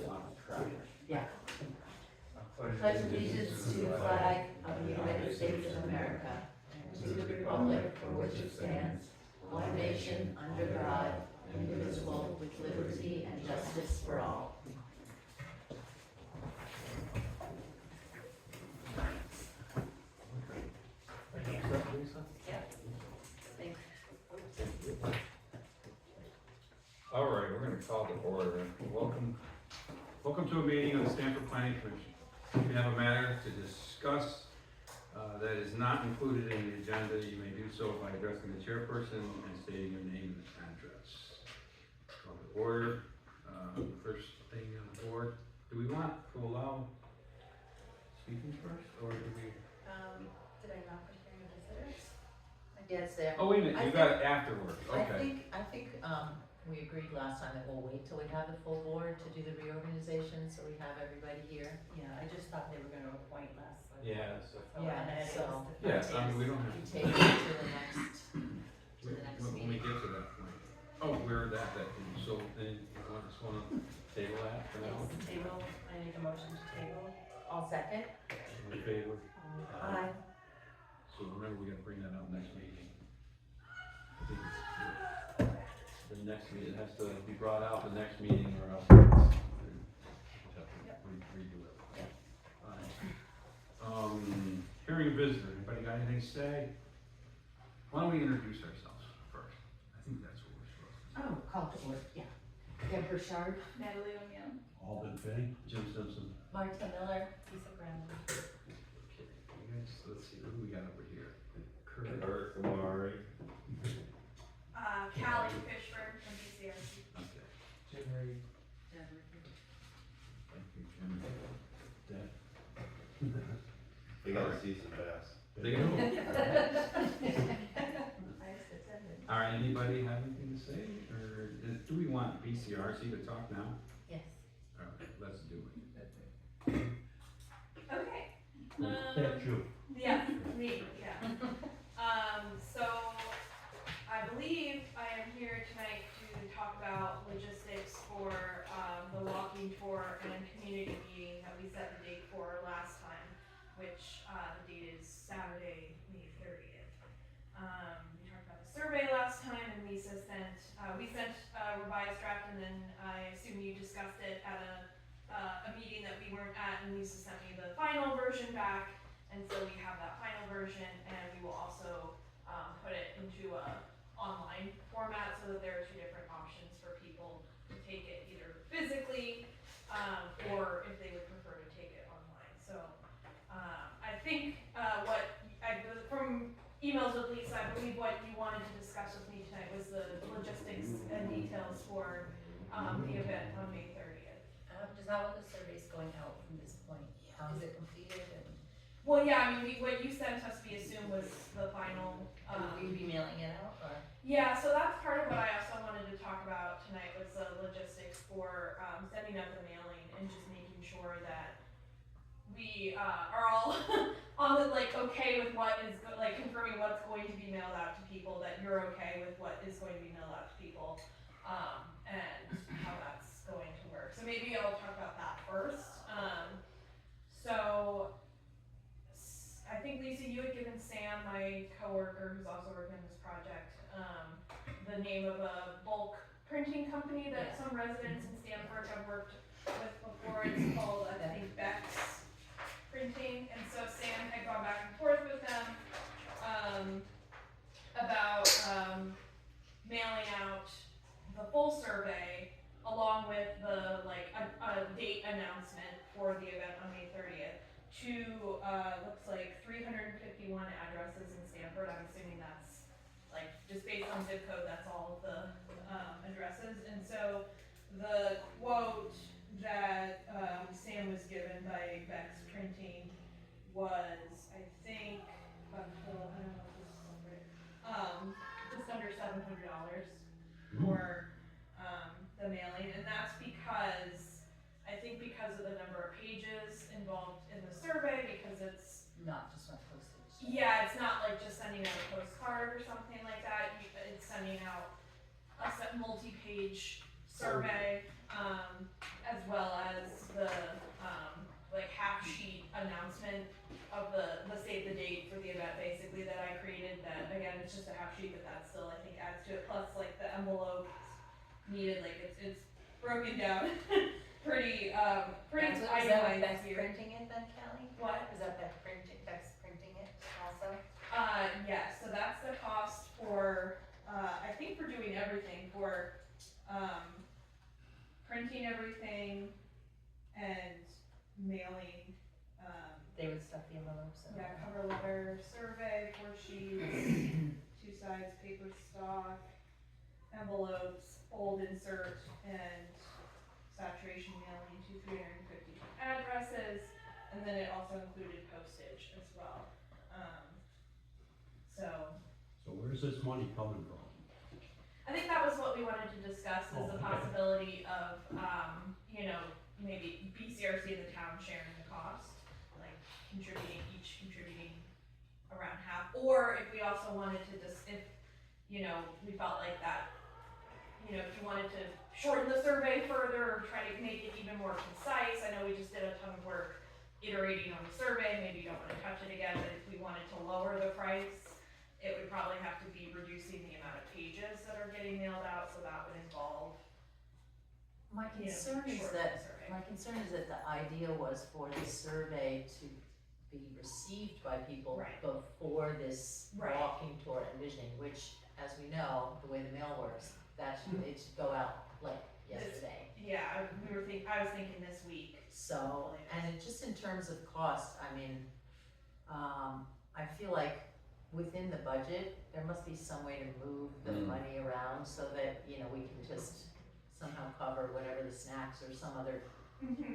on the track. Yeah. Pledge allegiance to the flag of the United States of America, and to the republic for which it stands, one nation, under God, indivisible, with liberty and justice for all. Yeah. Thanks. All right, we're going to call to order. Welcome to a meeting of the Stamford Planning Commission. If you have a matter to discuss that is not included in the agenda, you may do so by addressing the chairperson and stating your name and address. Call to order. First thing on the board, do we want to allow speaking first, or do we? Did I not put here any visitors? Yes, there. Oh, wait a minute, you got it afterwards, okay. I think we agreed last time that we'll wait till we have the full board to do the reorganization, so we have everybody here. Yeah, I just thought they were gonna appoint last. Yeah, so. Yeah, so I mean, we don't have. we take it to the next When we meeting. get to that point. Oh, we're at that point, so then you just wanna table that for now? Table, I need a motion to table. All second? All in favor? Aye. So remember, we gotta bring that up next meeting. I think it's the next meeting, it has to be brought out the next meeting or else we'll have to redo it. Yep. Alright. Hearing visitor, anybody got anything to say? Why don't we introduce ourselves first? I think that's what we're supposed to do. Oh, call to order, yeah. Deb Burchard. Natalie O'Neill. Alden Finney. Jim Simpson. Marta Miller? Lisa Brown. Okay, you guys, let's see, who do we got over here? Kurt Amari. Callie Fishburne from BCRC. Okay, Jim Reed. thank you, Jim. Deb. They got a season pass. They go. Alright, anybody have anything to say, or do we want BCRC to talk now? Yes. Alright, let's do it. Okay. That's you. Yeah, me, yeah. So I believe I am here tonight to talk about logistics for the walking tour and community meeting that we set the date for last time, which the date is Saturday, May 30th. We talked about the survey last time, and we sent a revised draft, and then I assume you discussed it at a meeting that we weren't at, and Lisa sent me the final version back, and so we have that final version, and we will also put it into a online format so that there are two different options for people to take it either physically or if they would prefer to take it online. So I think from emails with Lisa, I believe what you wanted to discuss with me tonight was the logistics and details for the event on May 30th. Is that what the survey's going out from this point? Is it completed and Well, yeah, I mean, what you sent us, we assume was the final. will you be mailing it out or? Yeah, so that's part of what I also wanted to talk about tonight was the logistics for sending out the mailing and just making sure that we are all on the okay with what is confirming what's going to be mailed out to people, that you're okay with what is going to be mailed out to people, and how that's going to work. So maybe I'll talk about that first. So I think, Lisa, you had given Sam, my coworker who's also working on this project, the name of a bulk printing company that some residents in Stamford have worked with before. It's called, I think, Beck's Printing. And so Sam had gone back and forth with them about mailing out the full survey along with the a date announcement for the event on May 30th. To looks like 351 addresses in Stamford. I'm assuming that's just based on zip code, that's all of the addresses. And so the quote that Sam was given by Beck's Printing was, I think, I don't know if this is right, just under $700 for the mailing, and that's because I think because of the number of pages involved in the survey, because it's Not just on postage. yeah, it's not like just sending out a postcard or something like that. It's sending out a multi-page survey, as well it's just a half sheet, but that still, I think, adds to it, plus like the envelope needed, like it's broken down pretty That's itemized here. printing it then, Kelly? What? Is that Beck's printing it also? Yes, so that's the cost for, I think for doing everything, for, printing everything and mailing, They would stuff the envelopes in. yeah, cover letter, survey, 4 sheets, 2 sides, paper stock, envelopes, fold insert, and saturation mailing to 350 addresses, and then it also included postage as well. So where's this money coming from? I think that was what we wanted to discuss, is the Oh, okay. possibility of, maybe BCRC and the town sharing the cost, like each contributing around half, or if we also wanted to if we felt like that, if you wanted to shorten the survey further or try to make it even more concise. I know we just did a ton of work iterating on the survey, maybe you don't wanna touch it again, but if we wanted to lower the price, it would probably have to be reducing the amount of pages that are getting mailed out, so that would involve, My concern is shortening that, the survey. the idea was for the survey to be received by people Right. before this Right. walking tour and visioning, which, as we know, the way the mail works, it should go out like yesterday. Yeah, I was thinking this week. So, and just in terms of cost, I mean, I feel like within the budget, there must be some way to move the money around so that, we can just somehow cover whatever the snacks or some other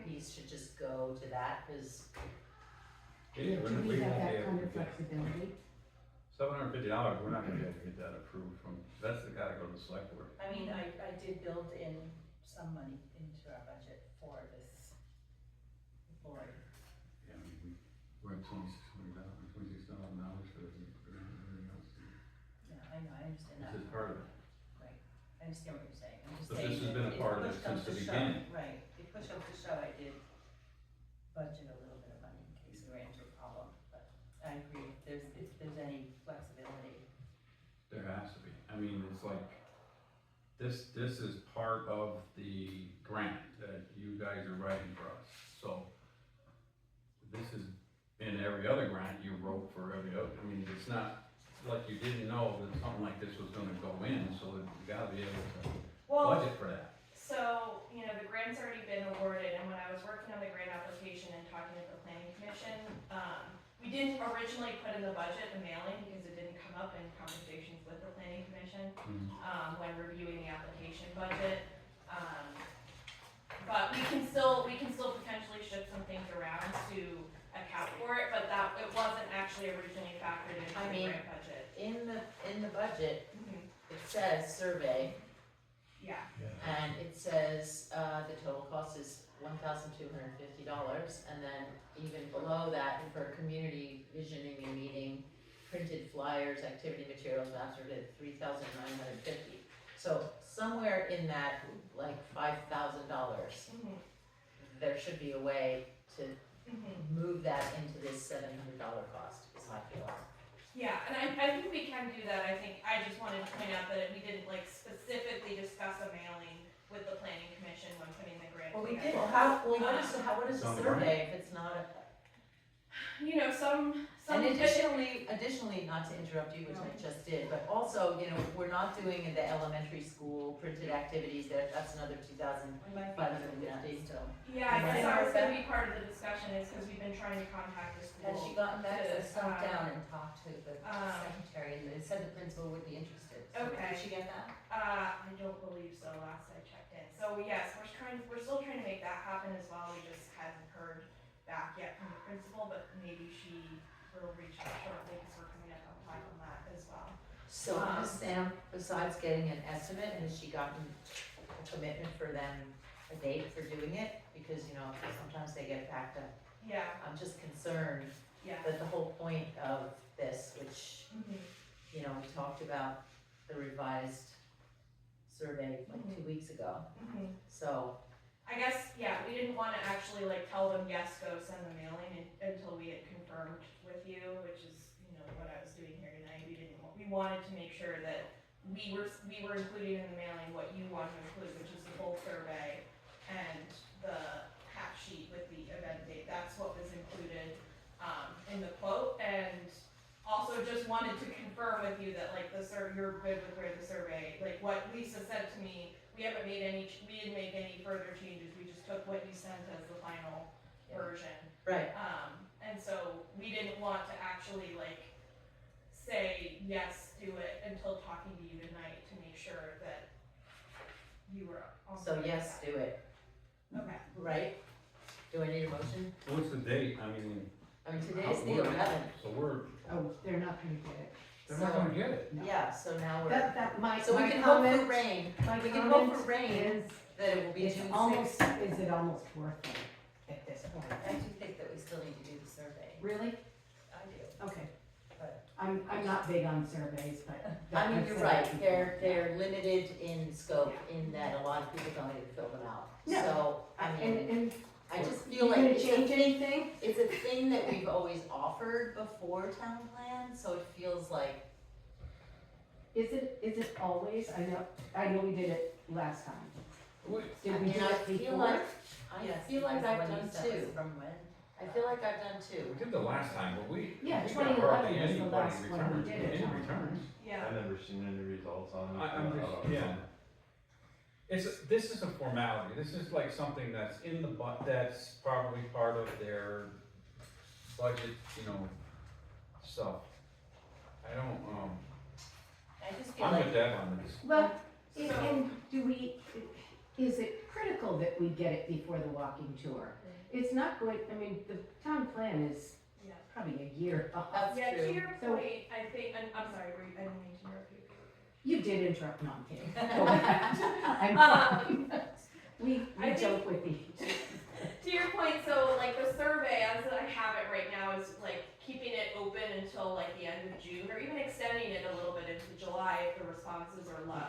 piece should just go to that, cause Yeah, Do we have that kind of $750, flexibility? we're not gonna be able to get that approved that's gotta go to the select board. I mean, I did build in some money into our budget for this board. Yeah, I mean, we're at $2,600 for everything else. Yeah, I know, I understand that. This is part of it. Right, I understand what you're saying, I'm just But saying. this has that been a if part of push it comes since the to shove- beginning. Right, if push comes to shove, I did budget a little bit of money in case we ran into a problem, but I agree, if there's any flexibility. There has to be. I mean, it's like, this is part of the grant that you guys are writing for us. So, this is in every other grant you wrote for every other, I mean, it's not like you didn't know that something like this was gonna go in, so you gotta be able to Well, budget for that. so, the grant's already been awarded, and when I was working on the grant application and talking to the planning commission, we didn't originally put in the budget the mailing because it didn't come up in conversations with the planning commission, when reviewing the application budget. But we can still potentially shift some things around to account for it, but it wasn't actually originally factored into I the mean- grant budget. in the budget, Mhm. it says survey, Yeah, and it says, the total cost is $1,250, and then even below that, for community visioning and meeting, printed flyers, activity materials, master did $3,950. So somewhere in that, like $5,000, mhm, there should be a way to mhm. move that into this $700 cost, is my feeling. Yeah, and I think we can do that. I just wanted to point out that we didn't specifically discuss a mailing with the planning commission when putting the grant Well, we together. did, what is a Some survey if it's not a, Some. and additionally, not to interrupt you, which I just did, but also, we're not doing the elementary school printed activities there, that's another $2,000. We might be But doing that still. Yeah, I guess Right. that was gonna be part of the discussion is because we've been trying to contact the school. Has she gotten back to to, sat down and talked to the um, secretary, and it said the principal would be interested, so Okay. did she get that? I don't believe so, last I checked in. So yes, we're still trying to make that happen as well. We just haven't heard back yet from the principal, but maybe she will reach out shortly because we're coming up on time on that as well. So has Sam, besides getting an estimate, has she gotten a commitment for them, a date for doing it? Because, sometimes they get backed up. Yeah, I'm just concerned yeah. that the whole point of this, which, Mhm. we talked about the revised survey like 2 weeks ago, Mhm. so, I guess, yeah, we didn't wanna actually tell them, yes, go send the mailing until we had confirmed with you, which is, what I was doing here tonight. We wanted to make sure that we were including in the mailing what you want to include, which is the full survey and the half sheet with the event date. That's what was included, in the quote, and also just wanted to confirm with you that like you're good with where the survey, like what Lisa said to me, we didn't make any further changes, we just took what you sent as the final version. Right. And so we didn't want to actually like say, yes, do it until talking to you tonight to make sure that you were on So board with yes, that. do it, Okay. right? Do I need a motion? What's the date? I mean, Today's the we're- 11th, so we're, Oh, they're not gonna get it. they're not gonna get it. No. yeah, so now we're, That, so we can hope for comment, rain, my we can hope comment for rain, is, that it will be it's June almost, 6th. is it almost worth it at this point? I do think that we still need to do the survey. Really? I do. Okay. But- I'm not big on surveys, but. I mean, I've you're said right, that they're limited in scope in that a lot of people don't even fill them out. No. So, I before. mean, And I just you feel like gonna it's change a, anything? it's a thing that we've always offered before town plan, so it feels like, Is it always? I know we did it last time. Wait, Did I we mean, do I it feel before? like, I Yes, feel like because I've when you done said it was two. From when? I feel like I've done two. we did the last time, but we Yeah, got 2011 hardly was the anybody last one we returns, did it. any returns. Yeah. I've never seen any results on it. I'm just, yeah. This is a formality, this is like something that's in the that's probably part of their budget, stuff. I don't, I just feel I'm like, with Deb on this. Well, So- and is it critical that we get it before the walking tour? It's not going, I mean, the town plan is Yeah. probably a year off. that's Yeah, to true. your So- point, I think, and I'm sorry, I didn't mean to interrupt you. You did interrupt, no, I'm kidding. Go ahead. I'm fine. We I think- joke with each. To your point, so like the survey, as I have it right now, is like keeping it open until like the end of June, or even extending it a little bit into July if the responses are low.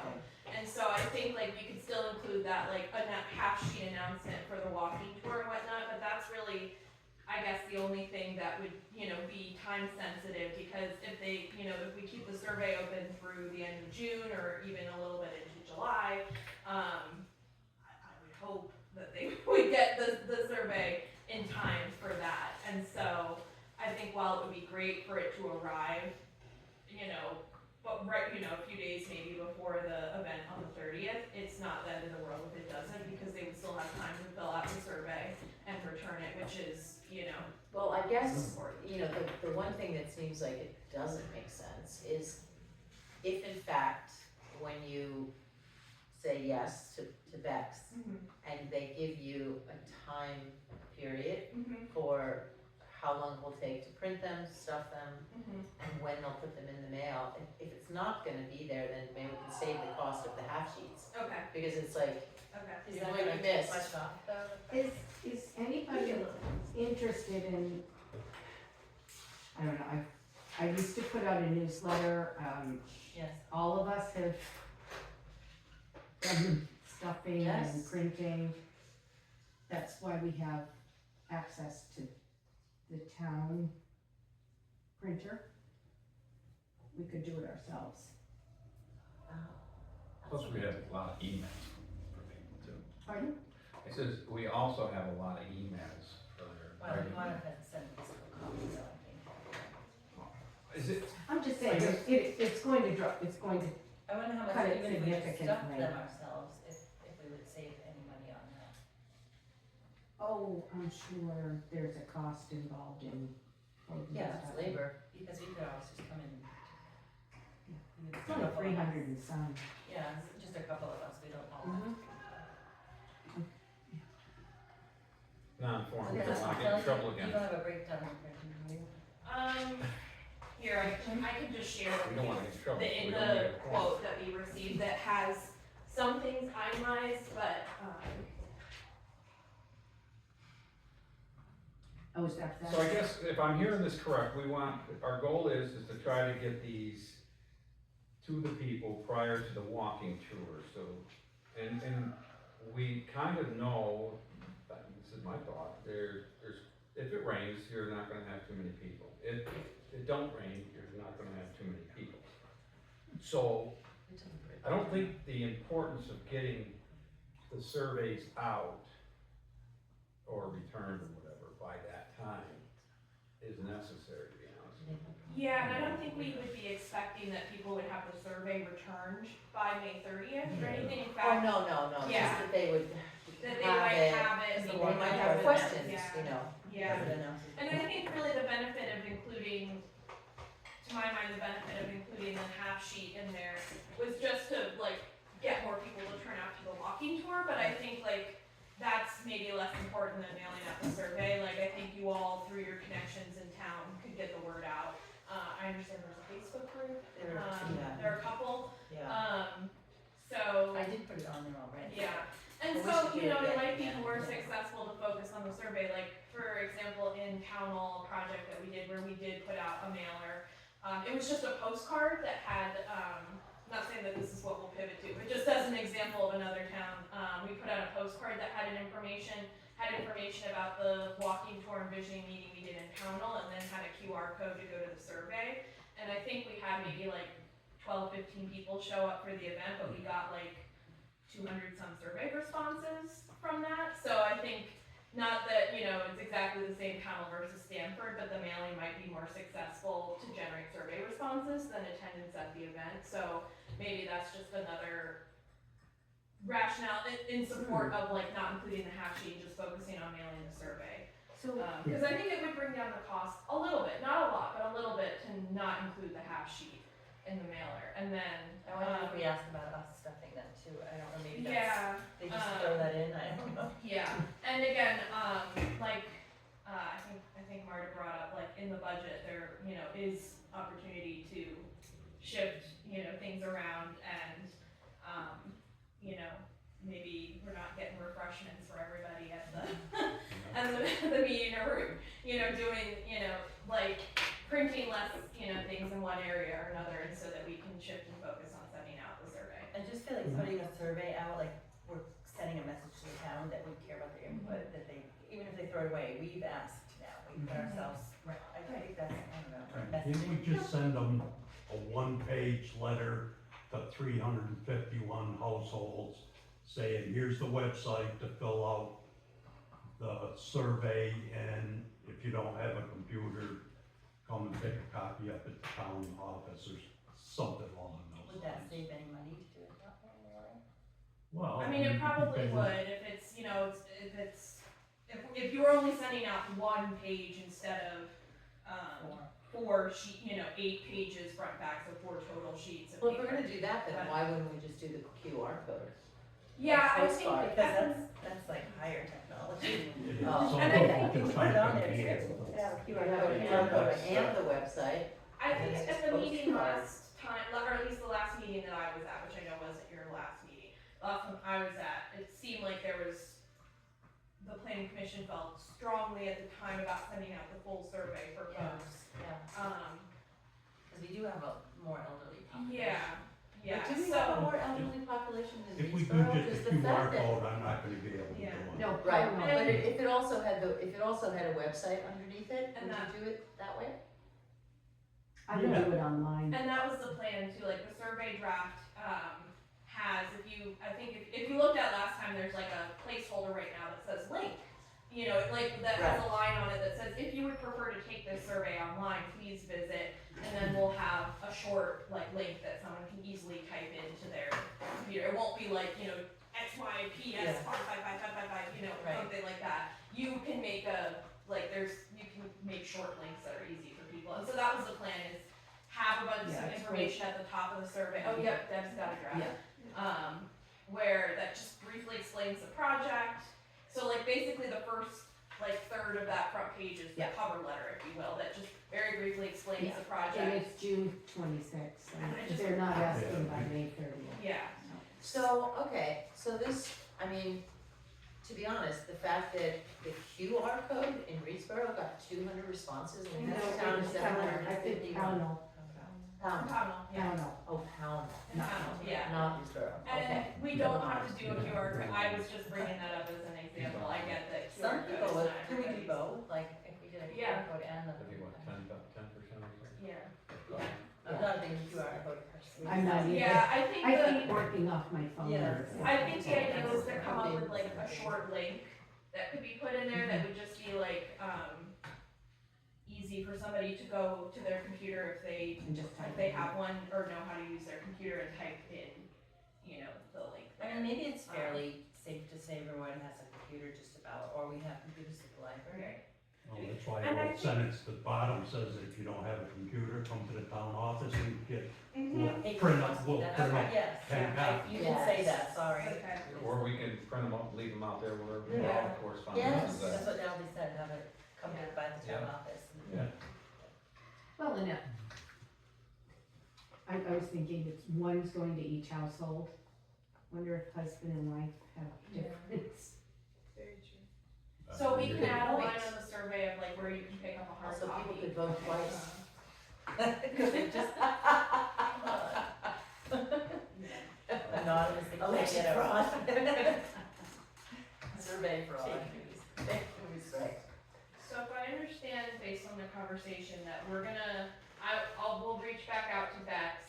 And so I think like we could still include that like a half sheet announcement for the walking tour and whatnot, but that's really, I guess, the only thing that would, be time sensitive, because if they, if we keep the survey open through the end of June or even a little bit into July, I would hope that they would get the survey in time for that. And so I think while it would be great for it to arrive, but a few days maybe before the event on the 30th, it's not the end of the world if it doesn't, because they would still have time to fill out the survey and return it, which is, Well, I guess, important. the one thing that seems like it doesn't make sense is if in fact, when you say yes to Bex, and they give you a time period for how long it will take to print them, stuff them, and when they'll put them in the mail, if it's not gonna be there, then maybe we can save the cost of the half sheets, Okay, because it's like, okay. you're doing what you missed. Much off though? Is anybody interested in, I don't know, I used to put out a newsletter, Yes. all of us have done the stuffing and Yes. printing. That's why we have access to the town printer. We could do it ourselves. Plus we have a lot of emails for people too. Pardon? It says, we also have a lot of emails for Well, their. we want to send physical copies, so I think. Is it, I'm just saying, I guess- it's going to drop, it's going to, I wonder how Cut much, it even if we just stuff significantly. them ourselves, if we would save any money on that. oh, I'm sure there's a cost involved in. holding Yeah, stuff. it's labor. Because we could always just come in. We It's could only do a couple of 300 us. and some. Yeah, it's just a couple of us, we don't all. non-formal, Okay, we don't so wanna get tell in us, trouble you again. don't have a breakdown of printing, do you? Here, I can just share We don't wanna get in trouble. in We don't the need a quorum. quote that we received that has some things itemized, but, Oh, is that that? So I guess if I'm hearing this correct, our goal is to try to get these to the people prior to the walking tour, so, and we kind of know, this is my thought, there's, if it rains, you're not gonna have too many people. If it don't rain, you're not gonna have too many people. So, I don't think the importance of getting the surveys out or returned or whatever by that time is necessary, to be honest. Yeah, and I don't think we would be expecting that people would have the survey returned by May 30th or anything, in Oh, fact, no, just Yeah. that they would that they have might it, have it, they and might have questions, Yeah. you know. Yeah. Because it announces- And I think really the benefit of including, to my mind, the benefit of including the half sheet in there was just to like get more people to turn out to the walking tour, but I think like that's maybe less important than mailing out the survey. Like I think you all, through your connections in town, could get the word out. I understand there's a Facebook group, There are two, yeah. there are a couple, Yeah, so. I did put it on there already. Yeah, and But we so, should do you know, it it might be again, more yeah. successful to focus on the survey, like, for example, in Town Hall project that we did, where we did put out a mailer. It was just a postcard that had, not saying that this is what we'll pivot to, but just as an example of another town, we put out a postcard that had information about the walking tour and visioning meeting we did in Pownell, and then had a QR code to go to the survey. And I think we had maybe like 12, 15 people show up for the event, but we got like 200 some survey responses from that. So I think, not that, you know, it's exactly the same Pownell versus Stamford, but the mailing might be more successful to generate survey responses than attendance at the event. So maybe that's just another rationale in support of like not including the half sheet, just focusing on mailing the survey. So, Because I think it would bring down the cost a little bit, not a lot, but a little bit, to not include the half sheet in the mailer. And then, I wonder if we asked about us stuffing that too, I don't know, maybe that's, yeah, they just throw that in, I don't know. yeah. And again, like, I think Marta brought up, like, in the budget, there, you know, is opportunity to shift, you know, things around and, you know, maybe we're not getting refreshments for everybody at the, the meeting, or we're, you know, doing, you know, like, printing less, you know, things in one area or another, and so that we can shift and focus on sending out the survey. I just feel like putting a survey out, like, we're sending a message to the town that we care about their input, that they, even if they throw it away, we've asked now, we put ourselves, I think that's, I don't know, Didn't we messaging. just send them a one-page letter to 351 households saying, here's the website to fill out the survey, and if you don't have a computer, come and pick a copy up at the town office or something along those Would that lines. save any money to do it that way, or? Well, I mean, it probably depends. would, if it's, you know, if you were only sending out one page instead of, four sheet, you know, 8 pages front back, so 4 total sheets of Well, if we're paper. gonna do that, then why wouldn't we just do the QR code? Yeah, I think, postcard, Because that's like higher technology. It is. Oh. Some And I people think can you put type it on in there, here. yeah, You have a QR code and the website. I think And at it's the meeting postcard. last time, or at least the last meeting that I was at, which I know wasn't your last meeting, last one I was at, it seemed like there was, the planning commission felt strongly at the time about sending out the full survey for Yeah. folks. Yeah, because we do have a more elderly population. Yeah, But do we have a so, more elderly population than If we do Reedsboro? just Because the the QR fact that. code, I'm not gonna be able to do Yeah. it. no, Right, no, but if it also had a website underneath it, And would that- you do it that way? I can do it online. and that was the plan too, like the survey draft, has, I think if you looked at last time, there's like a placeholder right now that says link. You know, like, that has a line on it that says, if you would prefer to take this survey online, please visit, and then we'll have a short, like, link that someone can easily type into their computer. It won't be like, you know, XYPS Yeah. 55555, you know, Right. something like that. You can make you can make short links that are easy for people, and so that was the plan, is have a bunch Yeah, of it's information at the top of the survey. Oh, yep, Deb's got a draft. Yeah. Where that just briefly explains the project. So like basically the first like third of that front page is the Yeah. cover letter, if you will, that just very briefly explains Yeah. the And project. it's June 26th, And I and just- they're not asking by May 30th. Yeah, So, okay, so this, I mean, to be honest, the fact that the QR code in Reedsboro got 200 responses and No, this town is it's Pownell. I think 751. Pownell, Pound. Pownell, yeah, Pownell. Oh, pound, and Pownell, yeah. not Reedsboro, okay. And we don't have to do a QR code, I was just bringing that up as an example, I get that Some QR people code is would, not can we do everybody's. both, like, if we did a Yeah. QR code and the. I think what, 10% or something? Yeah, I'm not a big QR code person. I'm not either. Yeah, I I think think working off my phone. Yes. I think the idea was to come up with like a short link that could be put in there that would just be like, easy for somebody to go to their computer if they, And just type if they it in. have one or know how to use their computer and type in, you know, the link I there. mean, maybe it's fairly safe to say everyone has a computer just about, or we have computers at the library. Well, that's why And the I little think- sentence at the bottom says if you don't have a computer, come to the town office and get, Mhm. we'll Hey, print wants up, to do we'll that. print Okay, up yes, 10 yeah, copies. you can say Yes. that, sorry. Okay. Or we can print them up, leave them out there wherever Yeah. all correspondence Yes, is that's at. what Natalie said, have it come to by the town Yeah. office. Yeah. Well, and I was thinking it's one's going to each household. Wonder if husband and wife have difference. Very true. So we can add a line on the survey of like where you can pick up a hard Also, copy. people could vote twice. Because they just. Anonymous, they can't Election get fraud. Survey fraud. Fake news, right. So if I understand based on the conversation that we're gonna, we'll reach back out to Bex,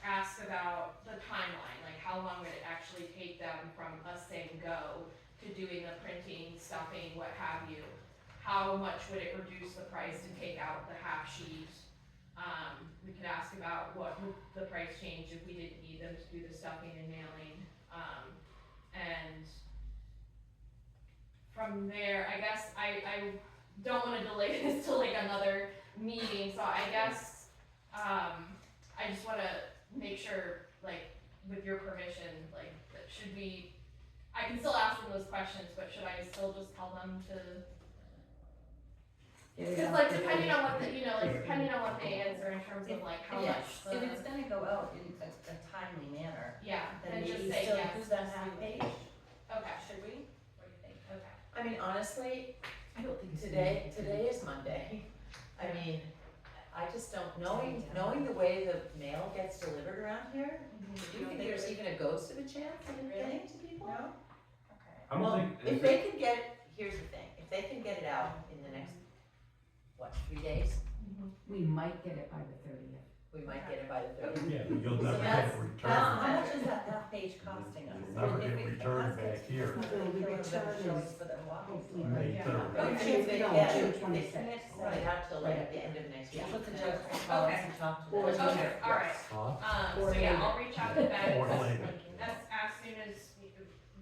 ask about the timeline, like how long would it actually take them from us saying go to doing the printing, stuffing, what have you? How much would it reduce the price to take out the half sheet? We could ask about what would the price change if we didn't need them to do the stuffing and mailing, and from there, I guess I don't wanna delay this till like another meeting, so I guess, I just wanna make sure, like, with your permission, like, that should we, I can still ask them those questions, but should I still just tell them to? Cause like, depending on what the, you know, like, depending on what they answer in terms of like how much Yes, the, if it's gonna go out in a timely manner, yeah, then then maybe just say still yes. include that just half do it. page, Okay, should we? What do you think? okay. I mean, honestly, I don't think it's. today is Monday. I mean, I just don't, knowing the way the mail gets delivered around here, do you think there's even a ghost of a chance of it getting to people? No? Okay. I don't Well, think, if is they it, can get, here's the thing, if they can get it out in the next, what, 3 days? We might get it by the 30th. We might get it by the 30th. Yeah, but you'll So never that's- get it How returned. much is that half page costing us? You'll never If get we- returned if back here. it's not It'll be gonna kill them, returned show as- us for them walking. Hopefully May Yeah. 3rd. But Okay, if they no, get June it, they 26th. can't Right say. out till like the end of next week. That's what the judge call us and talk to Or- them. Okay, alright. Huh? So yeah, I'll reach out to Ben Or later. as soon as,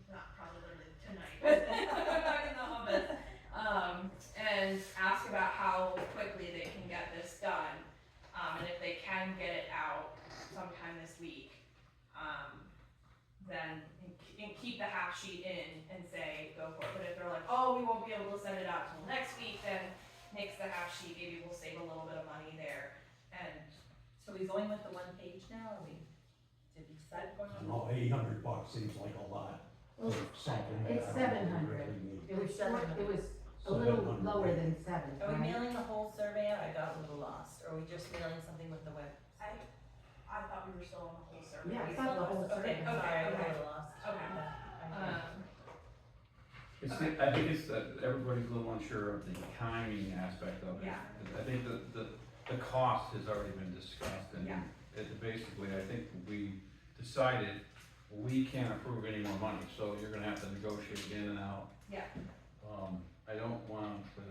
not probably tonight, but back in the office. And ask about how quickly they can get this done. And if they can get it out sometime this week, then, and keep the half sheet in and say, go for it. But if they're like, oh, we won't be able to send it out till next week, then nix the half sheet, maybe we'll save a little bit of money there. And So we going with the one page now, or did we decide going on? No, $800 seems like a lot for something that It's I don't 700. really need. It was a little 700. lower than 7, Are we right? mailing the whole survey out? I got a little lost. Or are we just mailing something with the web? I thought we were still on the whole survey. Yeah, I thought the whole Okay, survey. sorry, I got okay. a little lost. Okay. it's, I think it's that everybody's a little unsure of the timing aspect of it. Yeah. I think the cost has already been discussed and Yeah. basically, I think we decided we can't approve any more money, so you're gonna have to negotiate in and out. Yeah. I don't want to,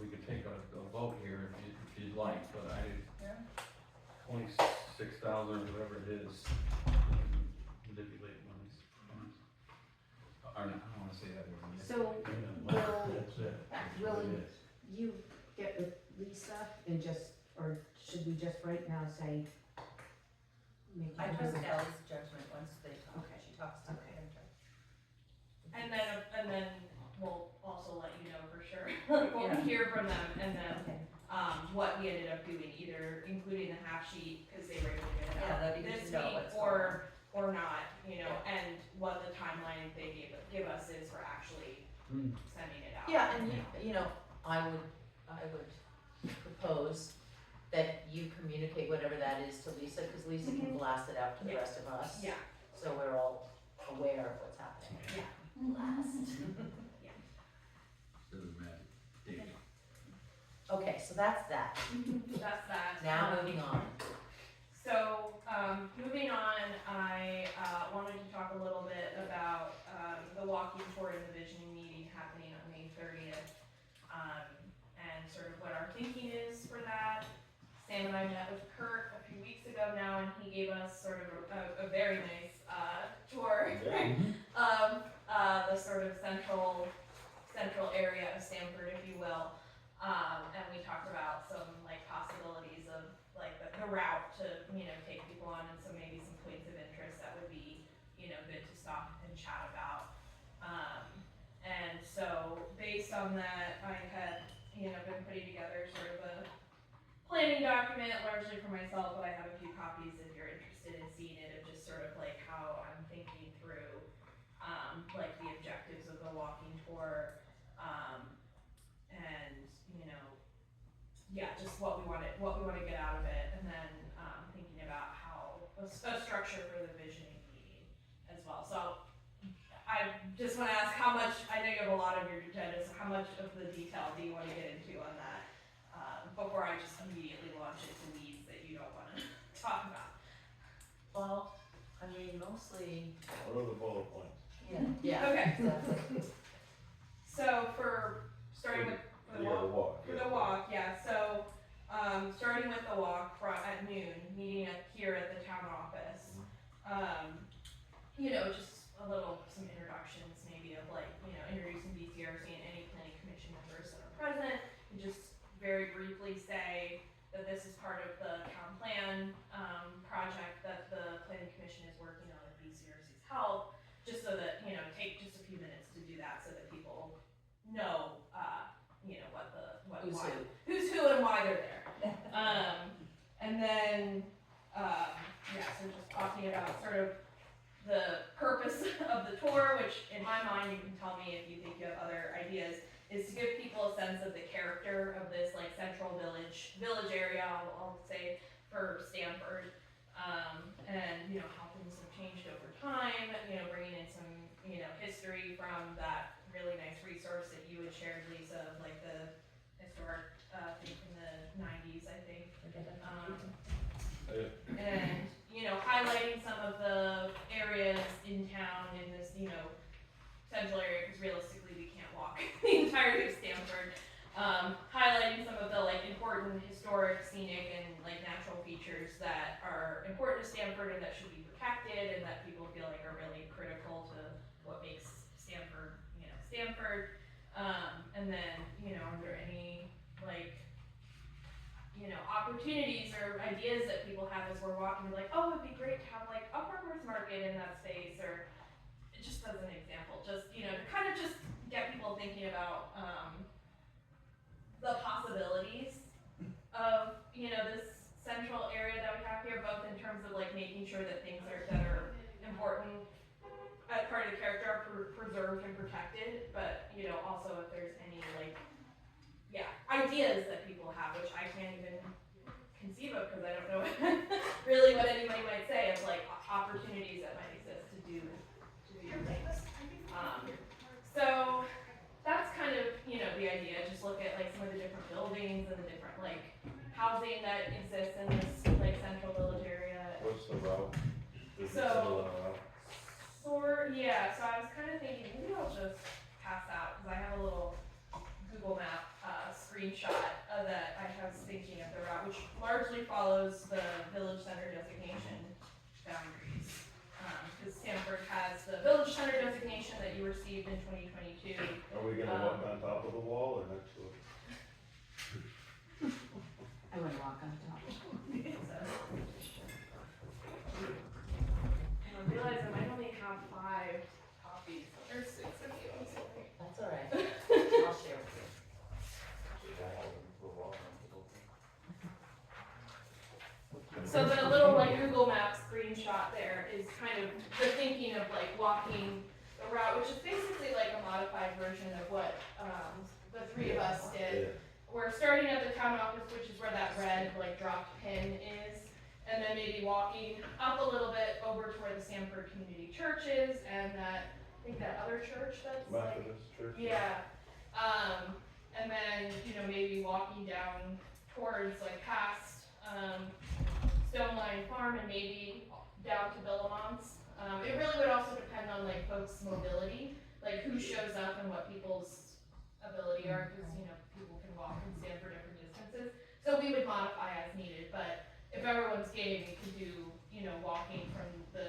we could take a vote here if you'd like, but Yeah. 26,000 or whatever it is, manipulate monies. Or not, I don't wanna say that word. So That's it. That's what will it is. you get with Lisa and just, or should we just right now say? make it I trust a- Ally's judgment once they talk. Okay. She talks to the Okay. printer. And then we'll also let you know for sure, like what we hear from them, and then, Okay. what we ended up doing, either including the half sheet, cause they were able to get it Yeah, out that'd be good this to know week, what's going or not, you know, and what the timeline they give us is for actually Hmm. sending it out. Yeah, and you know, I would propose that you communicate whatever that is to Lisa, cause Lisa can blast it out to the Yeah. rest of us. Yeah, So we're all aware of what's happening. Last. Doesn't matter. Dave. Okay, so that's that. that's that. Now moving on. So, moving on, I wanted to talk a little bit about the walking tour and the visioning meeting happening on May 30th, and sort of what our thinking is for that. Sam and I met with Kurt a few weeks ago now, and he gave us sort of a very nice tour of the sort of central area of Stamford, if you will. And we talked about some like possibilities of like the route to, take people on, and so maybe some points of interest that would be, good to stop and chat about. And so based on that, I had, been putting together sort of a planning document largely for myself, but I have a few copies if you're interested in seeing it, of just sort of like how I'm thinking through, like the objectives of the walking tour, and, just what we want to get out of it, and then thinking about how a structure for the visioning meeting as well. So I just want to ask how much, I know you have a lot of your agenda, so how much of the detail do you want to get into on that before I just immediately launch into weeds that you don't want to talk about? Well, I mean, mostly, What are the bullet points? yeah. Okay. Exactly. So starting with the Yeah, the walk. For the walk, yeah, so, starting with the walk at noon, meeting here at the town office. Just some introductions maybe of like, introducing BCRC and any planning commission members that are present, and just very briefly say that this is part of the town plan, project that the planning commission is working on with BCRC's help, just so that, take just a few minutes to do that so that people know, who's who and why they're there. And then, so just talking about sort of the purpose of the tour, which in my mind, you can tell me if you think you have other ideas, is to give people a sense of the character of this like central village area, I'll say, for Stamford, and how things have changed over time, bringing in some, history from that really nice resource that you had shared, Lisa, of like the historic thing from the 90s, I think. And, highlighting some of the areas in town in this, central area, because realistically we can't walk the entirety of Stamford. Highlighting some of the like important historic, scenic, and like natural features that are important to Stamford and that should be protected and that people feel like are really critical to what makes Stamford, Stamford. And then, are there any like, opportunities or ideas that people have as we're walking, like, oh, it'd be great to have like a farmer's market in that space, or just as an example, just, to kind of just get people thinking about the possibilities of, this central area that we have here, both in terms of like making sure that things that are important as part of the character are preserved and protected, but, also if there's any like, ideas that people have, which I can't even conceive of because I don't know really what anybody might say, of like opportunities that might exist to do things. So that's kind of, the idea, just look at like some of the different buildings and the different like housing that exists in this like central village area. What's the route? Did you So- settle on a route? So I was kind of thinking, maybe I'll just pass out, because I have a little Google Map screenshot that I was thinking of the route, which largely follows the village center designation boundaries. Because Stamford has the village center designation that you received in 2022. Are we gonna walk on top of the wall or next to it? I would walk on top. I realize I might only have 5 copies. There's 6 of you, I'm sorry. That's all right. I'll share with you. So the little like Google Maps screenshot there is kind of the thinking of like walking the route, which is basically like a modified version of what the 3 of us did. We're starting at the town office, which is where that red like dropped pin is, and then maybe walking up a little bit over to where the Stamford Community Church is, and that, I think that other church that's like, Methodist church? yeah. And then, maybe walking down towards like past Stoneline Farm and maybe down to Villamont's. It really would also depend on like folks' mobility, like who shows up and what people's ability are, because you know people can walk and stand for different distances. So we would modify as needed, but if everyone's game, we could do walking from the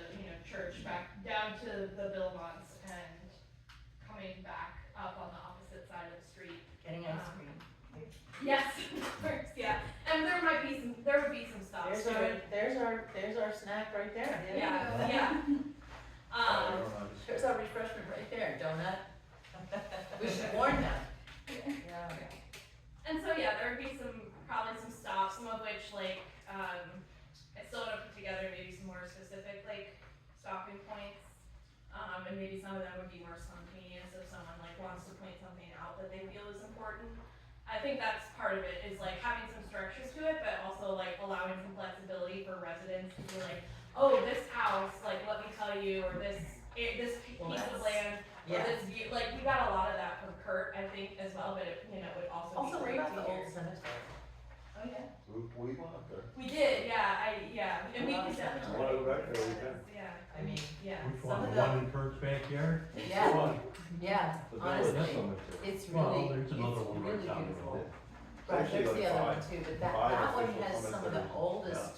church back down to the Villamont's and coming back up on the opposite side of the street. Getting ice cream. Yes, of course, yeah. And there would be some stops. There's our snack right there. Yeah. There's our refreshment right there, donut. We should warn them. Yeah. And so yeah, there would be probably some stops, some of which like I still want to put together maybe some more specific like stopping points. And maybe some of them would be more spontaneous if someone like wants to point something out that they feel is important. I think that's part of it, is like having some structures to it, but also like allowing some flexibility for residents to be like, oh, this house, like let me tell you, or this piece of land, or this view, like we got a lot of that from Kurt, I think, as well, but it would also Also, be what great about to the hear. old cemetery? Oh, yeah. We walk there. We did, and we Love could that. definitely. Wanna go back there, we can. Yeah, I mean, yeah. Which Some one, of the the- one in Kurt's backyard? yeah, yeah, The village honestly, cemetery. it's Well, really, there's another it's one right really down the beautiful. road. Right, Actually, that's the like other one five- too, but that five one official has some of the cemeteries. oldest,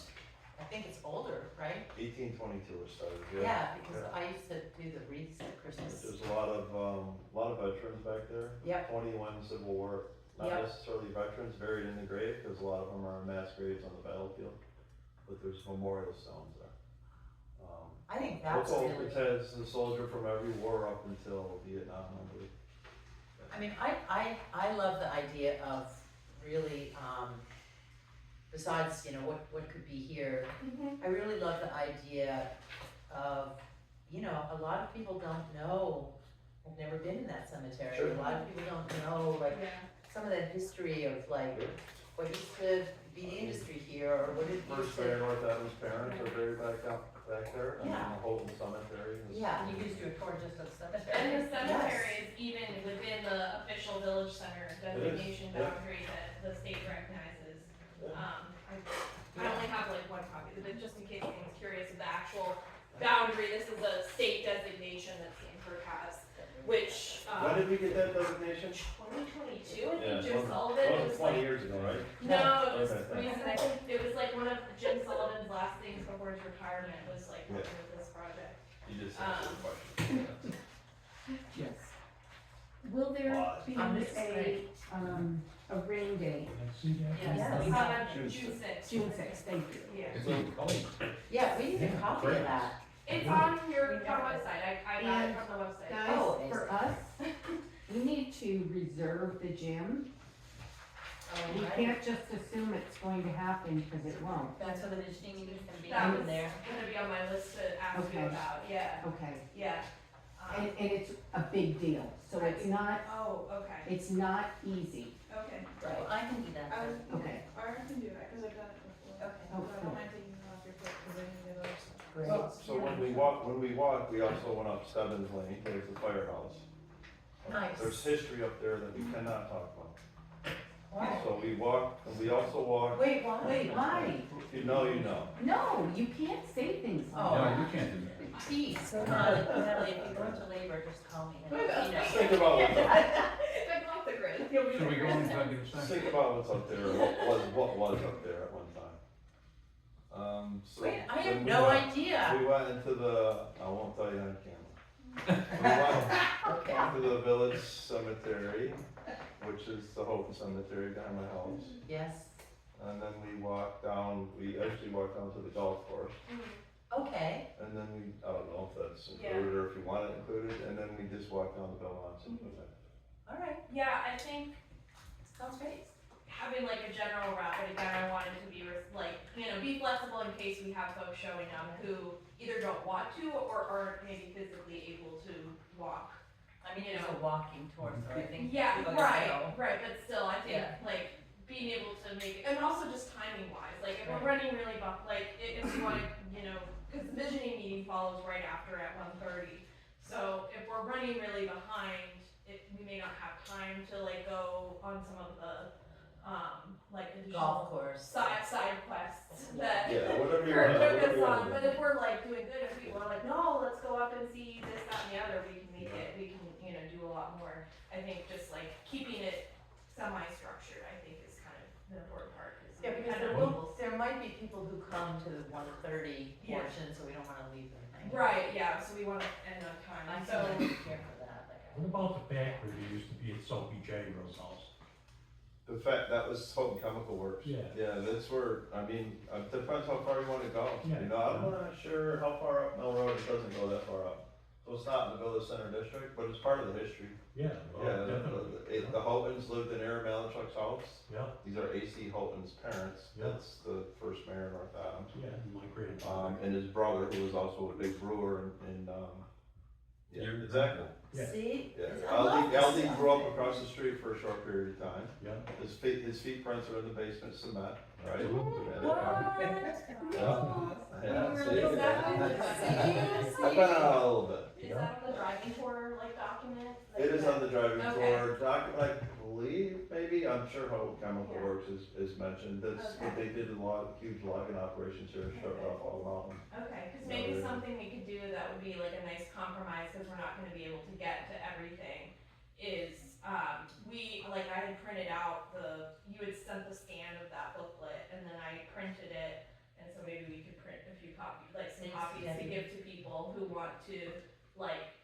I think it's older, right? 1822 it started, Yeah, because Yeah. I used to do the wreaths at Christmas. There's a lot of veterans back there. Yep. 21 Civil War, not Yep. necessarily veterans buried in the grave, because a lot of them are mass graves on the battlefield. But there's memorial stones there. I think that's Local really, has a soldier from every war up until Vietnam, I believe. I mean, I love the idea of really, besides, what could be here, I really love the idea of, a lot of people don't know, have never been in that cemetery. Sure. A lot of people don't know, like, some of that history of like, what used to be the industry here, or what it First used to. Mayor North Adams' parents are buried back there, and Yeah. the Houghton Cemetery. is- Yeah. You could just do a tour just of the cemetery. And the cemetery is even within the official village center designation yeah. boundary that the state recognizes. Yeah. I only have like one copy, but just in case anyone's curious of the actual boundary, this is a state designation that Stamford has, which, When did we get that designation? 2022, I Yeah, think Jim well, Sullivan, it was 20 like, years ago, right? no, it was Okay, thanks. recent, I think it was like one of Jim Sullivan's last things before his retirement was like Yeah. working with this project. You just answered the question. Yes. Will there Why? be I'm just saying. a rain date? See that? Yes. June June 6th. June sixth, thank you. Yeah. It's on color. Yeah, we need a copy of that. It's on your website, I got it from the website. Oh, Guys, for us, we need to reserve the gym. We Right. can't just assume it's going to happen, because it won't. That's what the visioning meeting's gonna be That in was there. gonna be on my list to ask you Okay. about, yeah, Okay, yeah. and it's a big deal, so it's not, Oh, okay, it's not easy. okay. Right. Well, I can do that. I then. would, Okay. or I can do that, cause I've done it before. Okay. Oh, So I cool. don't mind taking it off your plate, cause I need other stuff. Great. So when we walk, we also went up Stebbins Lane, there's the firehouse. Nice. There's history up there that we cannot talk about. Why? So we walk, and we also walk, Wait, why? Wait, why? if you know, you know. No, you can't say things like Oh. No, that. you can't do that. Jeez. So Natalie, if you go into labor, just call me and, Think about what's up, If I'm off the grid, you'll be. Should we go in and try to get a just second? think about what's up there, what was up there at one time. So Wait, I then have we no went- idea. We went into I won't tell you on camera. We went Okay, to the village cemetery, which is the Houghton Cemetery behind my house. yes, And then we actually walked down to the golf course. okay. And then I don't know if that's Yeah. included or if you want it included, and then we just walked down the Belmont Cemetery. All right, Yeah, I think sounds great. having like a general route, but again, I wanted to be be flexible in case we have folks showing up who either don't want to or aren't maybe physically able to walk. I mean, it's a walking tour, so I think. Yeah, people gotta right, know. right, but still, I think, Yeah. like, being able to make it, and also just timing wise, like, if we're running really if we wanna, cause the visioning meeting follows right after at 1:30. So if we're running really behind, we may not have time to like go on some of the, like Golf additional course. side quests that Yeah, whatever you Kurt want, took whatever us you on, want. but if we're like doing good, if people are like, no, let's go up and see this, that, and the other, we can make it, we can, you know, do a lot more. I think just like keeping it semi-structured, I think is kind of the important part, cause Yeah, because kind of there might be people who come to the 1:30 Yeah. portion, so we don't wanna leave them hanging. right, yeah, so we wanna end on I time, so. can care for that, like. What about the factory that used to be at Sophie Jangro's house? The fact, that was Houghton Chemical Works. Yeah. Yeah, that's where, I mean, it depends how far you wanna go. Yeah. You know, I'm not sure how far up Mill Road, it doesn't go that far up. So it's not in the Village Center District, but it's part of the history. Yeah, well, Yeah, definitely. the Houghtons lived in Aaron Malinchuk's house. Yeah, These are A.C. Houghton's parents. Yeah. That's the first mayor of North Adams. yeah, my grandfather. And his brother, who was also a big brewer in yeah, Your exactly. Yeah. See? Yeah, I love this Aldi stuff. grew up across the street for a short period of time. Yeah. His feet prints are in the basement, cement, right? What? Yeah, Is see? that on the I've been on a little bit. Is that on the driving tour, like, document? It is on the driving Okay. tour document, I believe, maybe, I'm sure how Chemical Yeah. Works is mentioned, that's what they did, a lot of huge logging operations here, shut off all the mountains. Okay, cause maybe something we could do that would be like a nice compromise, cause we're not gonna be able to get to everything, is, like I had printed out you had sent the scan of that booklet, and then I printed it, and so maybe we could print a few copies, like some Thanks, copies to Debbie. give to people who want to, like,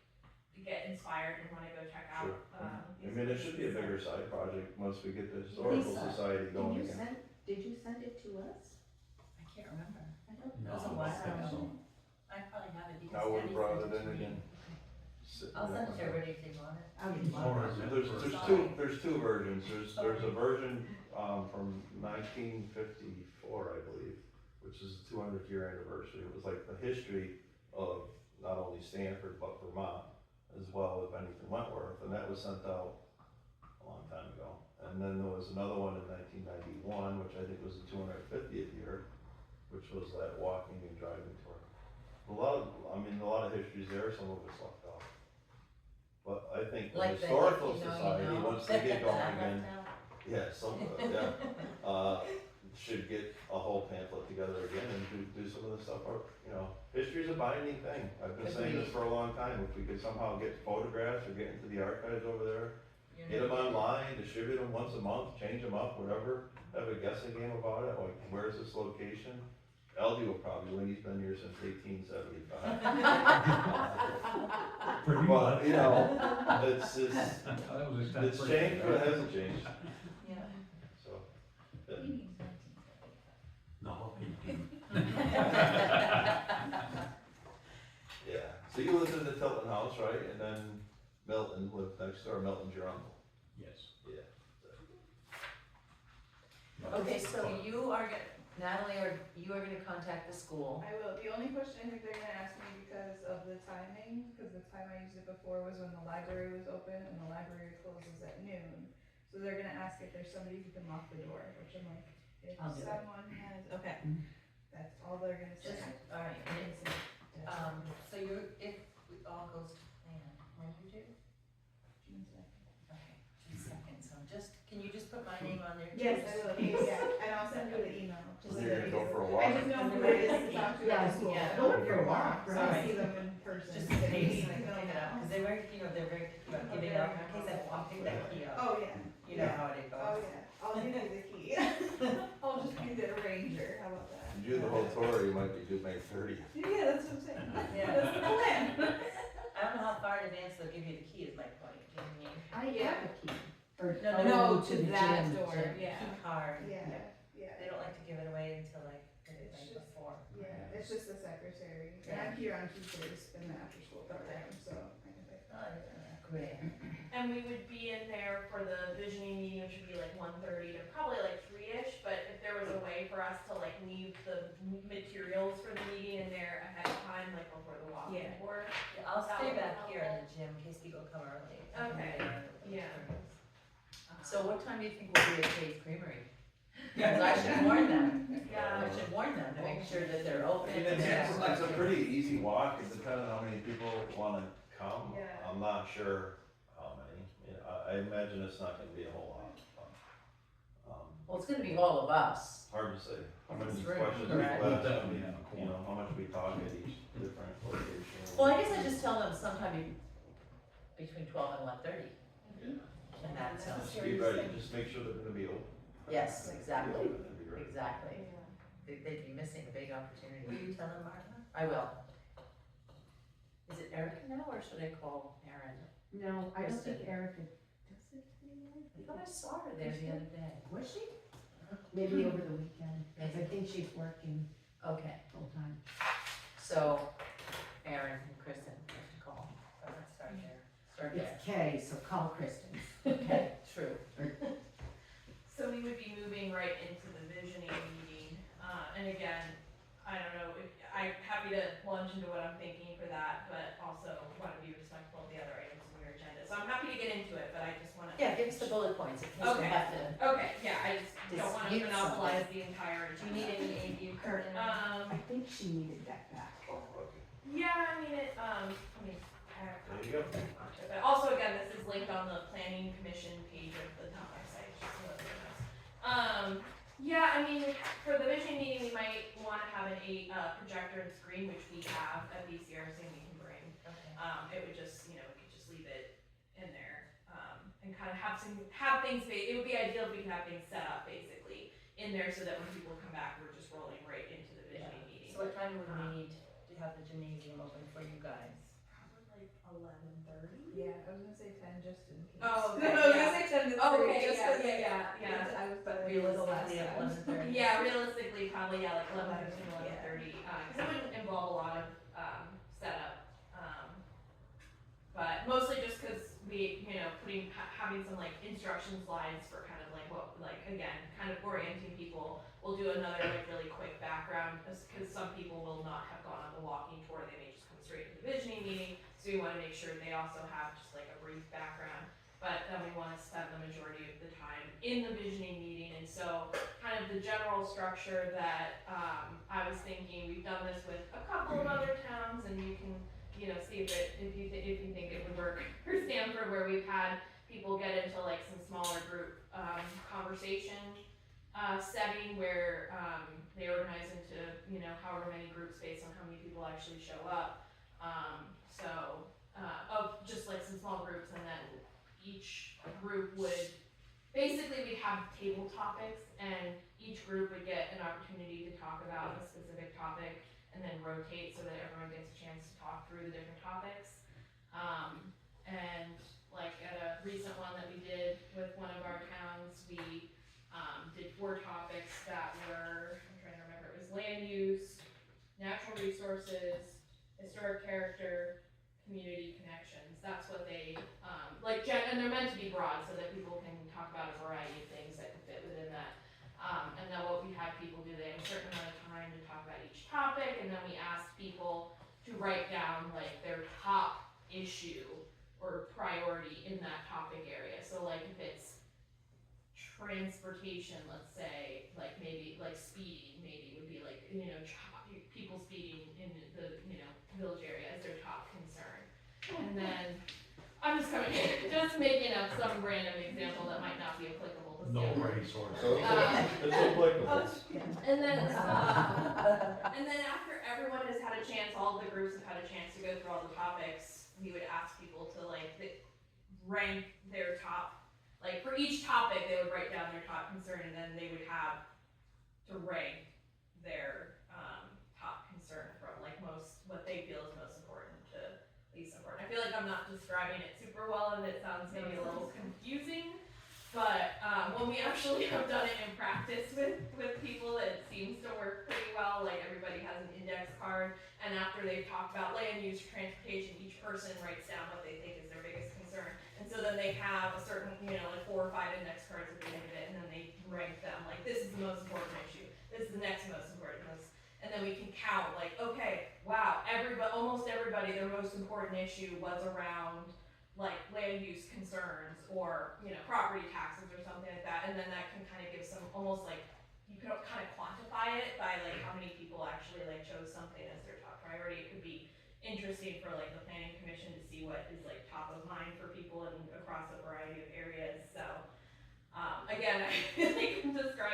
get inspired and wanna go check out, Sure. I these mean, it should be a places. bigger side project once we get the historical Lisa, society going again. Did you send it to us? I can't remember. I don't No, It was a I while don't think so. ago. I probably have it because I would've Danny brought sent it in to me. again. Sitting I'll send it to there. everybody if they want it. I would Or love is it it. There's two versions, there's a version, from 1954, I believe, which is the 200th year anniversary, it was like the history of not only Stamford, but Vermont, as well as Bennington Wentworth, and that was sent out a long time ago. And then there was another one in 1991, which I think was the 250th year, which was that walking and driving tour. A lot of history's there, some of it's left out. But I think the Like the historical if you know, you society, know. once they get going That again, left out. yeah, some of it, yeah, should get a whole pamphlet together again and do some of the stuff, you know, history's a binding thing. I've been saying this for a long time, if we could somehow get photographs or get into the archives over there, get them online, distribute them once a month, change them up, whatever, have a guessing game about it, like, where's this location? Aldi will probably win, he's been here since 1875. Pretty But, much. you know, it's That was a it's changed, but it hasn't changed, Yeah. so. yeah. No, 18. Yeah, so you lived in the Tilton house, right, and then Milton lived next door, Milton's your uncle. Yes. Yeah. Okay, so Natalie, you are gonna contact the school. I will. The only question I think they're gonna ask me because of the timing, because the time I used it before was when the library was open and the library closes at noon. So they're gonna ask if there's somebody who can lock the door, which I'm like, if I'll do it. someone has, okay. That's all they're gonna say. Alright, So if it all goes to plan, when do you do? June second. Okay, June 2nd, so can you just put my name on there too? Yes, I will, yeah, and I'll send you the email. just So so you're that gonna go you- for a I walk? just know who it is to talk to at the school. Yeah, I don't go for a walk, so I right. see them in person. Just They in case, meet, I can fill pick it up, out. because they're very picky about giving up, in case I want to pick that key up. Oh, yeah. You know how it Oh, goes. yeah, I'll give you the key. I'll just be the arranger, how about that? You do the whole tour, you might be due May 30th. Yeah, that's what I'm saying. Yeah. That's the plan. I don't know how far in advance they'll give you the key is my point, do you know what I mean? I have a key. Or, No, to to the that gym. door, Key yeah. card. Yeah, They yeah, don't like to give it away until like the It's night just- before. yeah, it's just the secretary, and I'm here on Tuesdays in the after-school program, so I can pick. Oh, yeah. great. And we would be in there for the visioning meeting, which would be like 1:30 to probably like 3-ish, but if there was a way for us to like leave the materials for the meeting in there ahead of time, like before the walking Yeah. tour. Yeah, I'll That stay would be back here in the gym in case people come early. Okay. Yeah. So what time do you think will be at Kate's Creamery? Because I should warn them, I Yeah, should warn them to make sure that they're I open. mean, it's a pretty easy walk, it depends on how many people wanna come. Yeah. I'm not sure how many, I imagine it's not gonna be a whole lot. Well, it's gonna be all of us. Hard to say, how many It's very questions correct. people ask, Definitely have a you know, how much we talk at each different location. Well, I guess I just tell them sometime between 12 and 1:30, Yeah. and that's, Just be ready, just make sure they're gonna be open. yes, exactly, That'd be great. exactly. They'd be missing a big opportunity. Will you tell them, Martha? I will. Is it Erica now, or should I call Erin? No, I don't think Kristen. Erica does it anymore. I thought I saw her there the other day. Was she? Maybe over the weekend, because I think she's working Okay, full time. so Erin and Kristen, I should call. So let's start there. Start there. It's Kay, so call Kristen. Okay, true. So we would be moving right into the visioning meeting, and again, I don't know, I'm happy to launch into what I'm thinking for that, but also want to be respectful of the other items on your agenda. So I'm happy to get into it, but I just want to. Yeah, give us the bullet points in case we Okay. have to. Okay, yeah, I just don't want to Dispute monopolize something. the entire Do you agenda. need any AU curtain? I think she needed that back. Oh, okay. Yeah, I mean, I have There you go. but also, again, this is linked on the planning commission page of the town website, just so that everyone knows. Yeah, I mean, for the vision meeting, we might wanna have projector and screen, which we have at BCRC and we can bring. Okay. It would just, we could just leave it in there, and kind of have things, it would be ideal if we could have things set up, basically, in there, so that when people come back, we're just rolling right into the visioning meeting. So what time would we need to have the gymnasium open for you guys? Probably like 11:30. Yeah, I was gonna say 10 just in case. Oh, okay, I was yeah. gonna say 10 to 3 Okay, just yeah, for the, yeah. I was better a little less Realistically, at than. 11:30. Yeah, realistically, probably, like 11:15, Yeah. 11:30, because it wouldn't involve a lot of, setup. But mostly just because we, having some like instruction slides for kind of like again, kind of orienting people. We'll do another like really quick background, because some people will not have gone on the walking tour, they may just come straight to the visioning meeting. So we wanna make sure they also have just like a brief background. But then we wanna spend the majority of the time in the visioning meeting, and so kind of the general structure that, I was thinking, we've done this with a couple of other towns, and you can, see if you think it would work for Stamford, where we've had people get into like some smaller group, conversation, setting where, they organize into, however many groups based on how many people actually show up. Of just like some small groups, and then each group would, basically we'd have table topics, and each group would get an opportunity to talk about a specific topic, and then rotate so that everyone gets a chance to talk through the different topics. And like at a recent one that we did with one of our towns, we did 4 topics that were, I'm trying to remember, it was land use, natural resources, historic character, community connections. That's what they, and they're meant to be broad so that people can talk about a variety of things that can fit within that. And then what we had people do, they had a certain amount of time to talk about each topic, and then we asked people to write down like their top issue or priority in that topic area. So like if it's transportation, let's say, like maybe like speeding, maybe would be like, people speeding in the, village area as their top concern. And then, I'm just making up some random example that might not be applicable to No Stanford. racehorse. So it's applicable. And then after everyone has had a chance, all the groups have had a chance to go through all the topics, we would ask people to rank their top, for each topic, they would write down their top concern, and then they would have to rank their, top concern from what they feel is most important to least important. I feel like I'm not describing it super well, and it sounds maybe a little confusing, but, when we actually have done it in practice with people, it seems to work pretty well. Like everybody has an index card, and after they've talked about land use, transportation, each person writes down what they think is their biggest concern. And so then they have a certain, 4 or 5 index cards at the end of it, and then they rank them, this is the most important issue, this is the next most important, and then we can count, okay, wow, almost everybody, their most important issue was around, land use concerns, or, property taxes or something like that, and then that can kind of give some, almost you can kind of quantify it by, how many people actually, chose something as their top priority. It could be interesting for, the planning commission to see what is, top of mind for people and across a variety of areas, so, again, I feel like I'm describing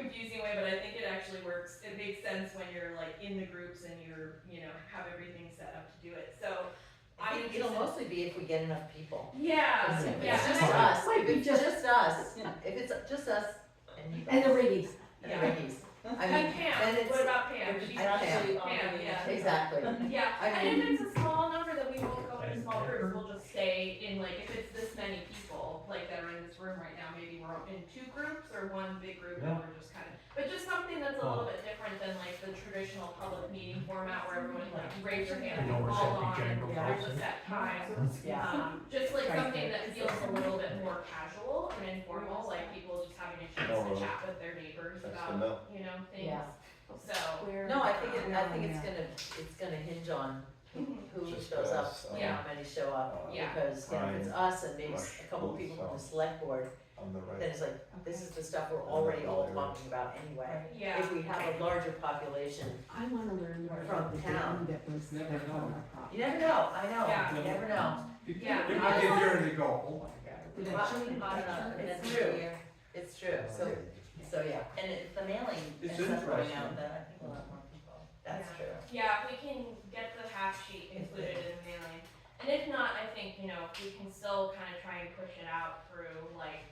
confusing way, but I think it actually works. It makes sense when you're like in the groups and you're, have everything set up to do it. So I I'm think it'll interested. mostly be if we get enough people. Yeah, If yeah, it's just and I- us, if it's just us, if it's just us and you And the guys, Riggies. and Yeah. the Riggies. I And mean, Pam, then it's, what about Pam? She's and actually, Pam. Pam, yeah. exactly. Yeah, I and mean- if it's a small number, then we won't go into small groups, we'll just stay in like, if it's this many people, like that are in this room right now, maybe we're in 2 groups or 1 big group and we're just kind of, but just something that's a little bit different than like the traditional public meeting format where everyone like raise your hand and You know, call we're on and General there's a Council. set time. Yeah. Just like something that feels a little bit more casual and informal, like people just having a chance to chat with their neighbors That's about, the mill. things. Yeah. So, No, I think it's gonna hinge on who Just shows up us, and Yeah. how many show up. Yeah. Because, if it's us and maybe Rush, a couple of people from the so. select board, On the then right. it's like, this is the stuff we're already all talking about anyway. yeah. If we have a larger population, I wanna learn more From about the town. dam that was Never that know. on our property. you never know, I know, Yeah. you never know. Yeah. You might get here and you go, oh my god. Did I Well, show you the picture? It's true, it's true, so yeah, And if the mailing It's ends up going interesting. out, then I think we'll have more people. that's Yeah. true. Yeah, if we can get the half sheet included in the mailing. And if not, I think, we can still kind of try and push it out through like,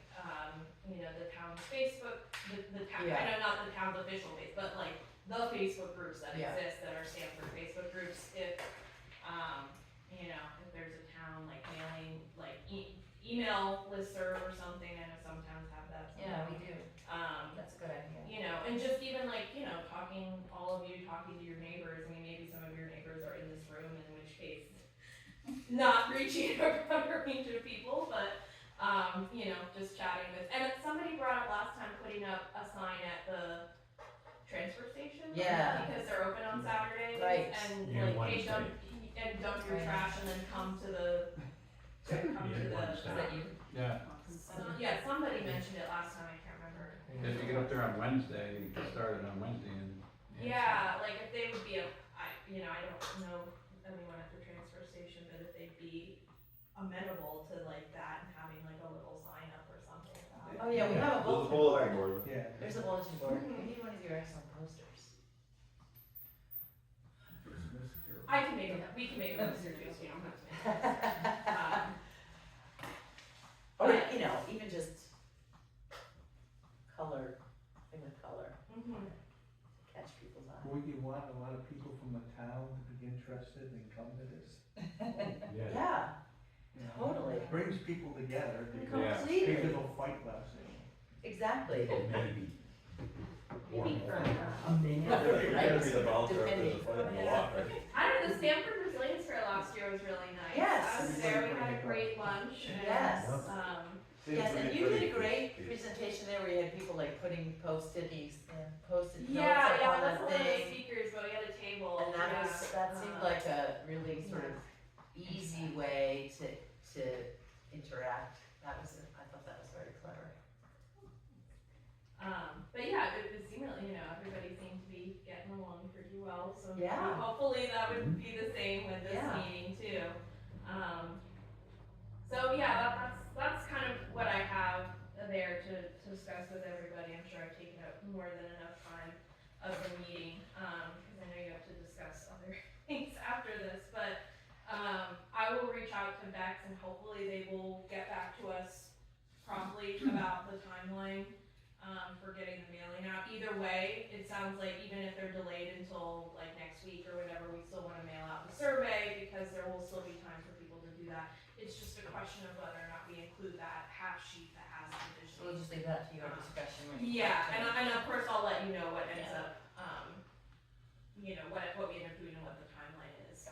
the town's Facebook, the town, Yeah. I know not the town's official page, but like the Facebook groups that Yeah. exist that are Stamford Facebook groups. If, if there's a town like mailing, like email listserv or something, I know some towns have that. some Yeah, don't. we do, that's a good idea. And just even like, talking to your neighbors, I mean, maybe some of your neighbors are in this room, in which case, not reaching a broader range of people, but, just chatting with, and somebody brought up last time, putting up a sign at the transfer station. Yeah. Because they're open on Saturdays. Right. And Yeah, like, hey, Wednesday. dump your Right. trash and then come to the, Wednesday. Yeah, yeah, somebody mentioned it last time, I can't remember. if you get up there on Wednesday, you can start it on Wednesday and. Yeah, like if they would be I don't know anyone at the transfer station, but if they'd be amenable to like that and having like a little sign up or something about it. Oh, yeah, we have a There's a bulletin bulletin board, board. Yeah. there's a bulletin board, we need one of your excellent posters. We can make a poster too, so you don't have to make it. Or, even just color, thing with color, catch people's eye. Would you want a lot of people from the town to be interested and come to this? Yeah. Yeah, You know? Totally. It brings people together because Yeah. completely, people will fight less. exactly. Maybe. Maybe for a minute. You're gonna be the volunteer if Depending. there's a fight in the lot, right? I don't know, the Stanford Resilience Fair last year was really nice. Yes. I was there, we had a great lunch and, Yes. Seems Yes, to and be you did pretty a great peaceful. presentation there where you had people like putting post-it notes yeah, up on that's the one of the thing. speakers, but we had a table. And that seemed like a really sort of easy way to interact. I thought that was very clever. But yeah, it seemed really, everybody seemed to be getting along pretty well, so Yeah. hopefully that would be the same with this Yeah. meeting too. So yeah, that's kind of what I have there to discuss with everybody. I'm sure I've taken up more than enough time of the meeting, because I know you have to discuss other things after this, but I will reach out to Bex and hopefully they will get back to us promptly about the timeline for getting the mailing out. Either way, it sounds like even if they're delayed until like next week or whatever, we still wanna mail out the survey because there will still be time for people to do that. It's just a question of whether or not we include that half sheet that has the So we'll division. just leave that to your discussion. when you Yeah, talk to and of course I'll let you know what ends Yeah. up, what we end up doing and what the timeline is.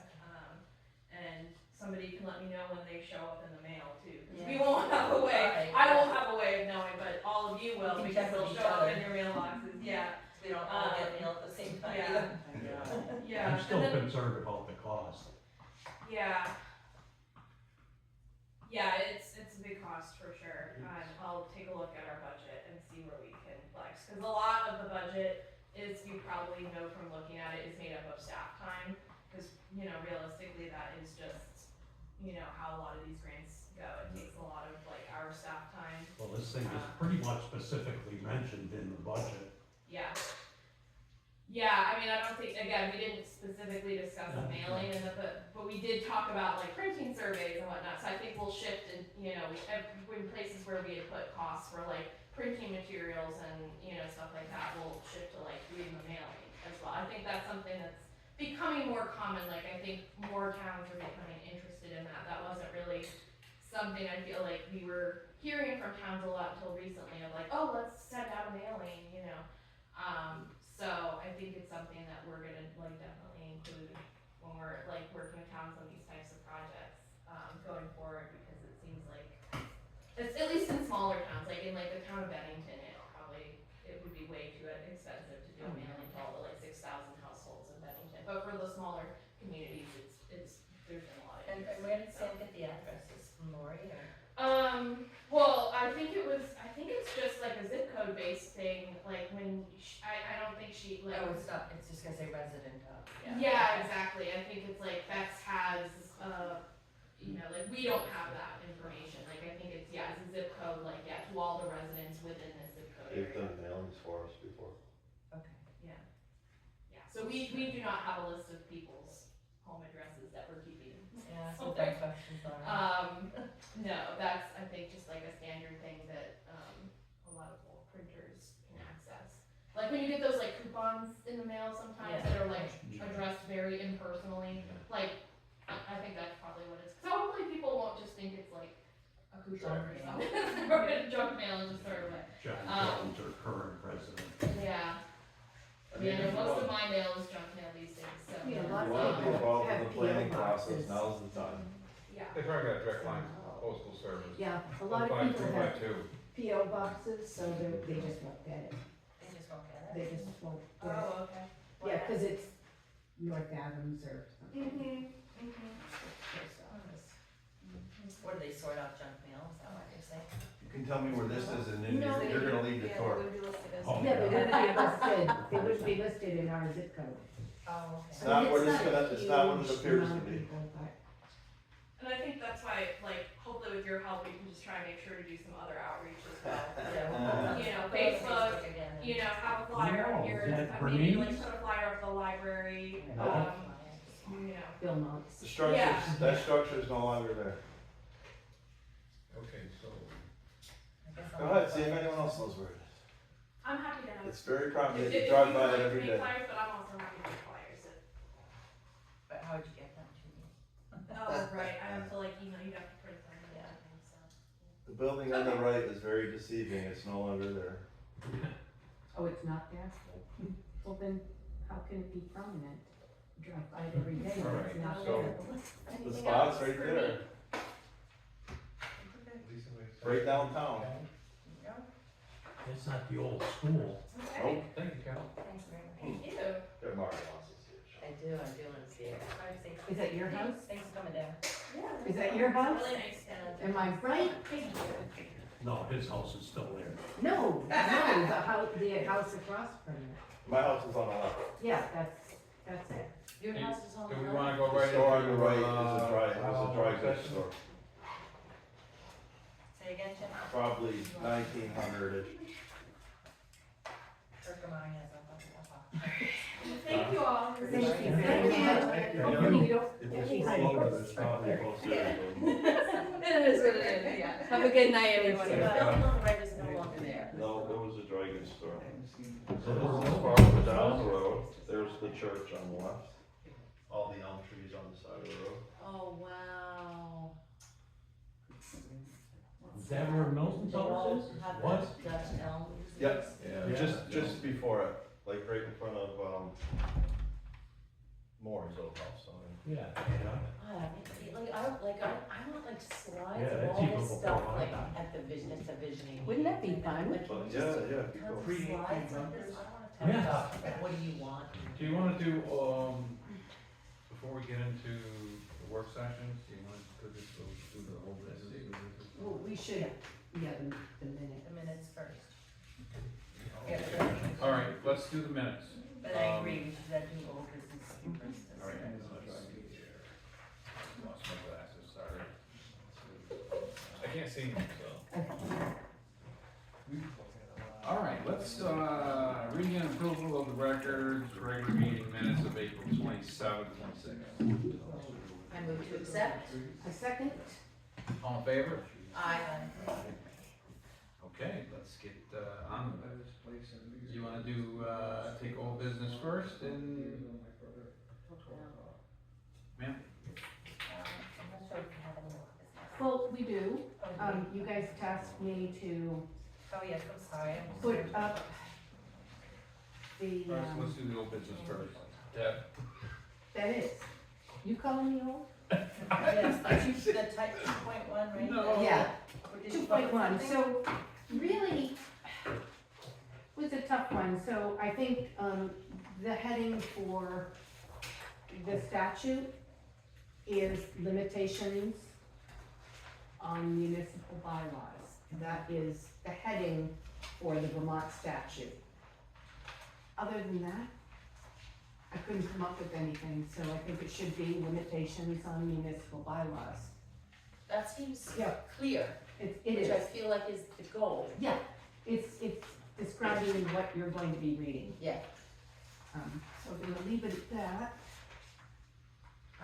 And somebody can let me know when they show up in the mail too, 'cause we Yeah. won't have a way, Right. I won't have a way of knowing, but all of you will, We can because check they'll with each show up other. in your mailboxes, yeah, We don't all get mail at the same time yeah. either. yeah. I'm still And then- concerned about the cost. Yeah. Yeah, it's a big cost for sure. I'll take a look at our budget and see where we can flex, cause a lot of the budget is, you probably know from looking at it, is made up of staff time. Cause, realistically, that is just, how a lot of these grants go. It takes a lot of like our staff time. Well, this thing is pretty much specifically mentioned in the budget Yeah. Yeah, I mean, I don't think, again, we didn't specifically discuss a mailing and but we did talk about like printing surveys and whatnot, so I think we'll shift in, you know, in places where we had put costs for like printing materials and, you know, stuff like that, we'll shift to like doing the mailing as well. I think that's something that's becoming more common, like I think more towns are becoming interested in that. That wasn't really something I feel like we were hearing from towns a lot until recently of like, oh, let's send out a mailing, you know. So I think it's something that we're gonna like definitely include when we're like working with towns on these types of projects, going forward, because it seems like, it's, at least in smaller towns, like in like the town of Bennington, it would be way too expensive to do a mailing to all the like 6,000 households in Bennington, but for the smaller communities, it's there's been a lot of And interest. where did Sam get the addresses, from Lori or? Well, I think it's just like a zip code based thing, like when, I don't think she, like. Oh, it's not, it's just gonna say resident of, yeah. Yeah, exactly, I think it's like Bex has, you know, like we don't have that information, like I think it's, yeah, it's a zip code, like, yeah, to all the residents within this zip code They've area. done mailings for us before. Okay. Yeah, so we do not have a list of people's home addresses that we're keeping. Yeah, So some dumb questions on it. No, that's, I think, just like a standard thing that, a lot of old printers can access. Like when you get those like coupons in the mail sometimes Yeah. that are like addressed very impersonally, like, I think that's probably what it's, so hopefully people won't just think it's like a coupon or Junk mail. something, or a junk mail and just throw it away. John Jones or current president. Yeah. I mean, I know most of my mail is junk mail these days, so. Yeah, a If lot you of wanna be people involved in have the planning PO process, boxes. now's the time. Yeah. They probably got a direct line to the postal service. Yeah, a lot of people have 15252. PO boxes, so they just won't get it. They just won't get it? They just won't get it. Oh, okay. Yeah, cause it's North Adams or something. What do they sort out junk mail, is that what you're saying? You can tell me where this is and then No, you're gonna leave the Yeah, tour. it would be listed as. Oh, Yeah, they wouldn't be listed, they wouldn't be listed in our zip code. Oh, It's okay. not I mean, what it's a gonna- it's not what it huge appears amount to of be. people, but- And I think that's why, like, hopefully with your help, we can just try and make sure to do some other outreach as well. Yeah, we'll put it on- You know, put it on Facebook, again and- You know, have a flyer No, here, is that maybe like Bernice? put a flyer up at the library, No. you know. Bill Knox. The structure, Yeah. that structure is no longer there. Okay, so, I guess Go I'll- ahead, see if anyone else knows where it is. I'm happy to have. It's very prominent, If you you drive by would it like to every make day. flyers, but I'm also happy to make flyers. But how would you get them to me? Oh, right, I have to like, you'd have to print them and Yeah. everything, so. The building on the right is very deceiving, it's no longer there. Oh, it's not there? Well then, how can it be prominent? Drive by it every day, All and it's right, not so- there. The Anything spot's else right for there, me? right downtown. Yeah. It's not the old school. Okay, Nope. thank you, Cal. Thanks very much. thank you. There, Marty wants to see it. I do want to see it. Is that your house? Thanks for coming down. Yeah. Is that your house? Really nice town. Am I right? No, his house is still there. No, the house across from it. My house is on the left. Yeah, that's it. Your Hey, house is on the Do we left? wanna go The right into? store on the right is a dry goods session? store, Say again, Jim? probably 1900-ish. Mine has a Thank you all. Thank you very much. Hopefully you don't get behind books. It is what it is, yeah. Have a good night, everyone. The building on the right is no longer there. No, there was a dry goods store. So this is farther down the road, there's the church on the left. All the elm trees on the side of the road. Oh, wow. Is that where Milton's They all house is? have What? those Dutch elms. Yep. Yeah. Just before it, like right in front of, Moore's old house, I mean. Yeah. I want like slides Yeah, of that's all even this before stuff, I like got at the vision, it's a visioning. Wouldn't that be fun? Like, But just yeah, tons of people. slides like this, I wanna tell Yeah. you, like, what do you want? Do you wanna do, before we get into the work sessions, do you wanna go through the whole business? Well, we should, yeah, the minute. The minutes first. All right, let's do the minutes. But I agree, we should do old business first. All right, lost my glasses, sorry. I can't see them, so. All right, let's, reading of records, regular meeting minutes of April 27th, 26th. I move to accept. A second? All in favor? Aye. Okay, let's get on with it. Do you wanna do, take old business first and, ma'am? I'm not sure if we have any more business. Well, we do. Oh, You guys tasked me to oh, yes, I'm sorry. I'm put up the, First, let's do the old business first. Deb? that is, you calling me old? Yes, the type 2.1, right? No. Yeah, Or did two you find point one, something? so really was a tough one, so I think, the heading for the statute is limitations on municipal bylaws. That is the heading for the Vermont statute. Other than that, I couldn't come up with anything, so I think it should be limitations on municipal bylaws. That seems Yeah. clear, It which I is, feel like is the goal. yeah, it's describing what you're going to be reading. Yeah, So we're gonna leave it at that.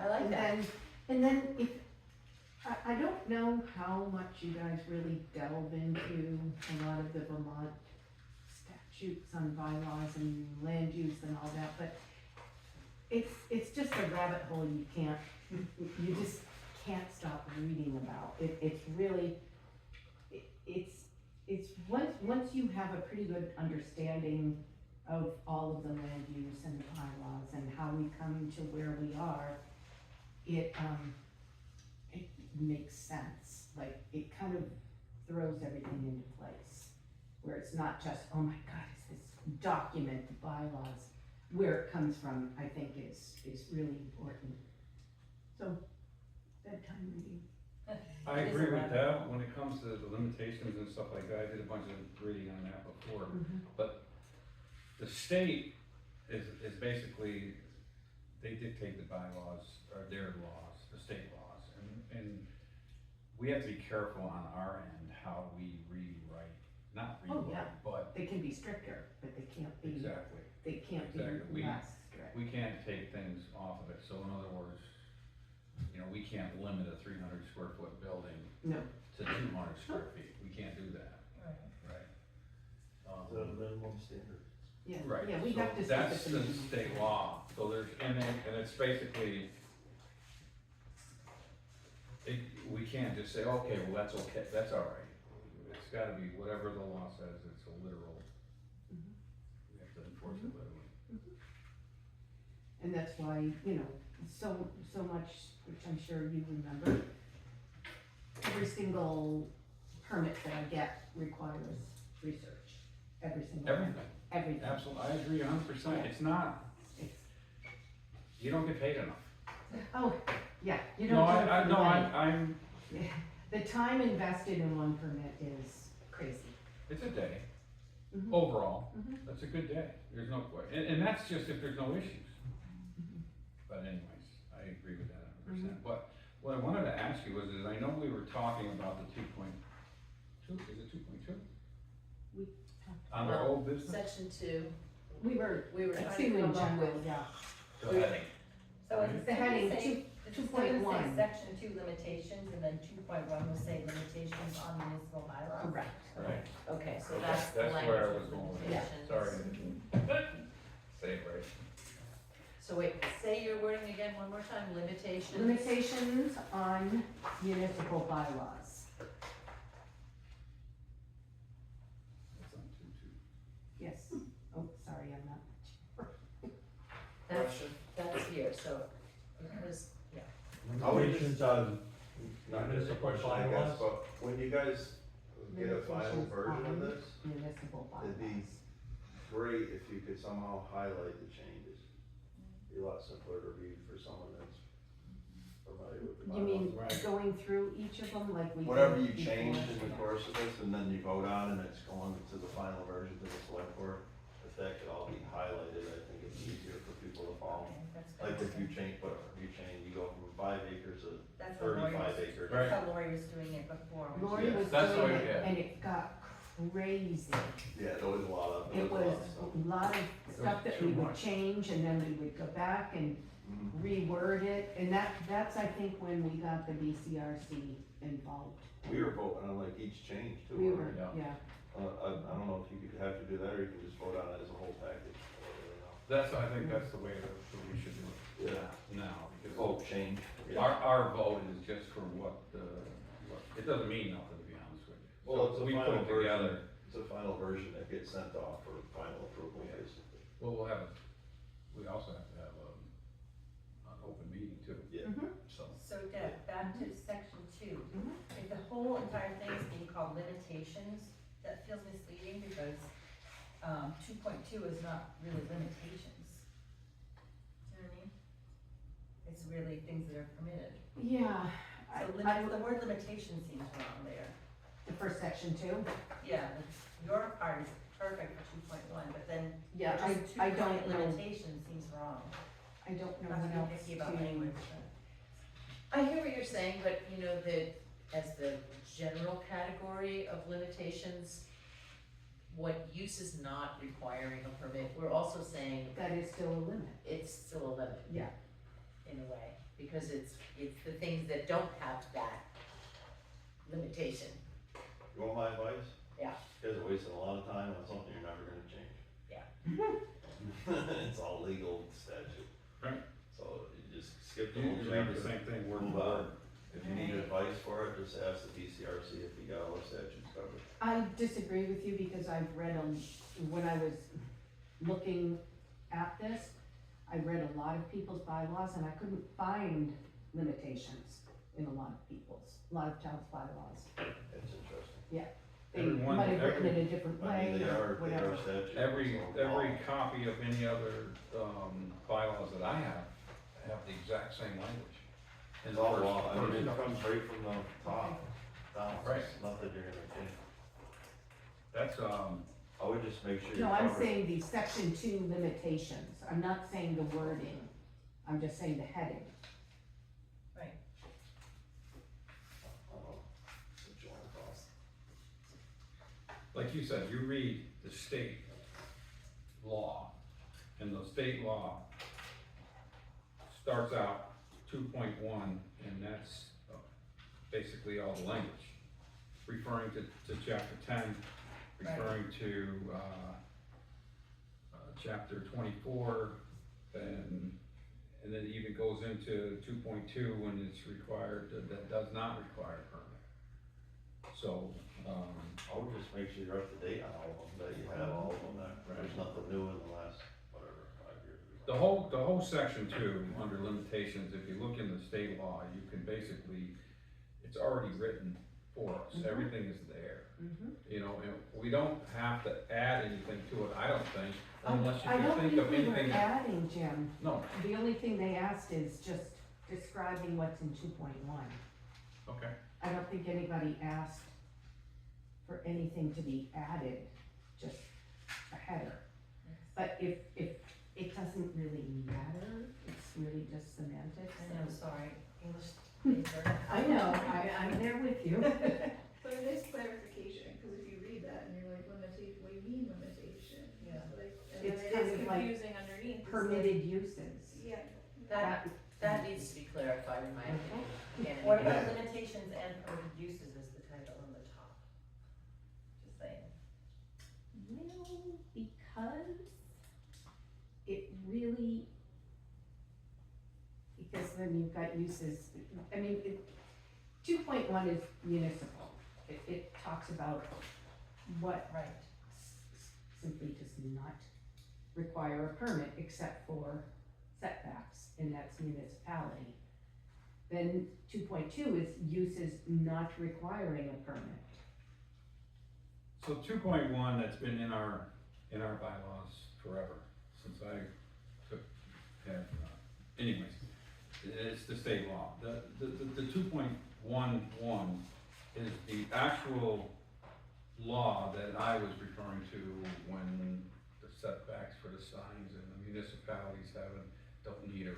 I like that. And then if, I don't know how much you guys really delve into a lot of the Vermont statutes on bylaws and land use and all that, but it's just a rabbit hole you can't, you just can't stop reading about. It's really, it's once you have a pretty good understanding of all of the land use and the bylaws and how we come to where we are, it makes sense. Like, it kind of throws everything into place, where it's not just, oh my God, it's this document, the bylaws. Where it comes from, I think is really important. So, bedtime reading. I It is agree a with rabbit that, hole. when it comes to the limitations and stuff like that, I did a bunch of reading on that before. The state is basically, they dictate the bylaws, or their laws, the state laws, and we have to be careful on our end how we rewrite, not Oh, yeah. rewrite, but, They can be stricter, but they can't be, exactly. they can't be Exactly. less strict. We can't take things off of it, so in other words, you know, we can't limit a 300 square foot building No, to 200 square feet, we can't do that. Right. Right. The minimum standard. yeah, Right, yeah, we so have to. that's the state law, so there's, and it's basically, we can't just say, okay, well, that's okay, that's all right. It's gotta be whatever the law says, it's a literal, Mhm. we have to enforce it literally. And that's why, you know, so much, which I'm sure you remember, every single permit that I get requires research, every single one. Everything, Everything. absolutely, I agree 100%, it's not, It's, you don't get paid enough. oh, yeah, you No, don't do it for the money. I'm, The time invested in one permit is crazy. it's a day, Mhm. overall, Mhm. that's a good day, there's no, and that's just if there's no issues. Mhm. But anyways, I agree with that 100%. But what I wanted to ask you was, I know we were talking about the 2.2, is it 2.2? We On our Well, old business? Section 2, We were we were trying thinking to in come up general, with, yeah. Go ahead. So it's The heading say, does it still say 2.1. section 2 limitations, and then 2.1 will say limitations on municipal bylaws? Correct. Right, okay, so Okay, that's the that's language where I of was going with limitations. that. Sorry, I didn't say it right. So wait, say your wording again one more time, limitations. Limitations on municipal bylaws. That's on 2.2. Yes. Oh, sorry, I'm not. That's here, so, because, yeah, I would Limitations just, on not just a municipal question, I guess, bylaws. but when you guys get a final Limitations version of on this, Municipal it'd be bylaws. great if you could somehow highlight the changes. Be a lot simpler to read for someone that's familiar with the bylaws. You mean Right. going through each of them like we did? Whatever you before? change in the course of this, and then you vote on, and it's going to the final version to the select board, if that could all be highlighted, I think it's easier for people to follow. Okay, that's good. Like if you change, you go from 5 acres to That's what Lori 35 was, acres. Right. that's how Lori was doing it before. when she- Lori was That's doing what- it yeah. and it got crazy. Yeah, there was a lot of. It was a lot of stuff that we too would much. change and then we would go back and Mhm. reword it. And that's, I think, when we got the BCRC involved. We were voting on like each change too. We weren't were, we? yeah. I don't know if you could have to do that, or you can just vote on it as a whole package. I don't really know. I think that's the way that we should do it now, because Vote change. our vote is just for what, it doesn't mean nothing, to be honest with you. Well, it's So a we put final it together. version, it's a final version that gets sent off for final approval, basically. Well, we also have to have an open meeting too, Yeah. so. So Deb, back to section 2. Mhm. If the whole entire thing is being called limitations, that feels misleading because, 2.2 is not really limitations. Do you know what I mean? It's really things that are permitted. Yeah, So the word limitation seems wrong there. for section 2, Yeah, your part is perfect for 2.1, but then yeah, just I 2 don't point know, limitation seems wrong. I don't know Not what to else be picky about to. language, but. I hear what you're saying, but you know, as the general category of limitations, what use is not requiring a permit, we're also saying That is still a limit. it's still a limit. Yeah. In a way, because it's the things that don't have that limitation. You want my advice? Yeah. You guys are wasting a lot of time on something you're never gonna change. Yeah. It's all legal statute. Right. So you just skip the You whole read the chapter. same thing word Move for word. on. If you need advice for it, just ask the BCRC if you got all the statutes covered. I disagree with you because I've read when I was looking at this, I read a lot of people's bylaws and I couldn't find limitations in a lot of towns' bylaws. It's interesting. They Everyone- might have written it a different I mean, way they or are whatever. statutes. Every so- copy of any other, bylaws that I have the exact same language. In It's the all first- law, I mean, it first- comes right from the top down, Right. it's nothing you're gonna change. That's, I would just make sure you No, cover. I'm saying the section 2 limitations. I'm not saying the wording. I'm just saying the heading. Right. What you wanna call it. like you said, you read the state law, and the state law starts out 2.1, and that's basically all the language, referring to chapter 10, referring to, chapter 24, and then it even goes into 2.2 when it's required, that does not require a permit. So, I would just make sure you're up to date on all of them, that you have all of them, that there's nothing new in the last, whatever, 5 years. the whole section 2, under limitations, if you look in the state law, you can basically, it's already written for us, Mhm. everything is there. Mhm. You know, and we don't have to add anything to it, I don't think, unless you I can don't think think of we were anything. adding, Jim. No, The only thing they asked is just describing what's in 2.1. okay, I don't think anybody asked for anything to be added, just a header. But if it doesn't really matter, it's really just semantics. I know, sorry, English paper. I know, I'm there with you. But it is clarification, cause if you read that and you're like, limitation, what do you mean limitation? Yeah. It's like, and It's then it kind is of like confusing underneath. It's like- Permitted uses. Yeah. That needs to be clarified in my opinion. Again, What about limitations and permitted uses is the title on the top? Just saying. Well, because it really, because then you've got uses, I mean, 2.1 is municipal. It talks about what Right. simply does not require a permit except for setbacks, and that's municipality. Then 2.2 is uses not requiring a permit. so 2.1, that's been in our bylaws forever, since I anyways, it's the state law. The 2.11 is the actual law that I was referring to when the setbacks for the signs and the municipalities don't need a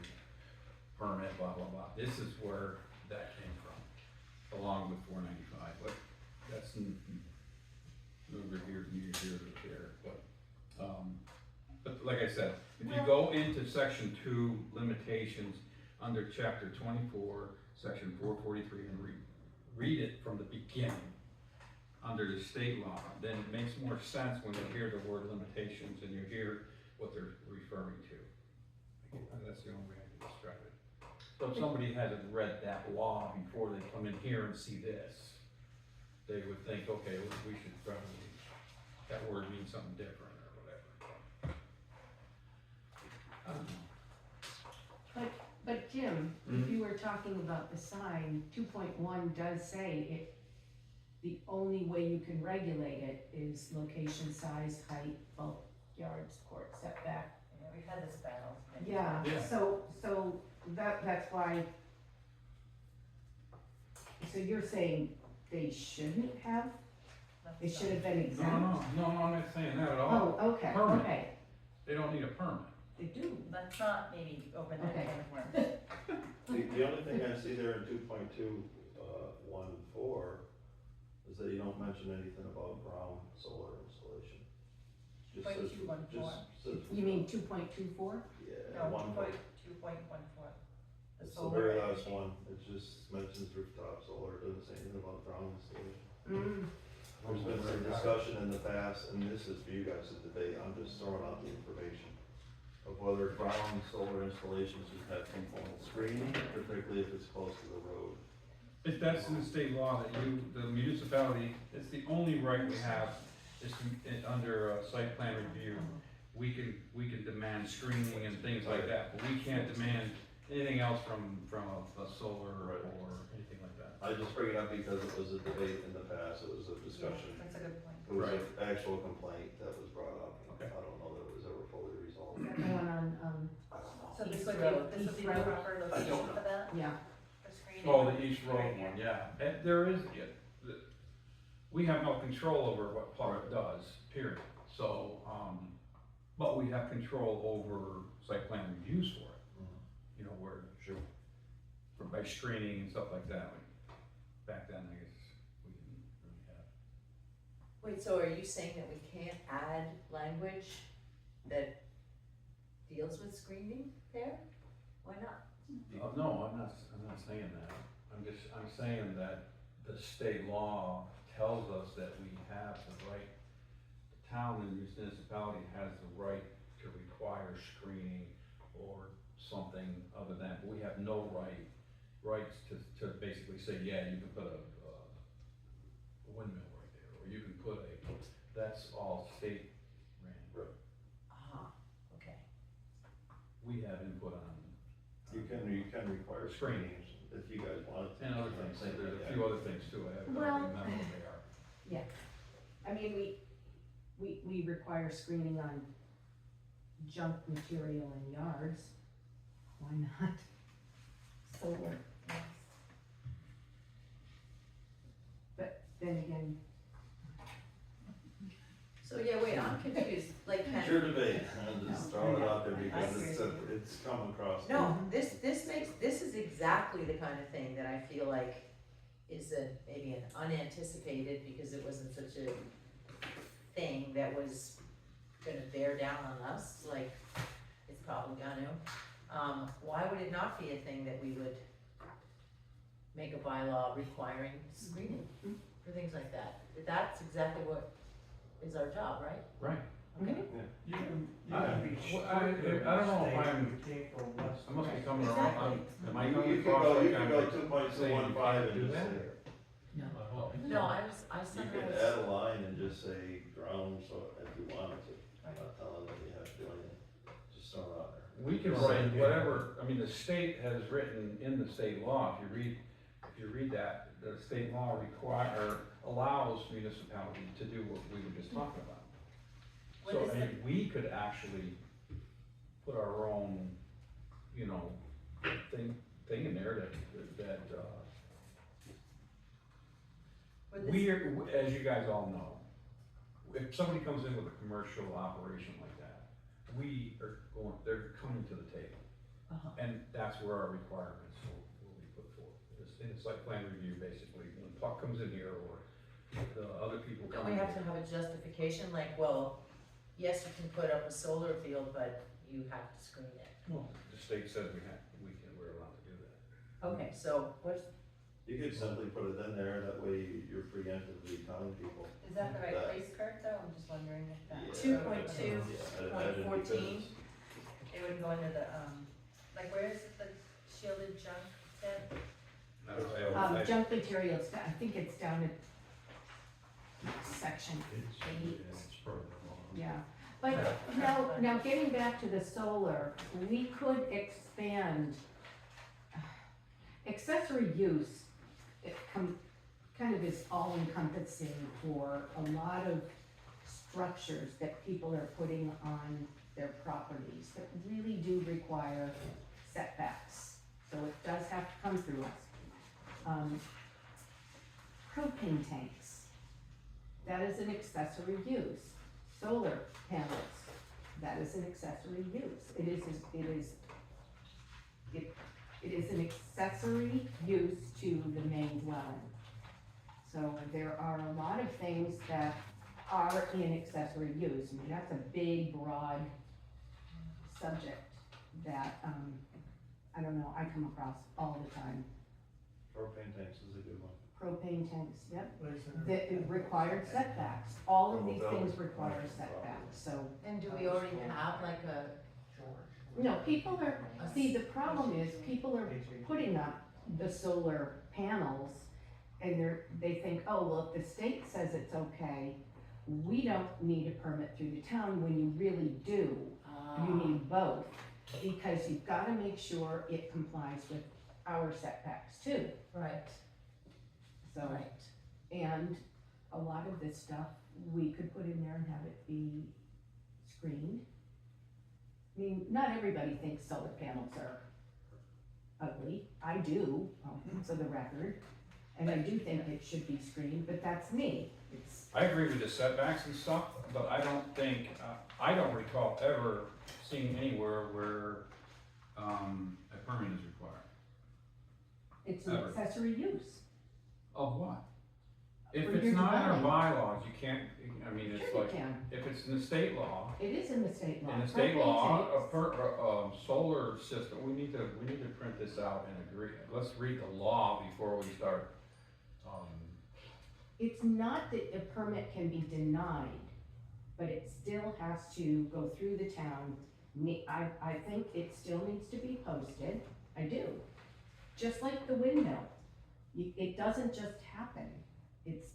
permit, blah, blah, blah. This is where that came from, along with 495, but that's really said, if you go into section 2, limitations, under chapter 24, section 443, and read it from the beginning, under the state law, then it makes more sense when you hear the word limitations and you hear what they're referring to. That's the only way I can describe it. So if somebody hasn't read that law before they come in here and see this, they would think, okay, we should probably, that word means something different or whatever. I don't know. But Jim, if you were talking about the sign, 2.1 does say it, the only way you can regulate it is location, size, height, bulk, yards, court, setback. Yeah, we've had this battle. many Yeah, Yeah. so that's why, so you're saying they shouldn't have, times. it should have been No, exempt? I'm not saying that at all. Oh, okay, Permit. okay, They don't need a permit. they do. Let's not maybe open that Okay. can of worms. The only thing I see there in 2.2, 1.4, is that you don't mention anything about ground solar installation. Just Point says- 2.14. just says- You mean 2.24? Yeah, No, 1.4. 2.14. The It's the solar very last energy. one, it just mentions rooftop solar, it doesn't say anything about ground installation. Mm, There's been some discussion in the past, and this is for you guys to debate, I'm just throwing out the information of whether ground solar installations should have component screening, particularly if it's close to the road. If that's in the state law that the municipality, it's the only right we have, is under site plan review. We can demand screening and things like that, but we can't demand anything else from a solar Right. or anything like that. I just bring it up because it was a debate in the past, it was a discussion. That's a good point. It was Right. an actual complaint that was brought up. Okay. I don't know that it was ever fully resolved. is that the one on, So this East would Road, be, this would be East the Road? proper location know. for that, yeah, for screening? Oh, the East Road Right here. one, yeah. And there is, we have no control over what Plymouth does, period. So, but we have control over site plan reviews for it. You know, where, by screening and stuff like that. Back then, I guess, we didn't really have. Wait, so are you saying that we can't add language that deals with screening there? Why not? No, I'm not saying that. I'm saying that the state law tells us that we have the right, the town and municipality has the right to require screening or something other than, but we have no rights to basically say, yeah, you can put a windmill right there, or you can put that's all state ran. Ah, okay. We have input on. You can require Screening. screenings if you guys wanted to. And other things, there's a few other things too, I don't Well- remember what they are. I mean, we require screening on junk material in yards, why not? Solar, but then again, So, yeah, wait, I'm confused, like, It's your debate, I'm just throwing it out there because I agree. it's come across. no, this is exactly the kind of thing that I feel like is maybe an unanticipated, because it wasn't such a thing that was gonna bear down on us, like, it's probably gonna. Why would it not be a thing that we would make a bylaw requiring screening for things like that? But that's exactly what is our job, right? Right. Okay. You can I- be well, I stricter don't know if in I'm- states you take or less. I must be coming Exactly. around, am I You coming could across go, like you could I'm go saying you 2.215 can't and do just that? say, No, I you somehow could was. add a line and just say ground, so if you wanted to, I'm not telling them you have to do anything, just throw it out there. We can write whatever, I mean, the state has written in the state law, if you read that, the state law allows municipality to do what we were just talking about. What So, is I mean, we could actually put our own, you know, thing in there that, Would this- we're, as you guys all know, if somebody comes in with a commercial operation like that, they're coming to the table. Uh-huh. And that's where our requirements will be put forth. It's in the site plan review, basically, when Puck comes in here or the other people Don't come we in. have to have a justification, like, well, yes, you can put up a solar field, but you have to screen it. Well, the state said we're allowed to do that. Okay, so what's, You could simply put it in there, that way you're preemptively telling people. Is that the right That- place, Kurt, though? I'm just wondering if that. Yeah, 2.2, yeah, I'd imagine 14. because- It would go into the, like, where is it, the shielded junk then? Junk materials, I think it's down at section eight. It's further along. Yeah, but now getting back to the solar, we could expand accessory use. It kind of is all encompassing for a lot of structures that people are putting on their properties that really do require setbacks. So it does have to come through us. Propane tanks, that is an accessory use. Solar panels, that is an accessory use. It is an accessory use to the main dwelling. So there are a lot of things that are in accessory use. I mean, that's a big, broad subject that, I don't know, I come across all the time. Propane tanks is a good one. Propane tanks, yep. What is it? That required setbacks. All of these things require setbacks, so. and do we already have like a, No, people are, see, the problem is, people are putting up the solar panels, and they think, oh, well, if the state says it's okay, we don't need a permit through the town, when you really do. You need both, because you've gotta make sure it complies with our setbacks too, right, so. right. And a lot of this stuff, we could put in there and have it be screened. I mean, not everybody thinks solar panels are ugly. I do, for the record, and I do think it should be screened, but that's me. It's, I agree with the setbacks and stuff, but I don't think, I don't recall ever seeing anywhere where, a permit is required. it's an Ever. accessory use. Of what? If For it's your not in our dwelling. bylaws, you can't, I mean, it's Sure you like, can. if it's in the state law, It is in the state law. in the state Propane law, tanks. solar system, we need to print this out and agree. Let's read the law before we start, It's not that a permit can be denied, but it still has to go through the town. I think it still needs to be posted, I do. Just like the windmill, it doesn't just happen. It's,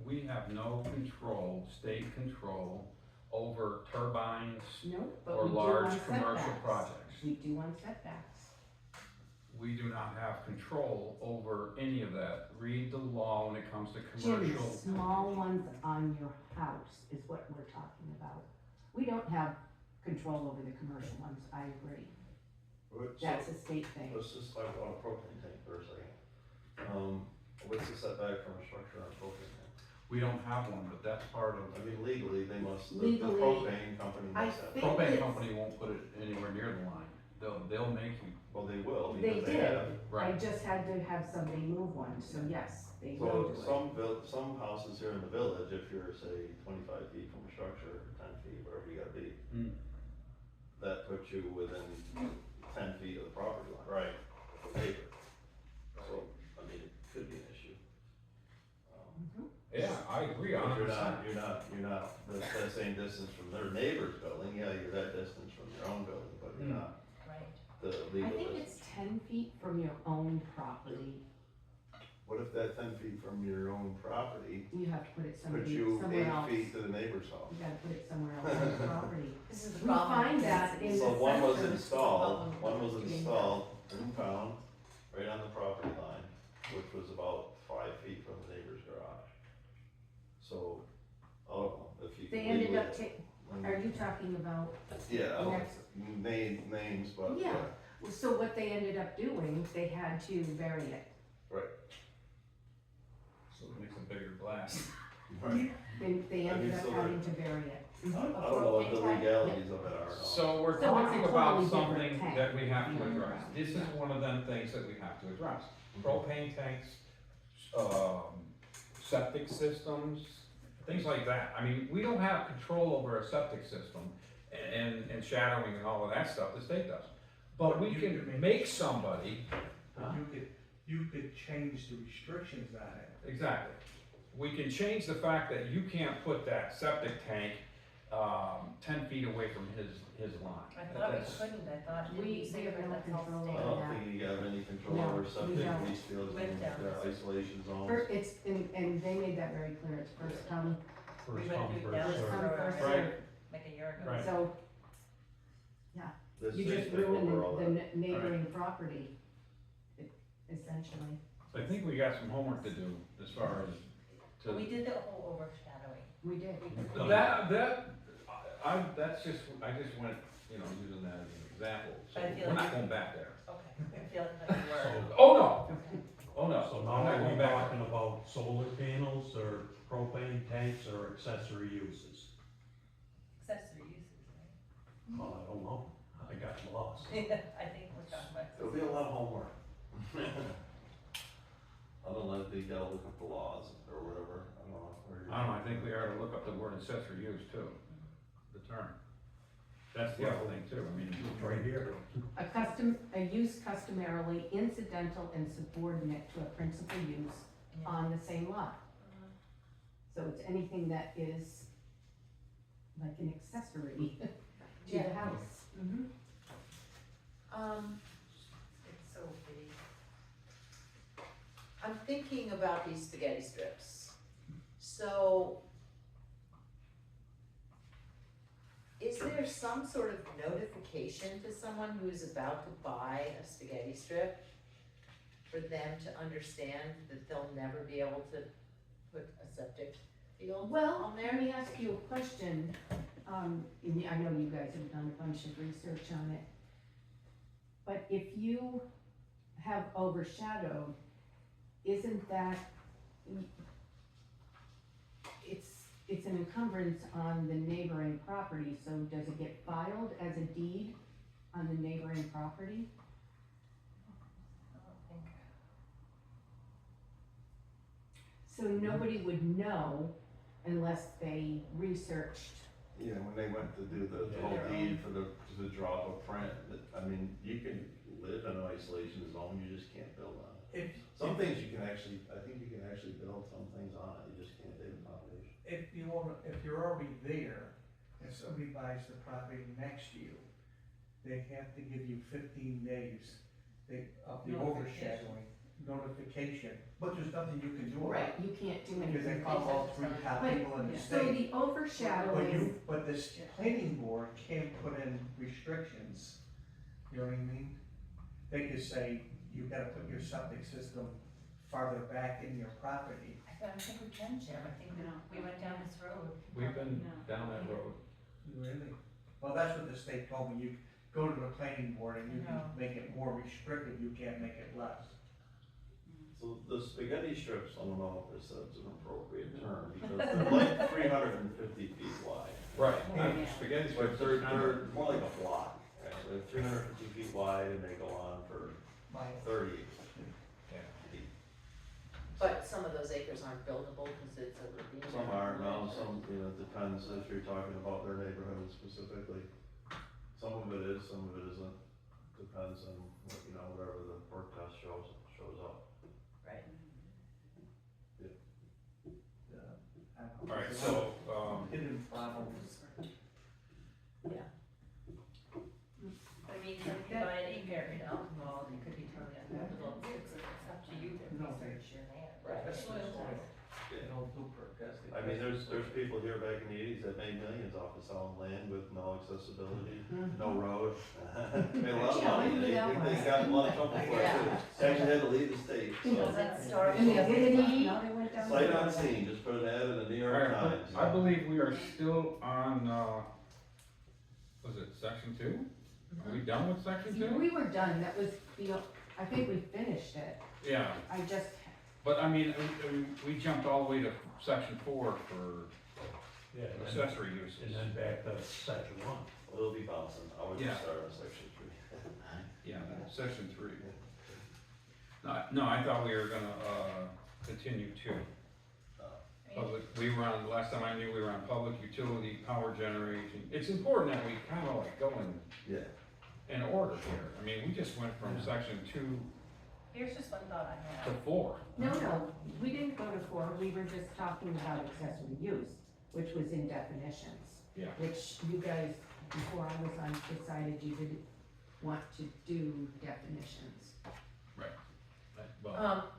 we have no control, state control over turbines no, but or we do large on commercial setbacks. projects. We do on setbacks. We do not have control over any of that. Read the law when it comes to Jim, commercial. the small ones on your house is what we're talking about. We don't have control over the commercial ones, I agree. That's a state thing. Let's just talk about a propane tank for a second. What's the setback from a structure on a propane tank? We don't have one, but that's part of, I mean, legally, they must, the Legally, propane company I must have. think- propane it's- company won't put it anywhere near the line. They'll make you, Well, they will, They because they did. have. I just had to have somebody move one, so yes, they will So do it. some houses here in the village, if you're, say, 25 feet from a structure, or 10 feet, wherever you gotta be, that puts you within 10 feet of the property line. Right. Of the neighbor. So, I mean, it could be an issue. yeah, I agree a But hundred you're percent. not that same distance from their neighbor's building, yeah, you're that distance from your own building, but you're not Right. the I legal think distance. it's 10 feet from your own property. What if that 10 feet from your own property You have to put it puts you somewhere 8 else. feet to the neighbor's house? You gotta put it somewhere else on the property. This is the We problem. find that in So the one was section. installed, one was Between installed in town, right on the property line, which was about 5 feet from the neighbor's garage. So, I don't know, if you They can ended legally. up are you talking about, Yeah, I don't next- name names, but Yeah. yeah. so what they ended up doing, they had to vary it. So it makes a bigger blast. Right. They I mean, ended up so having to vary it. I don't know what the legalities of it are. no. So we're So it's a talking about totally something different tank. that we have to Yeah. address. This is one of them things that we have to address. Propane tanks, septic systems, things like that. I mean, we don't have control over a septic system and shadowing and all of that stuff, the state does. But we can make somebody, huh? You could change the restrictions on it. Exactly. We can change the fact that you can't put that septic tank, 10 feet away from his line. I thought we That's- couldn't, I thought, didn't We you say have that no that's all control state? I over don't think you have any control No, over we septic don't. leach fields Went and down this. isolation zones. It's, and they made that very clear, it's first come, We First went come, through first down this served. road first already, Right. like a year ago. Right. so This you thing just took ruined over all the that. neighboring property, essentially. So I think we got some homework to do as far as But we to. did the whole overshadowing. We did. That's just, I just went, you know, using that as an example, so I feel we're like- not going back there. Okay, I feel like you were. So, Oh, no, oh, no. so I'm now not going we're back. talking about solar panels or propane tanks or accessory uses. Accessory uses, right? Well, I don't know, I got lost. I think we're talking about. There'll be a lot of homework. Unless they gotta look up the laws or whatever, I don't know. I don't know, I think we ought to look up the word accessory use too, the term. That's the other thing too, I mean. It's right here. A use customarily incidental and subordinate to a principal use Yeah. on the same lot. So it's anything that is like an accessory to the Yeah. house. It's so big. I'm thinking about these spaghetti strips. So, is there some sort of notification to someone who is about to buy a spaghetti strip for them to understand that they'll never be able to put a septic field Well, on let there? me ask you a question. And I know you guys have done a bunch of research on it. But if you have overshadowed, isn't that, it's an encumbrance on the neighboring property, so does it get filed as a deed on the neighboring property? I don't think. So nobody would know unless they researched. Yeah, when they went to do the Yeah. whole deed for the drop of print, I mean, you can live in an isolation zone, you just can't build on it. Some things you can actually, I think you can actually build some things on it, you just can't dig a foundation. If you're already there, and somebody buys the property next to you, they have to give you 15 days of the overshadowing notification, but there's nothing you can do about it. You can't do Because they anything. call all three top But- people in the So state. the overshadowing, But this planning board can't put in restrictions, you know what I mean? They could say, you gotta put your septic system farther back in your property. I don't think we can, Jim, I think we went down this road. We've been down that road. Really? Well, that's what the state told me, you go to the planning board and you can No. make it more restrictive, you can't make it less. So the spaghetti strips, I don't know if it's an appropriate term, because they're like 350 feet wide. Right. Yeah. Spaghetti But strips are kind of. they're more like a block, okay? They're 350 feet wide and they go on for My, 30 Yeah. feet. But some of those acres aren't buildable because it's a ravine. Some are, no, some, you know, it depends if you're talking about their neighborhood specifically. Some of it is, some of it isn't, depends on, what, you know, whatever the perk test shows up. Right. I don't know. Alright, so, Hidden problems. I mean, some people buy an acre, you know, well, it could be totally unbuildable, it's up to you to No. research your land. Right. Your soil test. They don't do perk testing. I mean, there's people here back in the 80s that made millions off of selling land with no accessibility, no road. Made a lot of Yeah, money, when they did that one? got in a lot of trouble for it too. They actually had to leave the state, Was so. that story? and the other day, now they went down. Sight unseen, just put an ad in the New York Times. I believe we are still on, was it section 2? Are we done with section 2? We were done, that was I think we finished it, Yeah, I just, but I mean, we jumped all the way to section 4 for Yeah, and then- accessory uses. and then back to section 1. It'll be bouncing, I would Yeah. just start on section 3. Yeah, section 3. No, I thought we were gonna, continue 2. I Public, we were on, last time I knew, we were on public utility, power generation. It's important that we kind of like go Yeah. in order here. I mean, we just went from section 2 Here's just one thought I to had. 4. No, we didn't go to 4, we were just talking about accessory use, which was in definitions. Yeah. Which you guys, before I was on, decided you didn't want to do definitions. Well,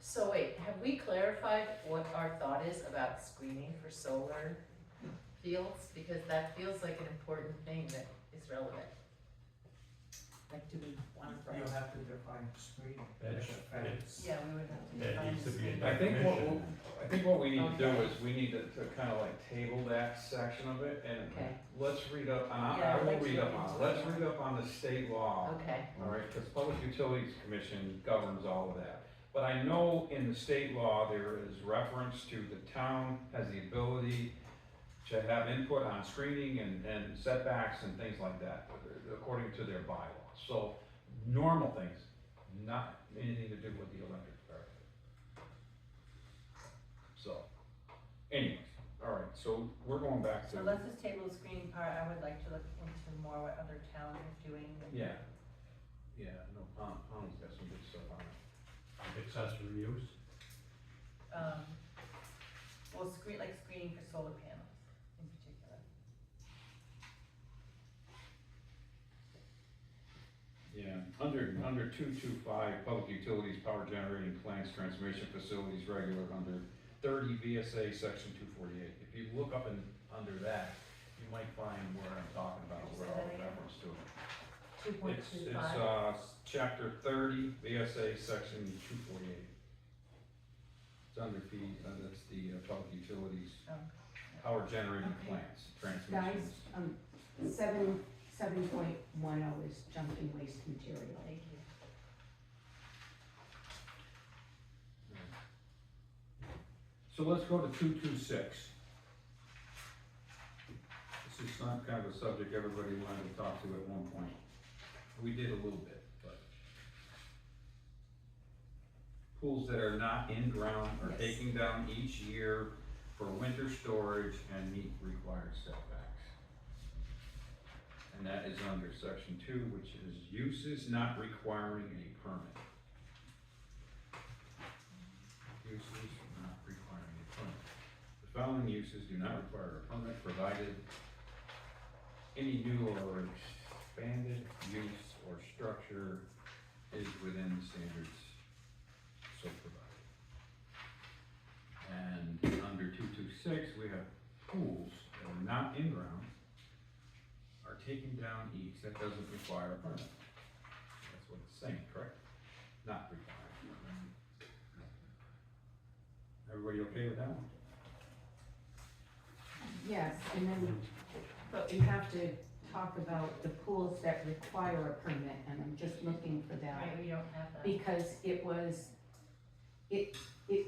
So wait, have we clarified what our thought is about screening for solar fields? Because that feels like an important thing that is relevant. Like, do we want to? You'll have to define screening. It's- Fence. Yeah, we would have to It define needs to be in screening. I think what we need to do Okay. is we need to kind of like table that section of it and Okay. let's read up, and Yeah, I will let's read up look on it. into Let's it. read up on the state law. Okay, All right, because Public Utilities Commission governs all of that. But I know in the state law, there is reference to the town has the ability to have input on screening and setbacks and things like that, according to their bylaws. So, normal things, not anything to do with the electric department. So, anyways, all right, so we're going back to. So let's just table the screening part, I would like to look into more what other towns are doing. Yeah, no, Pownell's got some good stuff on it. Accessory use. Well, screening for solar panels in particular. Yeah, under 225, public utilities, power generating plants, transmission facilities, regular, under 30 VSA section 248. If you look up under that, you might find where I'm talking about, where all the reference to it. 2.25. It's chapter 30, VSA section 248. It's under fees, that's the public utilities, Oh. power generating Okay. plants, Guys, transmissions. 7.10 is junk and waste material. Thank you. So let's go to 226. This is not kind of a subject everybody wanted to talk to at one point. We did a little bit, but. Pools that are not in ground are Yes. taken down each year for winter storage and meet required setbacks. And that is under section 2, which is uses not requiring a permit. Uses not requiring a permit. The following uses do not require a permit provided any new or expanded use or structure is within the standards so provided. And under 226, we have pools that are not in ground are taken down each, that doesn't require a permit. That's what it's saying, correct? Not required. Everybody okay with that one? Yes, and then, but we have to talk about the pools that require a permit, and I'm just looking for that. Right, we don't have that. Because it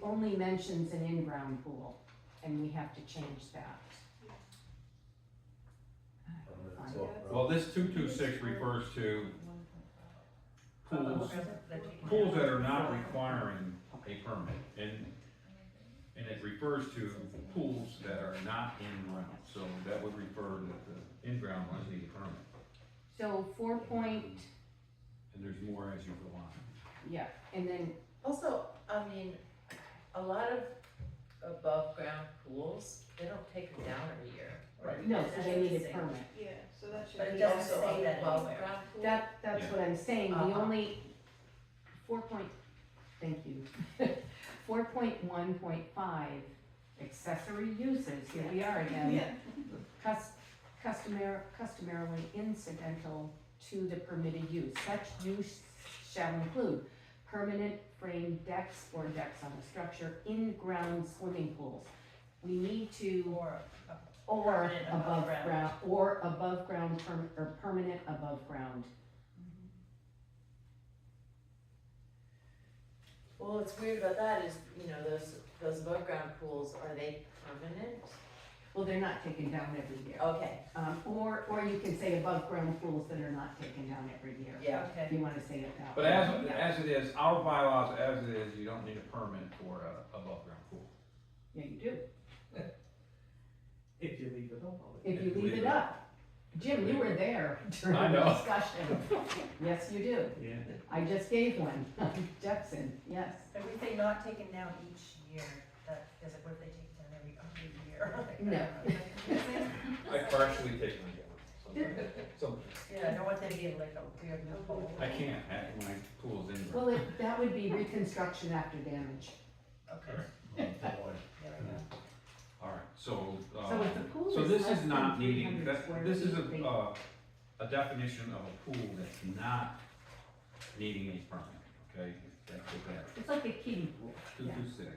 only mentions an in-ground pool, and we have to change that. Well, this 226 refers to pools, They're taking pools down. that are not requiring a permit, and it refers to pools that are not in ground, so that would refer that the in-ground ones need a permit, So 4 point, and there's more as you go on. yeah, and then, Also, I mean, a lot of above ground pools, they don't take them down every year. Right. no, so they need a permit. Yeah, so that should But it be. doesn't Also, say that above anywhere. ground pool. That's what I'm saying, the Uh-huh. only, 4 point, thank you. 4.1.5, accessory uses, here we are again. Yeah. Customarily incidental to the permitted use. Such use shall include permanent frame decks or decks on a structure, in-ground swimming pools. We need to, or permanent above ground. ground, or above ground, or permanent above ground. Well, what's weird about that is, you know, those above ground pools, are they permanent? Well, they're not taken down every year. Okay, Or you can say above ground pools that are not taken down every year. yeah, If you wanna say it that But way. as it is, our bylaws, as it is, you don't need a permit for a above ground pool. Yeah, you do, If you leave it open. if you leave it up. Jim, you were there during I the know. discussion. Yes, you do. Yeah. I just gave one, Jepson, yes. If we say not taken down each year, that, is it, what if they take it down every other year? No. I partially take mine down, sometimes. Yeah, I don't want them to be like a weird loophole. I can't, my pool's in. Well, that would be reconstruction after damage. Okay, Boy. there we go. All right, so, So if the pool so is this less is not than needing, 300 that, square this is feet, they- a definition of a pool that's not needing a permit, okay? That's what that is. It's like a kiddie pool. 226.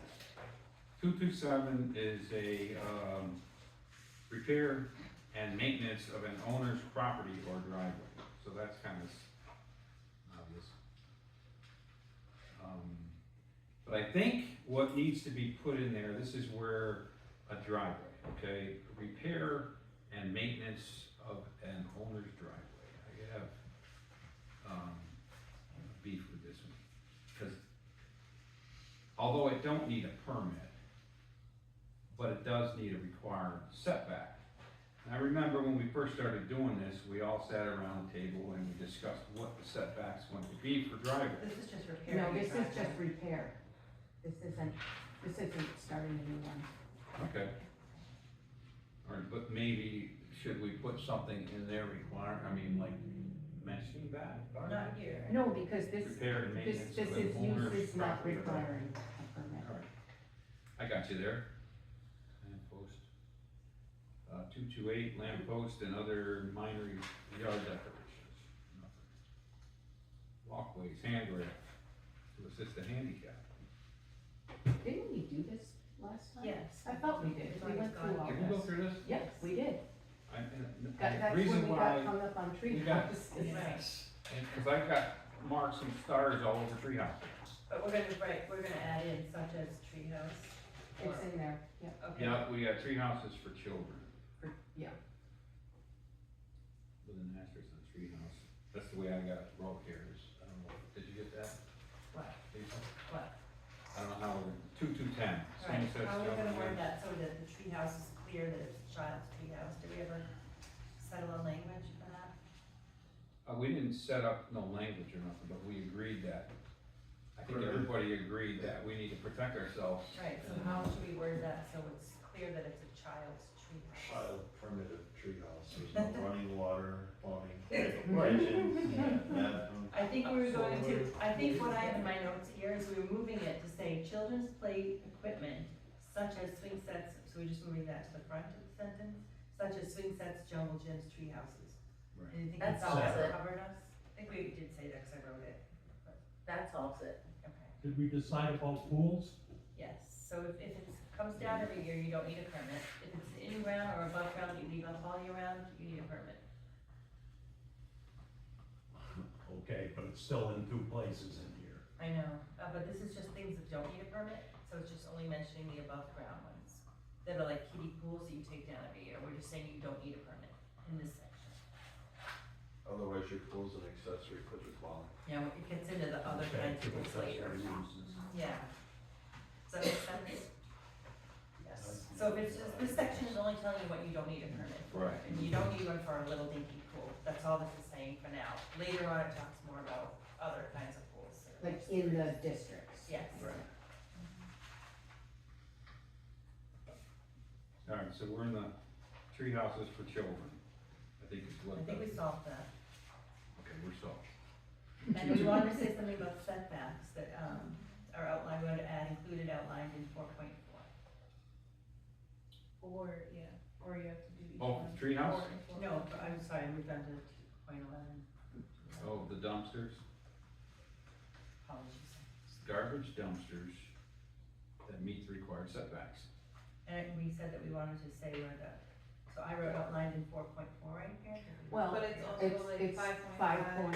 227 is a, repair and maintenance of an owner's property or driveway, so that's kind of obvious. But I think what needs to be put in there, this is where a driveway, okay? Repair and maintenance of an owner's driveway. I have, beef with this one, because although it don't need a permit, but it does need a required setback. And I remember when we first started doing this, we all sat around the table and we discussed what the setback's going to be for driveways. This is just repairing. No, this your is just driveway. repair. This isn't starting a new one. Okay. All right, but maybe, should we put something in there like mentioning that? Not here. No, because this, Repair and this maintenance is of an owner's use is not property or driveway. requiring a permit. All right, I got you there. Lamppost. 228, lamppost and other minor yard decorations. Nothing. Walkways, handrail to assist the handicap. Didn't we do this last time? Yes. I thought we did, we went through all Did we go this. through this? Yes, we did. The That's reason when we why, got hung up on tree we got- houses. Right. because I've got marks and stars all over treehouse. But we're gonna add in such as treehouse. It's in there, yeah, Okay. Yeah, we got tree houses for children yeah. with an asterisk on treehouse. That's the way I got it wrote here. I don't know, did you get that? What? Lisa? What? I don't know how we're, 2210. Right, Same sex how are we gonna children. word that so that the treehouse is clear that it's a child's treehouse? Did we ever settle on language for that? We didn't set up no language or nothing, but we agreed that, I think everybody agreed that we need to protect ourselves. Right, so how should we word that so it's clear that it's a child's treehouse? Child primitive treehouse, there's no running water, plumbing, kitchens, bathroom. I think we were going to, I think what I have in my notes here is we were moving it to say children's play equipment such as swing sets, so we're just moving that to the front of the sentence, such as swing sets, jungle gyms, tree houses. Right. And you think That that's all solves that it. covered us? I think we did say that because I wrote it. That solves it. Okay. Did we decide about pools? Yes, so if it comes down every year, you don't need a permit. If it's in ground or above ground, you leave up all year round, you need a permit. Okay, but it's still in two places in here. I know, but this is just things that don't need a permit, so it's just only mentioning the above ground ones. That are like kiddie pools that you take down every year, we're just saying you don't need a permit in this section. Otherwise, your pool's an accessory to the dwelling. Yeah, it gets into the other Okay, kinds of pools later. Yeah. Does that make sense? Yes, so if it's just, this section is only telling you what you don't need a permit for, Right. and you don't need one for a little dinky pool, that's all this is saying for now. Later on, it talks more about other kinds of pools. that are- Like in the districts. Yes. Right. All right, so we're in the tree houses for children, I think is what. I think we solved that. Okay, we're solved. And we wanted to say something about setbacks that, are outlined, we wanted to add included outlined in 4.4. Or, yeah, or you have to do each Oh, one. treehouse? No, I'm sorry, moved on to 2.11, Oh, the dumpsters, apologies. garbage dumpsters that meet the required setbacks. And we said that we wanted to say where the, so I wrote outlined in 4.4 right here. Well, But it's also like it's 5.5.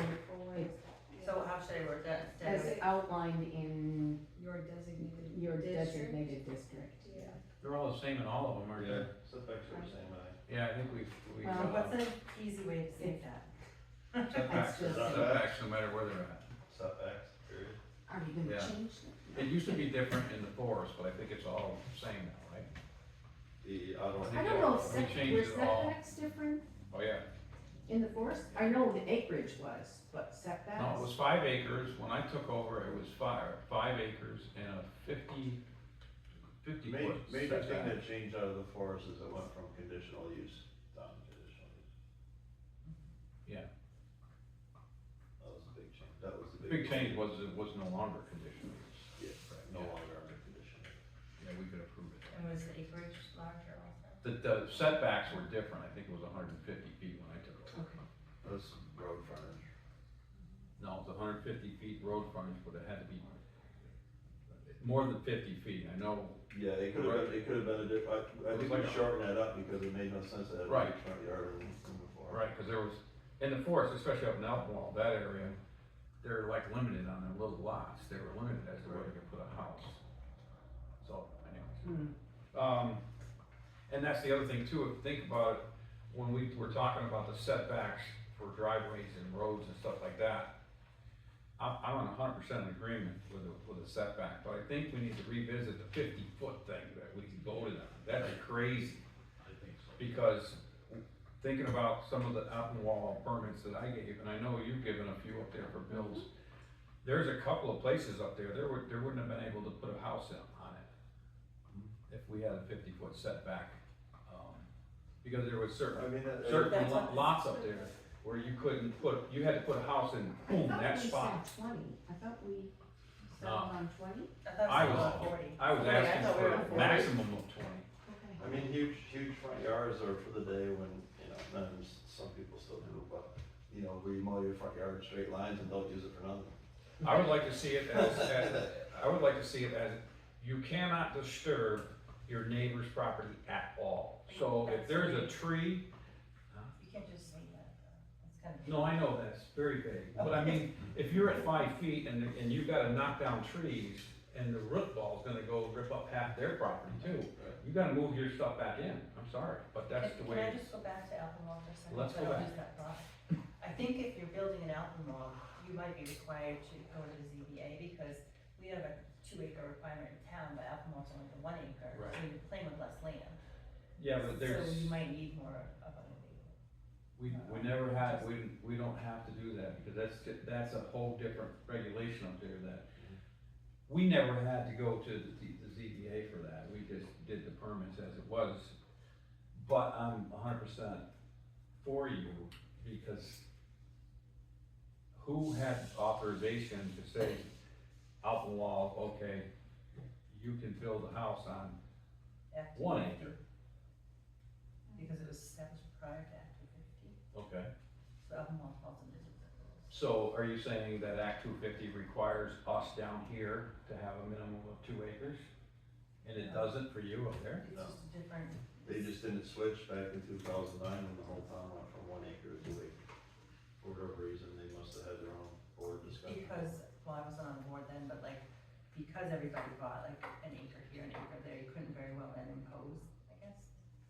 it's So how should I word that as instead of outlined in Your designated. your district. designated district. Yeah. They're all the same in all of them, aren't they? Setbacks are the same, Yeah, I think we, Well, so what's an easy way to say that? setbacks, That's just- setbacks, no matter where they're at. setbacks, period. Are you gonna Yeah. change It used to be different in the forest, but I think it's all the same now, right? I don't know if We changed were it all. setbacks different Oh, yeah. in the forest? I know the acreage was, but setbacks? No, it was 5 acres. When I took over, it was 5 acres and a 50 foot Major thing setback. that changed out of the forest is it went from conditional use down to conditional use. Yeah. That was a big change, that was the Big change was it was no longer conditional. Yeah, no Yeah. longer under conditional. Yeah, we could approve it. And was the acreage larger also? The setbacks were different. I think it was 150 feet when I took over. That's road frontage. No, it was 150 feet road frontage, but it had to be more than 50 feet. I know. Yeah, it could have been a different, I It was think like we a- shortened that up because it made no sense to have a Right. big front yard in before. Right, because there was, in the forest, especially up in Alpenwall, that area, they're like limited on their little lots. They were limited as to where they could put a house. So, anyways. And that's the other thing too, if you think about it, when we were talking about the setbacks for driveways and roads and stuff like that, I'm 100% in agreement with the setback, but I think we need to revisit the 50-foot thing that we voted on. That's crazy. I think so. Because thinking about some of the out and wall permits that I gave, and I know you've given a few up there for Bill's, there's a couple of places up there, there wouldn't have been able to put a house on it if we had a 50-foot setback. Because there was I mean, certain That's what- lots up there where you couldn't you had to put a house in, boom, that spot. I thought we settled on 20? I thought I it was was- 40. I was Yeah, I asking thought we were for a 40. maximum of 20. Okay. I mean, huge front yards are for the day when, and some people still do, but, where you mow your front yard in straight lines and don't use it for nothing. I would like to see it as you cannot disturb your neighbor's property at all. So if there's a tree, You can't just say that, though. It's kind of. no, I know that's very vague, but I mean, if you're at 5 feet and you've gotta knock down trees and the root ball's gonna go rip up half their property too, you gotta move your stuff back in. I'm sorry, but that's the Can way. I just go back to Alpenwall for a second? Let's so go I don't back. lose that thought. I think if you're building an Alpenwall, you might be required to go to the ZBA because we have a 2-acre requirement in town, but Alpenwall's only the 1 acre, Right. so you're playing with less land. Yeah, but there's, So you might need more of a. we never had, we don't have to do that because that's a whole different regulation up there that we never had to go to the ZBA for that. We just did the permits as it was. But I'm 100% for you because who had authorization to say, Alpenwall, okay, you can build a house on Act 1 250, acre? Because it was established prior to Act 250, Okay. so Alpenwall falls into the rules. So are you saying that Act 250 requires us down here to have a minimum of 2 acres? And it doesn't for you up there? It's just a different. They just didn't switch back in 2009 when the whole town went from 1 acre to 2 acre. For whatever reason, they must have had their own board discussion. Because, well, I wasn't on the board then, but because everybody bought like an acre here, an acre there, you couldn't very well then impose, I guess,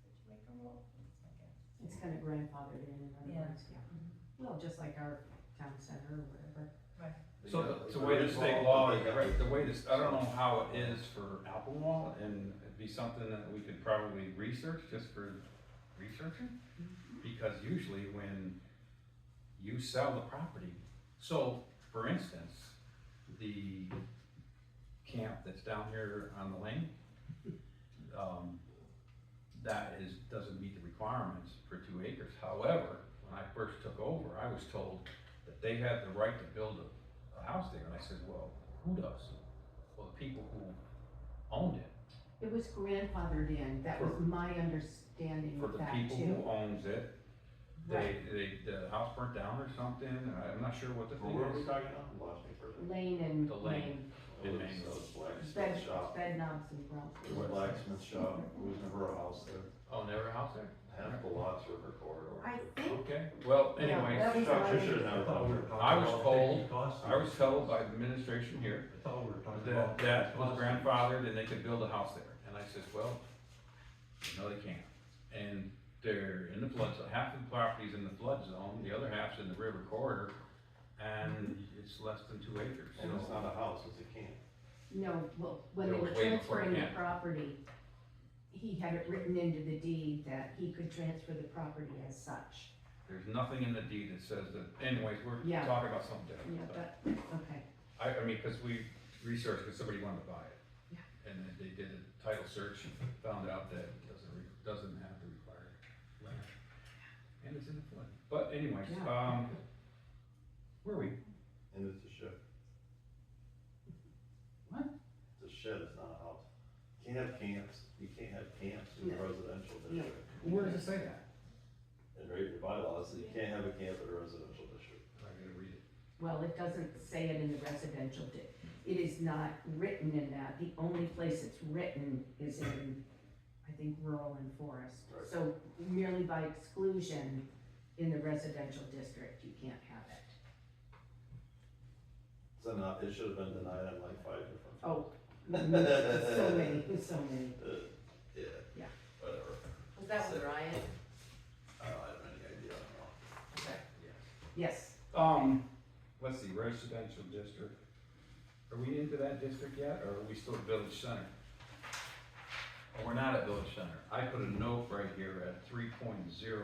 the 2 acre rule, that's my guess. It's kind of grandfathered in other Yeah. words, yeah. Well, just like our town center or whatever. So Yeah, the way the it's state all- law, right, the way this, I don't know how it is for Alpenwall, and it'd be something that we could probably research, just for researching. Because usually when you sell the property, so, for instance, the camp that's down here on the lane, doesn't meet the requirements for 2 acres. However, when I first took over, I was told that they had the right to build a house there, and I said, well, who does? Well, the people who owned it. It was grandfathered in, that was my understanding For of the that people too. who owns it, Right. the house burnt down or something, I'm not sure what the Well, thing where are we is. talking about? Lost me for a second. Lane and The lane. In Maine. So it's blacksmith Bed, shop. bed knobs and It was brown. blacksmith shop, there was never a house there. Oh, never a house there? Half the lots were river corridor. I think, Okay, well, Yeah, anyways, that was Shop, my- you should have I thought we were known. talking I was about told- fifty costs. I was told by the administration here I thought we were talking that about. that was 50 grandfathered and they could build a house there. And I said, well, no, they can't. And they're in the flood zone, half the property's in the flood zone, the other half's in the river corridor, and it's less than 2 acres. And it's So not a house, it's a camp. no, well, when It they was were way before transferring the camp. property, he had it written into the deed that he could transfer the property as such. There's nothing in the deed that says that, anyways, we're Yeah. talking about something different. Yeah, so. but, okay, I mean, cause we researched, cause somebody wanted to buy it. Yeah. And then they did a title search and found out that it doesn't have the required land. And it's in the flood. But anyways, Yeah. where are we? And it's a shed. What? It's a shed, it's not a house. You can't have camps, you can't have camps in a No. residential No. district. Where does it say that? And right in your bylaws, you can't have a camp in a residential district. I gotta read it. well, it doesn't say it in the residential it is not written in that, the only place it's written is in, I think, rural and forest. Right. So merely by exclusion, in the residential district, you can't have it. So not, it should have been denied on like 5 different. Oh, so many. Yeah. Yeah. Whatever. Was that with Ryan? I don't have any idea, I don't know. Okay. Yes, Let's see, residential district. Are we into that district yet, or are we still at village center? Oh, we're not at village center. I put a note right here at 3.0,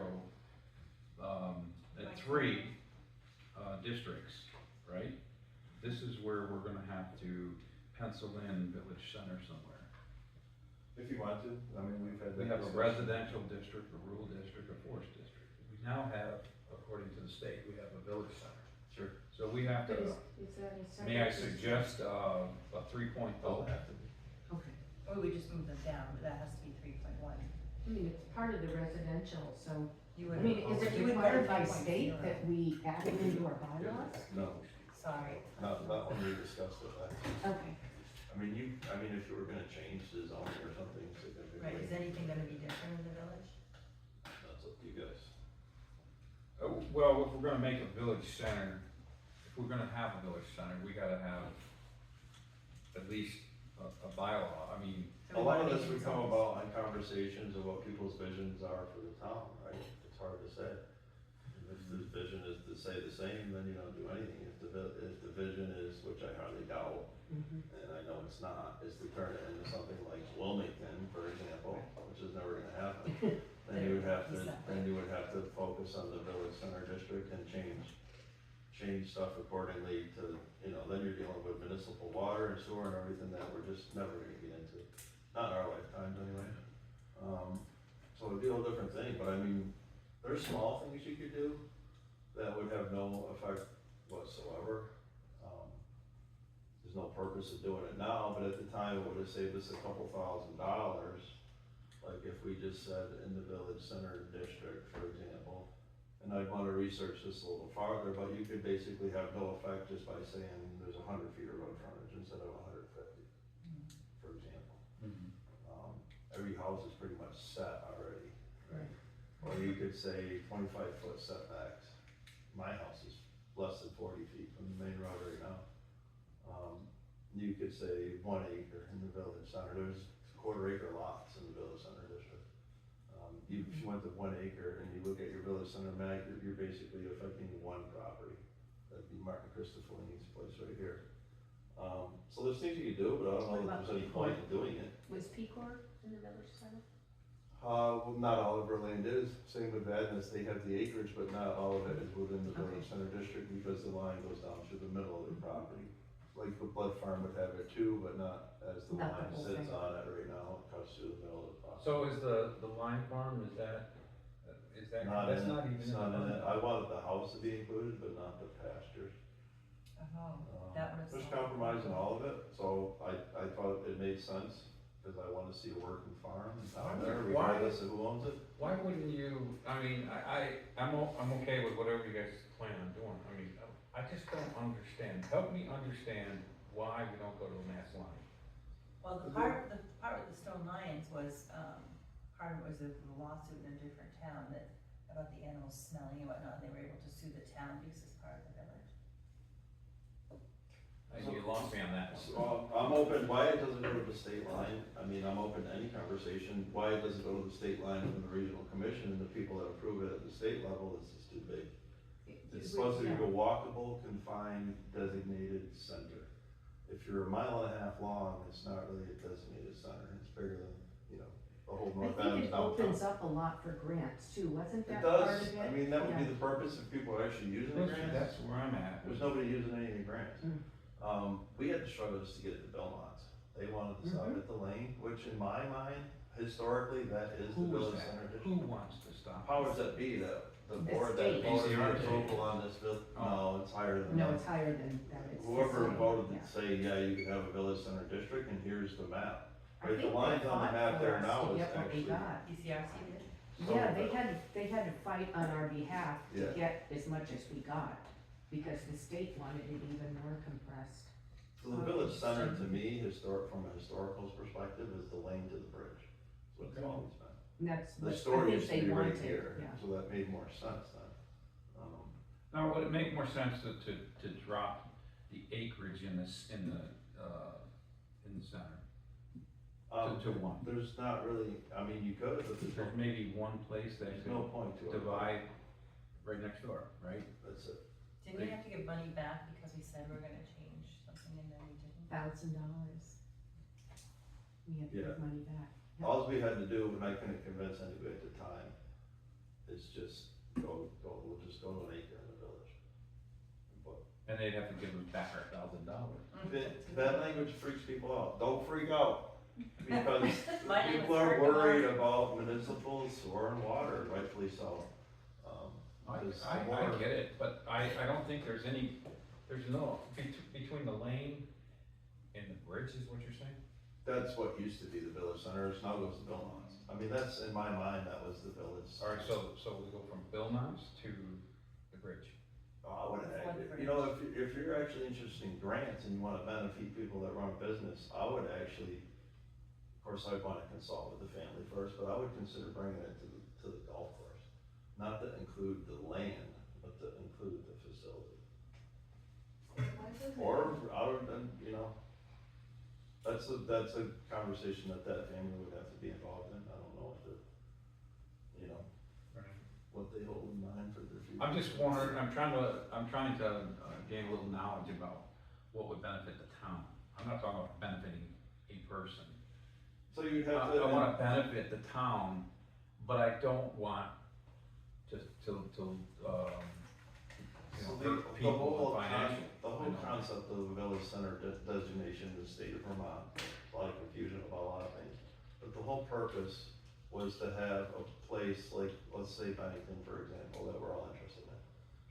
at 3, districts, right? This is where we're gonna have to pencil in village center somewhere. If you want to, I mean, we've had. We that have a discussion. residential district, a rural district, a forest district. We now have, according to the state, we have a village center. Sure. So we have but to, is that a separate? may I suggest, a 3.0? Doesn't have to be. Okay, Or we just move them down, but that has to be 3.1. I mean, it's part of the residential, so, You I would. mean, is it you would go required to by 3.0. state that we add it into our bylaws? No, Sorry. not when we discussed it. Okay, I mean, if you were gonna change the zoning or something significantly. Right, is anything gonna be different in the village? That's up to you guys. Well, if we're gonna make a village center, if we're gonna have a village center, we gotta have at least a bylaw. I mean, A So we lot wanna of make this it would come zones. about on conversations of what people's visions are for the town, right? It's hard to say. If the vision is to stay the same, then you don't do anything. If the vision is, which I hardly doubt, mhm, and I know it's not, is to turn it into something like Wilmington, for example, which is never gonna happen. Then you would have to focus on the village center district and change stuff accordingly to, then you're dealing with municipal water and sewer and everything that we're just never gonna get into. Not in our lifetimes anyway. So it'd be a whole different thing, but I mean, there's small things you could do that would have no effect whatsoever. There's no purpose of doing it now, but at the time, it would have saved us a couple $1,000s. Like if we just said in the village center district, for example, and I'd wanna research this a little farther, but you could basically have no effect just by saying there's 100 feet of road frontage instead of 150, for example. Every house is pretty much set already. right, Or you could say 25-foot setbacks. My house is less than 40 feet from the main road right now. You could say 1 acre in the village center. There's quarter-acre lots in the village center district. If you went to 1 acre and you look at your village center map, you're basically affecting one property. That'd be Martin Christopher's place right here. So there's things you could do, but I don't know if there's any point in doing it. was Pecor in the village center? Well, not all of our land is, same with Vadnais, they have the acreage, but not all of it is within the village center district because the line goes down through the middle of the property. Like the Blood Farm would have it too, but not as the Not the line whole sits thing. on it right now, it cuts through the middle of the property. so is the lime farm, is that, Not that's in not it, even it's in the not in it, bylaw. I wanted the house to be included, but not the pastures. Oh, that would have. There's compromise in all of it, so I thought it made sense, cause I wanna see a working farm in town there, Why- regardless of who owns it. Why wouldn't you, I mean, I'm okay with whatever you guys plan on doing. I mean, I just don't understand. Help me understand why we don't go to a mass line. Well, the part with the stone lions was, part of it was a lawsuit in a different town about the animals smelling and whatnot, and they were able to sue the town because it's part of the village. You lost me on that one. So, I'm open, why it doesn't go to the state line, I mean, I'm open to any conversation, why it doesn't go to the state line from the regional commission, and the people that approve it at the state level, it's just too big. It's supposed to be a walkable, confined, designated center. If you're 1.5 miles long, it's not really a designated center, it's bigger than, the whole I north think end it downtown. opens up a lot for grants too, wasn't It that part of does, it? I mean, that would be Yeah. the purpose if people are actually using the grants. That's where I'm at. There's nobody using any of the grants. Mm. We had the struggles to get it to Belmont. They wanted to stop at the lane, which in my mind, historically, that is the Who was village that? center Who district. wants to stop? Powers that be, the The board that state. voted the BCRC. approval on this bill, no, it's higher than No, that. it's higher than that, it's the Whoever same, voted yeah. to say, yeah, you can have a village center district, and here's the map. I Right, the think they lines on the fought map for there us now to is get what we actually. got. BCRC did. So Yeah, the- they had to fight on our behalf to Yeah. get as much as we got, because the state wanted it even more compressed. So the village center, to me, from a historical perspective, is the lane to the bridge. That's what it's always been. And that's The what I store think used to they be right wanted, here, yeah. so that made more sense then. Now, would it make more sense to drop the acreage in this, in the center to one? There's not really, I mean, you could, but There's maybe one place that there's no point to it. divide right next door, right? That's it. Didn't we have to give money back because we said we're gonna change something and then we didn't? $1,000. We had to Yeah. give money back. Yeah. All we had to do, and I couldn't convince anybody at the time, is just we'll just go to an acre in the village. But And they'd have to give them back our $1,000. that language freaks people out. Don't freak out, because Mine people was are freaking worried about municipal sewer and water, rightfully so. Because the I more- get it, but I don't think there's no, between the lane and the bridge is what you're saying? That's what used to be the village center, it now goes to Belmont's. I mean, that's, in my mind, that was the village. Alright, so we go from Billmont's to the bridge. I would Before the you know, if you're actually interested in grants and you wanna benefit people that run a business, I would actually, of course, I'd wanna consult with the family first, but I would consider bringing it to the golf course. Not to include the land, but to include the facility. Or, that's a conversation that family would have to be involved in, I don't know what what they hold in mind for their future. I'm just wondering, I'm trying to gain a little knowledge about what would benefit the town. I'm not talking about benefiting a person. So you'd have to. I wanna benefit the town, but I don't want to, So hurt people financially. the whole concept of the village center designation in the state of Vermont, a lot of confusion about a lot of things. But the whole purpose was to have a place like, let's say Bennington, for example, that we're all interested in.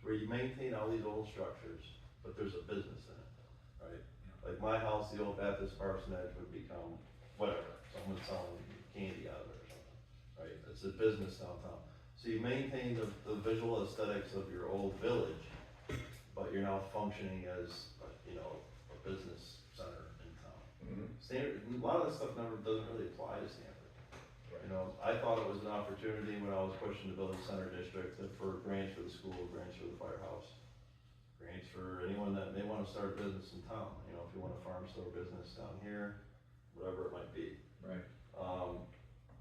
Where you maintain all these old structures, but there's a business in it, right? Like my house, the old Baptist parsonage would become whatever, someone selling candy out of it or something, right? It's a business downtown. So you maintain the visual aesthetics of your old village, but you're now functioning as, a business center in town. Stanford, a lot of that stuff doesn't really apply to Stanford. I thought it was an opportunity when I was pushing the village center district for grants for the school, grants for the firehouse, grants for anyone that may wanna start a business in town, if you want a farm store business down here, whatever it might be. Right.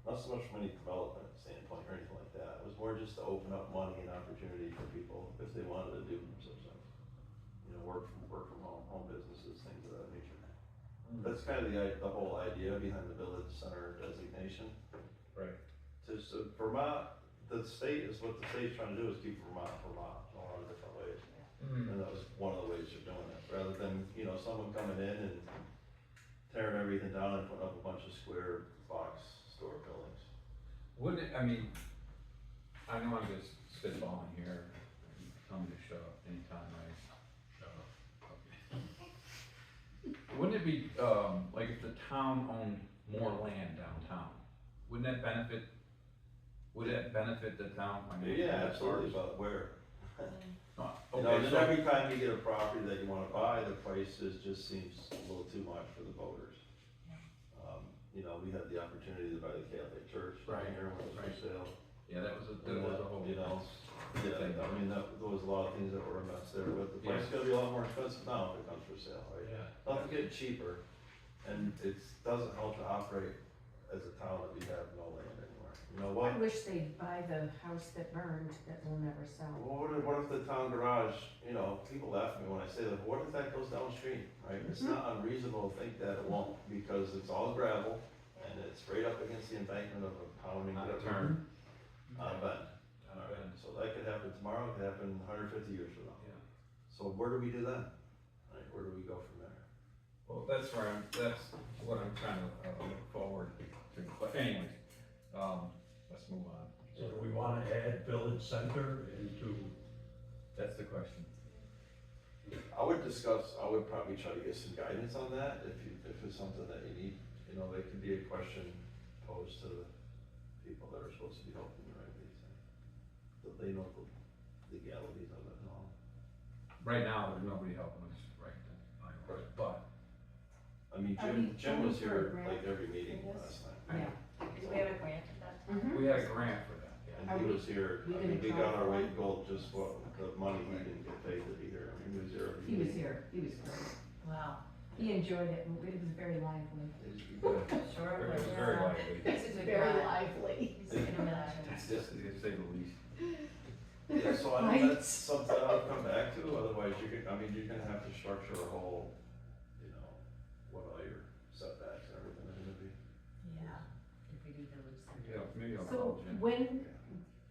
Not so much from any development standpoint or anything like that, it was more just to open up money and opportunity for people if they wanted to do some stuff. Work from home businesses, things of that nature. That's kind of the whole idea behind the village center designation. Right. Vermont, what the state's trying to do is keep Vermont, in a lot of different ways. And that was one of the ways they're doing it, rather than, someone coming in and tearing everything down and putting up a bunch of square box store buildings. Wouldn't it, I know I'm just spitballing here, tell me to shut up anytime I shut up. Okay. Wouldn't it be, like if the town owned more land downtown, wouldn't that benefit, would that benefit the town financially? Yeah, absolutely, but where? Oh, Then Okay, so, every time you get a property that you wanna buy, the price just seems a little too much for the voters. We had the opportunity to buy the Catholic Church down Right, here when it was right. for sale. yeah, that was a whole. Yeah, there was a lot of things that were a mess there, but the place is gonna be a lot more expensive now if it comes for sale, right? Yeah. Nothing's getting cheaper, and it doesn't help to operate as a town that we have no land anymore. You know what? I wish they'd buy the house that burned that will never sell. Well, what if the town garage, people laugh at me when I say that, but what if that goes downstream, right? It's not unreasonable to think that it won't, because it's all gravel, and it's right up against the embankment of a pounding. On a turn. On a bend. On a bend. So that could happen tomorrow, it could happen 150 years from now. Yeah. So where do we do that? Like, where do we go from there? Well, that's what I'm trying to look forward to, but anyways, let's move on. So do we wanna add village center into, That's the question. I would probably try to get some guidance on that, if it's something that you need, you know, there could be a question posed to the people that are supposed to be helping you write these things. That they know the legalities of it and all. Right now, there's nobody helping us right then, but I mean, Are we Jim was going for a here grant like every meeting for this? last time. Yeah. Did we have a grant at that time? Mhm. we had a grant for that, yeah. And Are he we- was here, we I mean, gonna we try got our for weight one? gold just what, the money he didn't get paid to be here, I mean, he was here every He was meeting. here, he was great. Wow, He enjoyed it, and it was very lively. sure. It was very lively. He's a good Very guy. lively. He's a good imagine. It's just, to say the least. Yeah, so I Right. know that's something I'll come back to, otherwise you're gonna have to structure a whole, you know, what all your setbacks and everything are gonna be. Yeah, if we do village center. Yeah, maybe I'll So call Jim. when,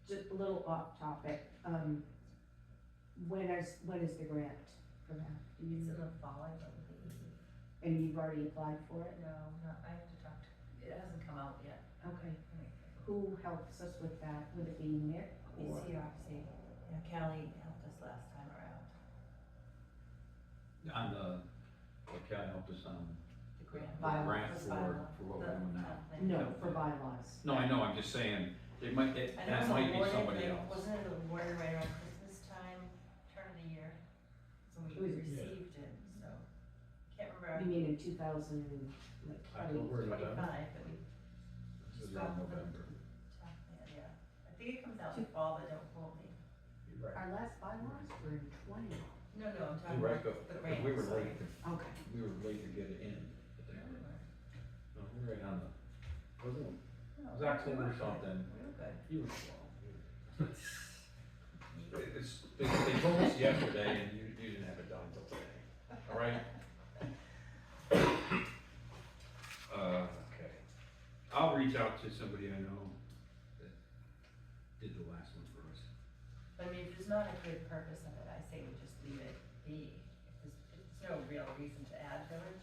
just a little off topic, when is the grant for that? Do It's you, in the fall, I believe. and you've already applied for it? No, I have to talk to, it hasn't come out yet. Okay. Who helps us with that? Would it be Nick? BCRC, yeah, Callie helped us last time around, On the, what Cal helped us on, the grant. the Bylaw. grant Was for bylaw. what we're The doing now. town plan. No, for bylaws. No, I know, I'm just saying, it might, I know that it was might be awarded, somebody like, else. wasn't it awarded right around Christmas time, turn of the year? So we It was- received it, so, can't You remember, mean in 2000, like, October, November? 25, but we This just is got in the November. town plan, yeah. I think it comes out in the fall, but don't quote me. You're right. our last bylaws were in 20. No, I'm talking You're right, about but the grant. we were sorry. late, Okay. we were late to get it in, but they, no, we were right on the, wasn't it? No, It was October we were good. something. We were good. You were slow. They told us yesterday and you didn't have it done till today, all right? Okay. I'll reach out to somebody I know that did the last one for us. I mean, if there's not a good purpose in it, I say we just leave it be. If there's no real reason to add village,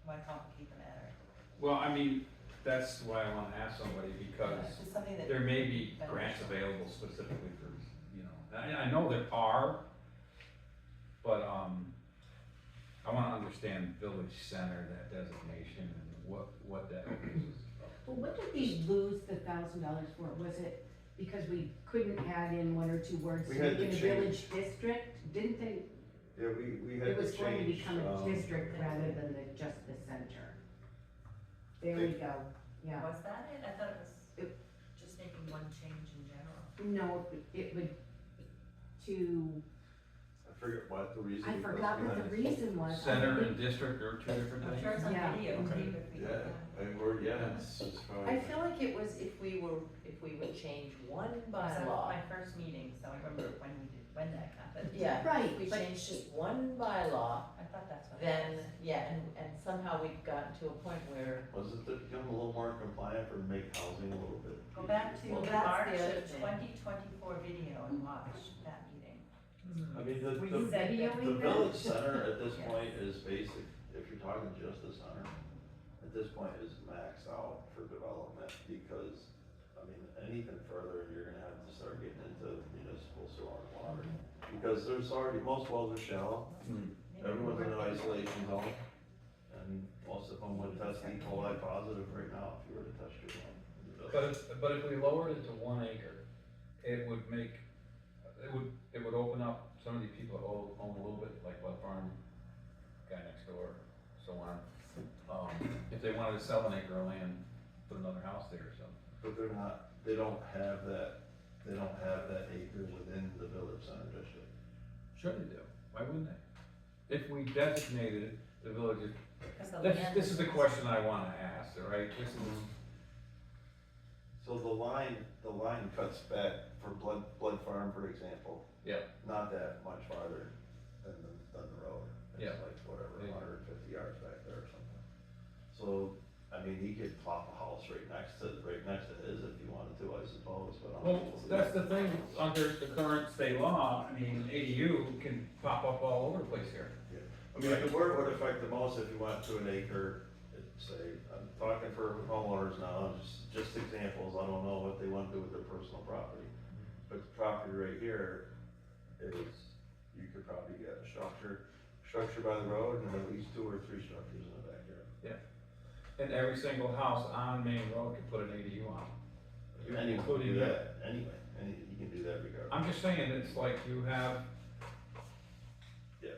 why complicate the matter? Well, I mean, that's why I wanna ask somebody because If it's something that. there may be grants available specifically for, you know, I know there are, but, I wanna understand village center, that designation, and what that is. Well, what did we lose the $1,000 for? Was it because we couldn't add in one or two words We to had make to it a change. village district? Didn't they, Yeah, we had it to was going to change, become a district rather than just the center? There we go, yeah. Was that it? I thought it was just making one change in general. No, it would, to, I forget what the reason I was forgot what the behind it. reason was. I Center think and district are two different I'm things? sure it's on Yeah. video Okay. too, if we Yeah, it's probably. I feel like it was if we would change one It was at bylaw. my first meeting, so I remember when that happened. Yeah, Right, if we but- changed just one bylaw, I thought that's what it then, was. yeah, and somehow we've gotten to a point where, Was it to become a little more compliant or make housing a little bit? Go back to Well, that's the March other of thing. 2024 video and watch that meeting. I mean, Were you the videoing that? village center at this Yes. point is basic, if you're talking just the center, at this point is maxed out for development, because, I mean, anything further, you're gonna have to start getting into municipal sewer and water. Because there's already, most wells are shallow, Hmm. everyone's in an isolation zone, and most of them would test E. coli positive right now if you were to test your one. But if we lowered it to 1 acre, it would make, it would open up some of these people that own a little bit, like Bud Farm, guy next door, so on. If they wanted to sell an acre of land, put another house there or something. But they're not, they don't have that acre within the village center district. Sure they do, why wouldn't they? If we designated the village, Because the land this is the question I wanna ask, all right? This is, So the line cuts back for Blood Farm, for example. Yeah. Not that much farther than the road. It's Yeah. like whatever, Yeah. 150 yards back there or something. So I mean, he could plop a house right next to his if he wanted to, I suppose, but I Well, don't think that's the thing, under the current state law, I mean, ADU can pop up all over the place here. I mean, the word would affect the most if you went to an acre, say, I'm talking for homeowners now, just examples, I don't know what they want to do with their personal property. But the property right here is, you could probably get a structure by the road and at least 2 or 3 structures in the backyard. And every single house on Main Road can put an ADU on. Anyone can Including do you. that, anyway, you can do that regardless. I'm just saying, it's like you have, Yeah.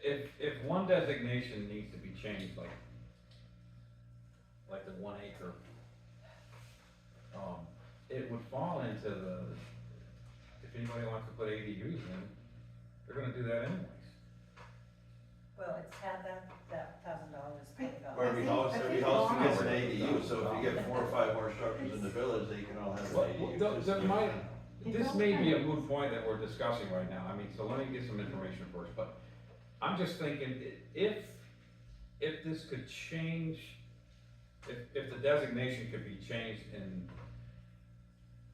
if one designation needs to be changed, like the 1 acre, it would fall into the, if anybody wants to put ADUs in, they're gonna do that anyways. Well, it's had that $1,000 paid off. Or every I house think gets an law- ADU, so if you get 4 or 5 more structures in the village, they can all have an Well, ADU. this may be a moot point that we're discussing right now, I mean, so let me get some information first, but I'm just thinking, if this could change, if the designation could be changed and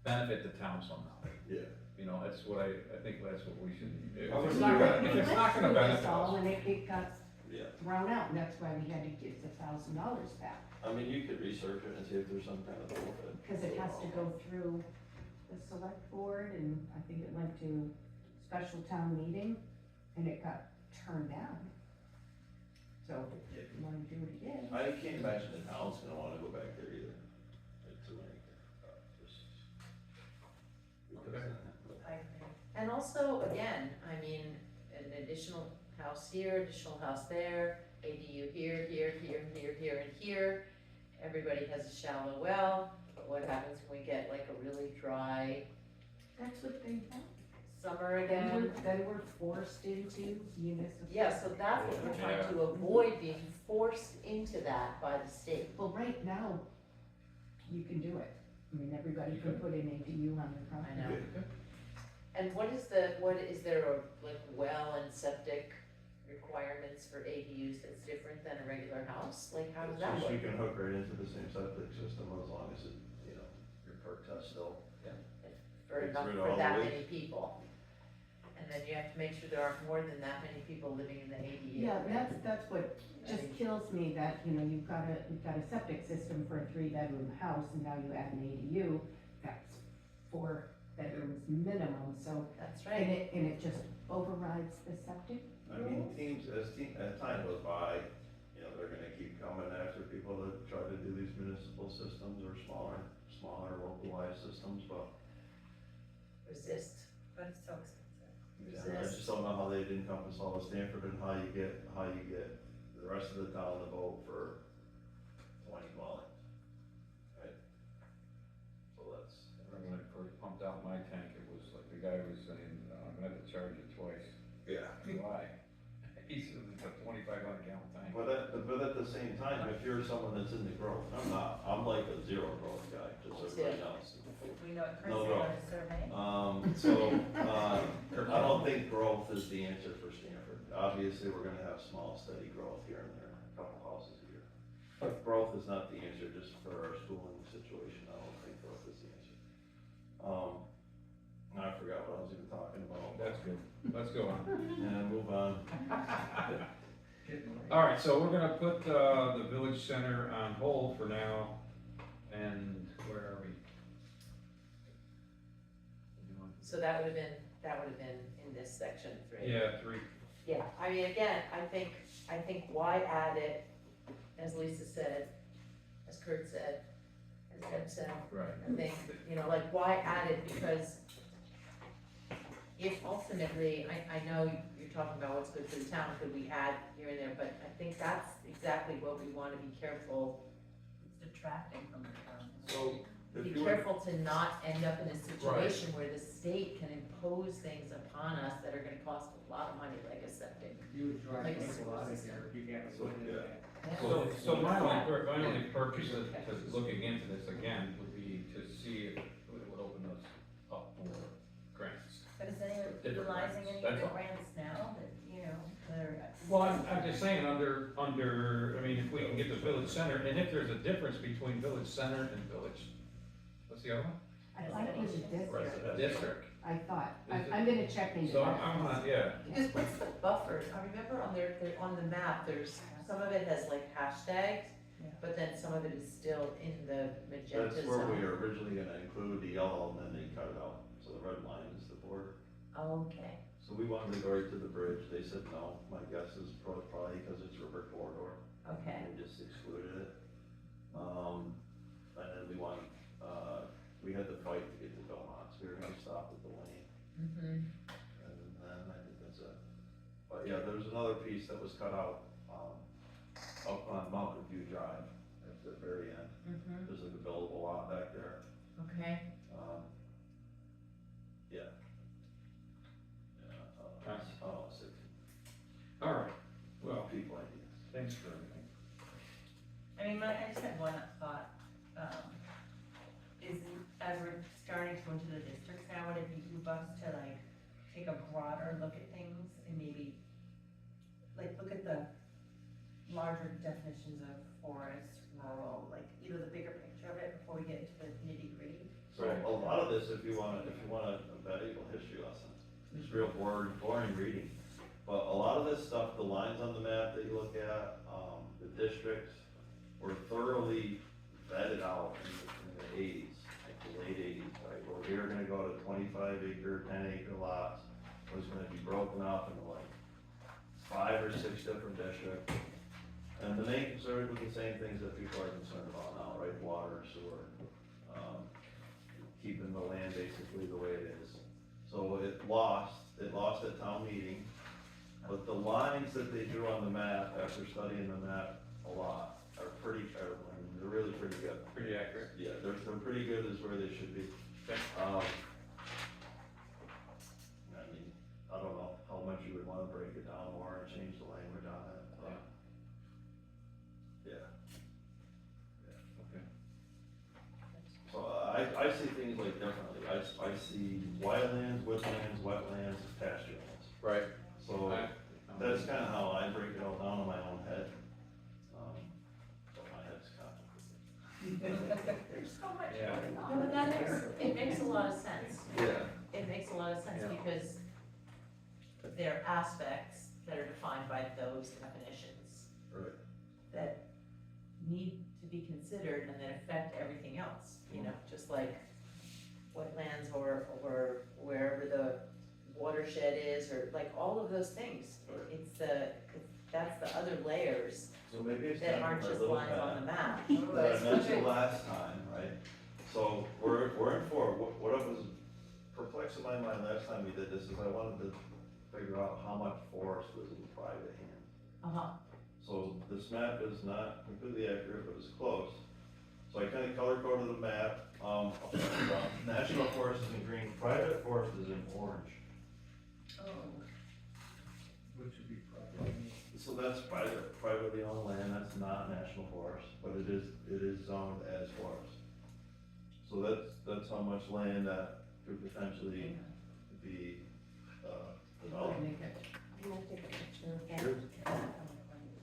benefit the town somehow, Yeah. you know, that's what I think that's what we should, if I would it's do not that. gonna, if it's not gonna We went benefit through this all us. and it got Yeah, thrown out, and that's why we had to give the $1,000 back. I mean, you could research it and see if there's some kind of benefit. Because it has to go through the select board, and I think it went to special town meeting, and it got turned down. So if you wanna do it again, I can't imagine the town's gonna wanna go back there either. It's too many, just. because, I agree. And also, again, I mean, an additional house here, additional house there, ADU here, here, here, here, here, and here. Everybody has a shallow well, but what happens when we get like a really dry that's what they want. summer again? Then we're forced into municipal. Yeah, so that's what we're trying to avoid, being forced into that by the state. Well, right now, you can do it. I mean, everybody can put an ADU on their property. I know. And what is there a, like, well and septic requirements for ADUs that's different than a regular house? Like, how does that Just work? you can hook right into the same septic system as long as it, you know, your perk test still. For It's enough, rid of for all that the many people? And then you have to make sure there aren't more than that many people living in the ADU. Yeah, that's what just kills me, that, you know, you've got a septic system for a 3-bedroom house, and now you add an ADU, that's 4 bedrooms minimum, so, That's and right. it just overrides the septic. I mean, as time goes by, you know, they're gonna keep coming after people that try to do these municipal systems or smaller localized systems, but. Resist. But it's so expensive. Yeah, I just don't know how they didn't encompass all of Stamford and how you get the rest of the town to vote for 20 dwellings. Right? So that's. When I first pumped out my tank, it was like, the guy was saying, I'm gonna have to charge you twice. Yeah. Why? He said it's a 2,500 gallon tank. But at the same time, if you're someone that's in the growth, I'm not, I'm like a zero growth guy, just everybody else. We know it, Chris, No, we no. got a survey. I don't think growth is the answer for Stamford. Obviously, we're gonna have small, steady growth here and there, a couple houses a year. But growth is not the answer just for our schooling situation, I don't think growth is the answer. I forgot what I was even talking about. That's good, let's go on. Yeah, move on. All right, so we're gonna put, the village center on hold for now, and where are we? So that would have been in this section 3. Yeah, 3, Yeah, I mean, again, I think why add it, as Lisa said, as Kurt said, as Deb said, right. I think, you know, like, why add it, because if ultimately, I know you're talking about what's good for the town, could we add here and there, but I think that's exactly what we wanna be careful, It's detracting from the town. So, be if you were, careful to not end up in a situation where the state can impose things upon us that are gonna cost a lot of money, like a septic. You would drive Like a people out of sewer here if you can't So, put it in yeah. there. So my only purpose of looking into this again would be to see if it would open us up for grants. But is anyone Different utilizing grants, any of that's the all. grants now that, you know, that are Well, I'm just saying, under, I mean, if we can get the village center, and if there's a difference between village center and village, what's the other one? I thought it was a district, District. I thought, I'm gonna check into So that. I'm not, yeah, Because what's the buffers? I remember on on the map, there's, some of it has like hashtags, Yeah. but then some of it is still in the magenta That's where we zone. were originally gonna include the yellow, and then they cut it out, so the red line is the border. Okay, So we wanted to go right to the bridge, they said no, my guess is probably because it's river corridor, okay. and they just excluded it. And then we had to fight to get to Belmont, so we were gonna stop at the lane, Mm-hmm. and then I think that's it. But yeah, there was another piece that was cut out, up on Mountain View Drive at the very end. Mm-hmm. There's like a buildable lot back there. Okay. Yeah. Yeah, oh, 60 all right, well, people ideas. thanks for everything. I mean, I just had one thought, is as we're starting to go into the districts now, would it behoove us to like take a broader look at things and maybe like look at the larger definitions of forest, rural, like either the bigger picture of it before we get into the nitty gritty? So a lot of this, if you want a medieval history lesson, it's real boring reading. But a lot of this stuff, the lines on the map that you look at, the districts were thoroughly vetted out in the eighties, like the late eighties, right? Where we were gonna go to 25-acre, 10-acre lots, it was gonna be broken up into like 5 or 6 different districts. And the main concerns were the same things that people are concerned about now, right? Water, sewer, keeping the land basically the way it is. So it lost at town meeting, but the lines that they drew on the map, after studying the map a lot, are I mean, they're really pretty good. Pretty accurate. Yeah, they're pretty good is where they should be. Okay. I mean, I don't know how much you would wanna break it down more and change the language on it, but, yeah. Okay. So I see things like differently. I see wildlands, woodlands, wetlands, pasture lands. Right. So that's kind of how I break it all down in my own head. But my head's complicated. There's so much Yeah. going on. No, but it makes a lot of sense. Yeah. It makes a lot of sense Yeah. because there are aspects that are defined by those definitions Right. that need to be considered and that affect everything else, you know, just like wetlands or wherever the watershed is, or like all of those things. That's the other layers So maybe it's that time aren't for a just little lines on the map. that I mentioned last time, right? So we're in for, what was perplexing my mind last time we did this is I wanted to figure out how much forest was in private hands. Uh-huh, So this map is not completely accurate, but it's close. So I kind of color coded the map. National forest is in green, private forest is in orange. Which would be probably. So that's privately owned land, that's not national forest, but it is zoned as forest. So that's how much land that could potentially be, developed. I'm gonna take a picture of that.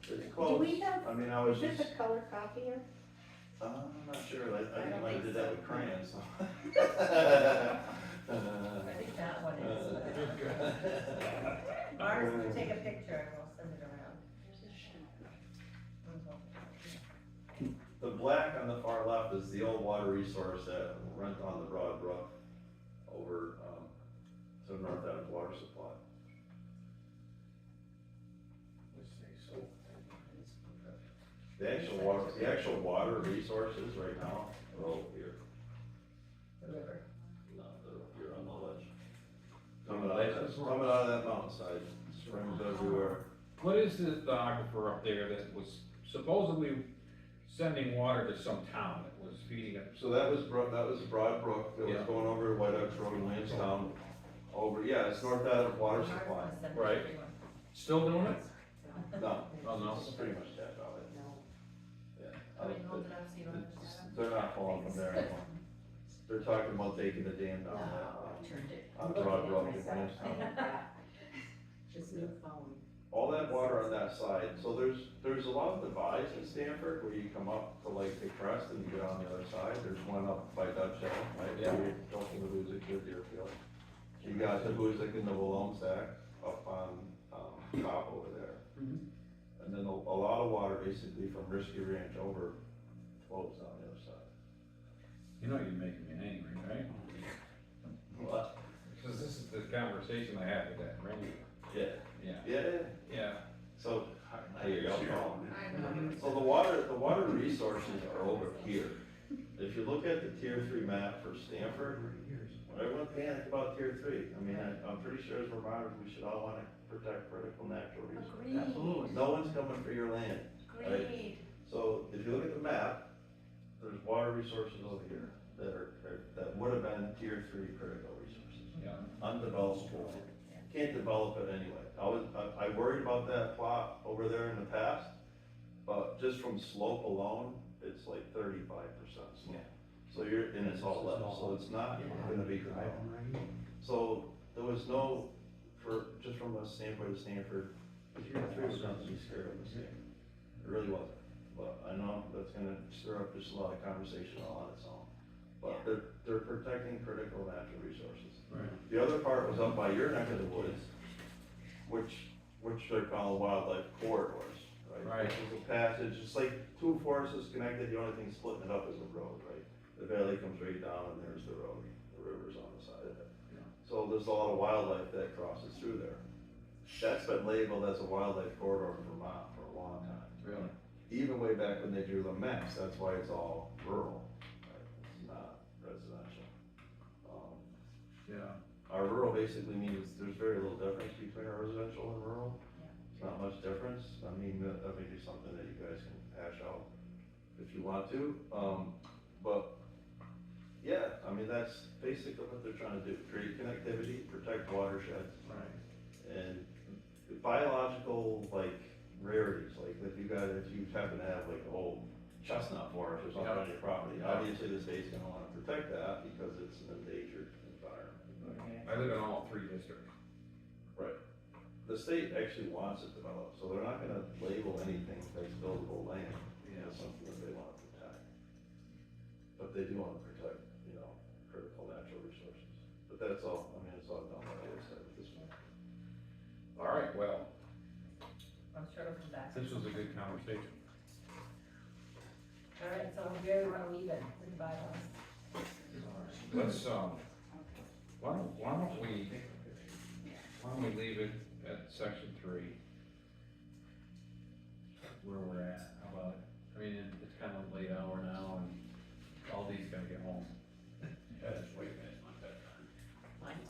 It's close. we have- I mean, I was Is just, this a color copier? I'm not sure, I think I don't might have think did that so. with crayons, so. I think that one is, Mars, take a picture and we'll send it around. The black on the far left is the old water resource that runs on the Broad Brook over, to North Adams Water Supply. Which they sold. The actual water resources right now are over here. the river. No, they're here on the ledge. Coming out of that mountainside, springs everywhere. What is the aquifer up there that was supposedly sending water to some town that was feeding it? So that was Broad Brook, that was Yeah. going over to White Oaks Road in Williamstown, it's North Adams Water Supply. Right. Still doing it? No, Oh, no. it's pretty much tapped out. Yeah. I mean, hold it up so you don't It's- have to. They're not falling from there anymore. They're talking about taking the dam down No, I've turned it. on Broad Brook in Williamstown. Just new phone. all that water on that side, so there's a lot of divides in Stamford where you come up to like the crest and you get on the other side. There's one up by Dutch Hill, right? Yeah. Going from the Hoosick to Deerfield. You got the Hoosick and the Malone stack up on, top over there. Mhm. And then a lot of water basically from Risky Ranch over flows down the other side. You know you're making me angry, right? What? Because this is the conversation I had with that ranger. Yeah, Yeah, yeah, yeah. so, there you go. I know. So the water resources are over here. If you look at the tier 3 map for Stamford, everyone panicked about tier 3. I mean, I'm pretty sure as Vermonters, we should all wanna protect critical natural resources. Agreed, No one's coming for your land. agreed. So if you look at the map, there's water resources over here that would have been tier 3 critical resources. Yeah. Undeveloped. Can't develop it anyway. I worried about that plot over there in the past, but just from slope alone, it's like 35% slope. So and it's all level, so it's not gonna be developed. So there was no, just from a standpoint of Stanford, tier 3 was nothing to be scared of this game. It really wasn't. But I know that's gonna stir up just a lot of conversation all on its own. But they're protecting critical natural resources. Right. The other part was up by your neck of the woods, which they're calling wildlife corridors, right? Right. Which is a passage, it's like two forests connected, the only thing splitting it up is the road, right? The valley comes right down and there's the road, the river's on the side of it. Yeah. So there's a lot of wildlife that crosses through there. That's been labeled as a wildlife corridor in Vermont for a long time. Really? Even way back when they drew the maps, that's why it's all rural, right? It's not residential. Yeah. Our rural basically means there's very little difference between our residential and rural. It's not much difference. I mean, that may be something that you guys can hash out if you want to. But yeah, I mean, that's basically what they're trying to do. Create connectivity, protect watersheds, Right. and biological, like, rarities, like if you happen to have like a whole chestnut forest or something on your property, obviously the state's gonna wanna protect that because it's an endangered environment. I live in all 3 districts. Right. The state actually wants it developed, so they're not gonna label anything that's buildable land as something that they wanna protect. But they do wanna protect, critical natural resources. But that's all, I mean, it's all done by the state at this point. All right, well, I'm sure it'll come back. this was a good conversation. All right, so where do we wanna leave it with the bylaws? Let's, why don't we leave it at section 3? Where we're at, how about it? I mean, it's kind of late hour now and all these gotta get home.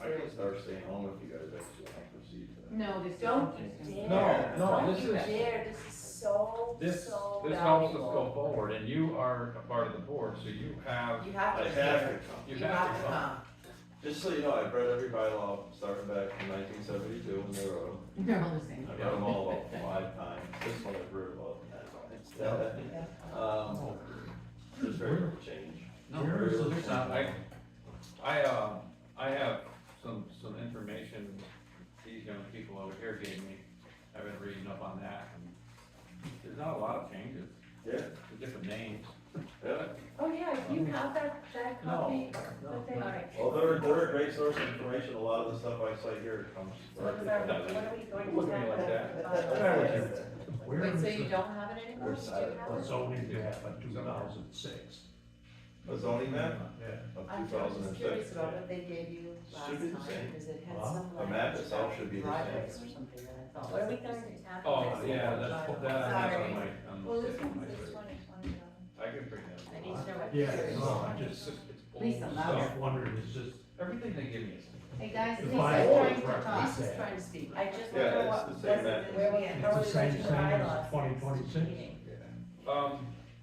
I can start staying home if you guys actually want to proceed to that. No, this Don't isn't. you dare. No, Don't this you is- dare, this is so This valuable. helps us go forward, and you are a part of the board, so you have, You have I to have hear. to come. you You have to come. Just so you know, I've read every bylaw starting back from 1972 when they wrote them. They're all the same. I've read them all about 5 times. This one I've read about 10 times. There's very little change. No, Very little there's not, change. I have some information these young people over here gave me. I've been reading up on that, and there's not a lot of changes, Yeah, the different names. yeah. Oh, yeah, if you have that copy, but they. Well, they're a great source of information. A lot of the stuff I cite here comes So what directly is our, from what them. are we going to Look at me tackle like that. with the bylaws? Where Wait, is so you the- don't have it anymore? You do have The it? zoning map of 2006. A zoning map Yeah. of I'm just curious 2006. about what they gave you last Should be the time, same. because it had Huh? some The map language itself about should be the same. driveways or something that I thought What are we was going to interesting. tackle? Oh, next? yeah, that's, Bylaws. that I have on my, Well, this on my one's site. 2020. I can bring that. I need to know what. Yeah, years. no, I It's just, old Lisa, I louder. stuff. just wondered, is this, Everything they give me is. Hey, guys, The Lisa's bylaws trying to reference talk. Lisa's trying to speak. I just Yeah, wonder it's what, the what's same map. it, where we, It's how are the we same- going to the same as bylaws? 2026? meeting?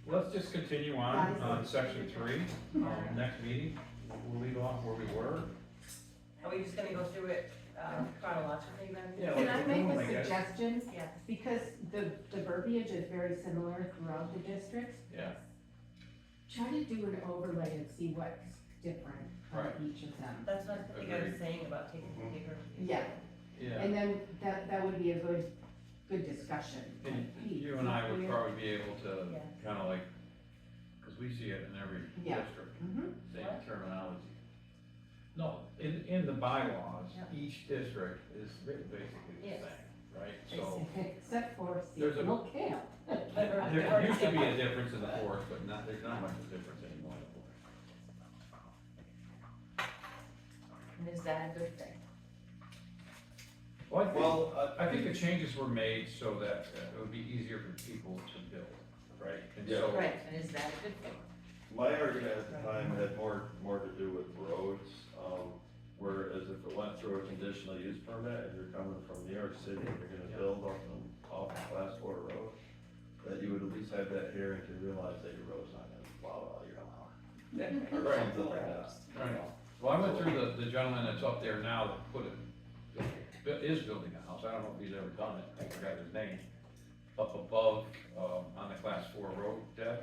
Let's just continue on section 3, next meeting, we'll leave off where we were. Are we just gonna go through it chronologically then? Yeah. Can I make I a guess. suggestion? Yeah. Because the verbiage is very similar throughout the districts. Yeah. Try to do an overlay and see what's different on Right. each of them. That's what I think I was Agreed. saying about taking the paper. Yeah. Yeah. And then that would be a good good discussion. And Hey, you and I would we're- probably be able to Yeah. kinda like, cause we see it in every Yeah. district, Mhm. same What? terminology. No, in the bylaws, Yeah. each district is written basically the Yes. same, right? So, Except for There's a- seasonal camp. there used to be a difference in the forest, but not, there's not much of a difference anymore. And is that a good thing? Well, Well, I think the changes were made so that it would be easier for people to build, right? And so, Right, and is that a good thing? my argument at the time had more to do with roads, whereas if it went through a conditional use permit and you're coming from New York City and you're gonna build off a class 4 road, that you would at least have that hearing to realize that your road's not gonna plow out your house. Or Right. something like that. Right. Well, I went through the gentleman that's up there now that put it, is building a house, I don't know if he's ever done it, I forgot his name, up above, on the class 4 road, Deb.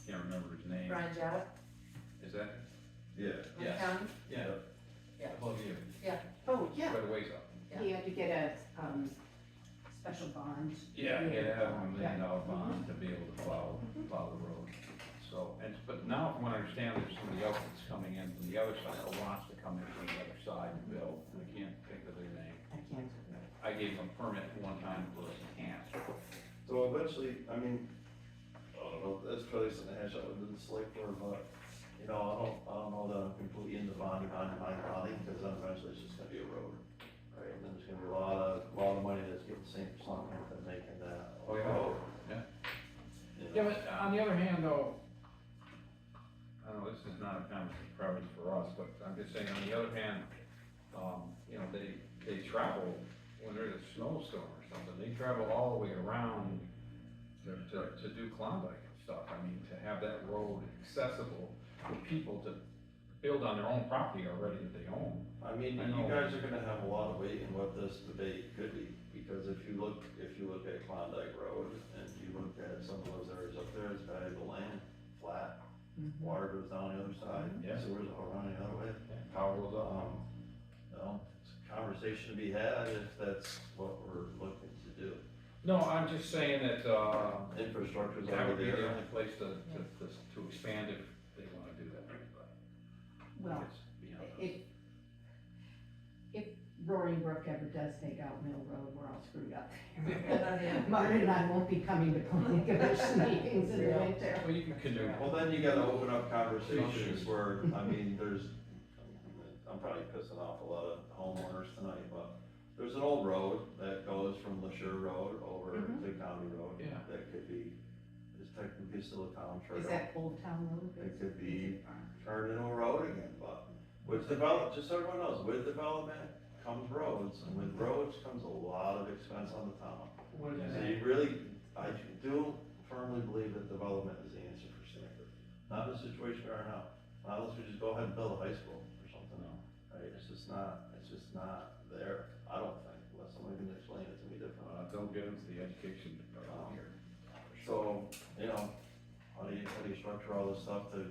Can't remember his name, Brian Jada, is that, Yeah. Yes. County? yeah, Yeah. above you, Oh, yeah, quite a ways up. he had to get a, special bond. Yeah, you gotta have $1 million Yeah. bond to be able to plow the road. So, but now from what I understand, there's somebody else that's coming in from the other side, or wants to come in from the other side and build, I can't think of their name. I can't. I gave him a permit one time for his hands. So eventually, I mean, I don't know, that's probably something hash out with the select board, but, you know, I don't know that I'm completely into bonding, because then eventually it's just gonna be a road. Right, and then there's gonna be a lot of money that's getting sink or something and making that a Oh, yeah. road. Yeah. You know? Yeah, but on the other hand though, I don't know, this is not a conversation probably for us, but I'm just saying, on the other hand, you know, they travel, when there's a snowstorm or something, they travel all the way around to do Klondike and stuff. I mean, to have that road accessible for people to build on their own property already that they own. I mean, I you know. guys are gonna have a lot of weight in what this debate could be, because if you look at Klondike Road, and you look at some of those areas up there, it's valuable land, flat, water goes down the other side, Yeah. sewers all running the other way. Power goes up. You know, it's a conversation to be had if that's what we're looking to do. No, I'm just saying that, Infrastructure's that would already be the there. only place to expand if they wanna do that, but. Well, it's beyond us. if Roaring Brook ever does take out Mill Road, we're all screwed up. Martin and I won't be coming to planning commission meetings in the winter. Well, you can canoe. Well, then you gotta open up conversations where, I mean, I'm probably pissing off a lot of homeowners tonight, but there's an old road that goes from LaSure Road over Mhm. to County Road. Yeah. That could be, is technically still a town trail. Is that Old Town Road? It could be turned into a road again, but with develop, just so everyone knows, with development comes roads, and with roads comes a lot of expense on the town. So you really, I do firmly believe that development is the answer for Stamford. Not in the situation we are now, not unless we just go ahead and build a high school or something, right? It's just not there, I don't think, unless somebody can explain it to me different. Don't get into the education around here. So, you know, how do you structure all this stuff to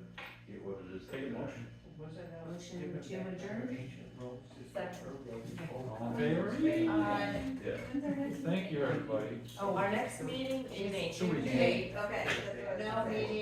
get what it is? Take a motion. Motion to adjourn? All in favor? Yeah. Thank you, everybody. Oh, our next meeting is Two weeks. Tuesday. Okay. Now meeting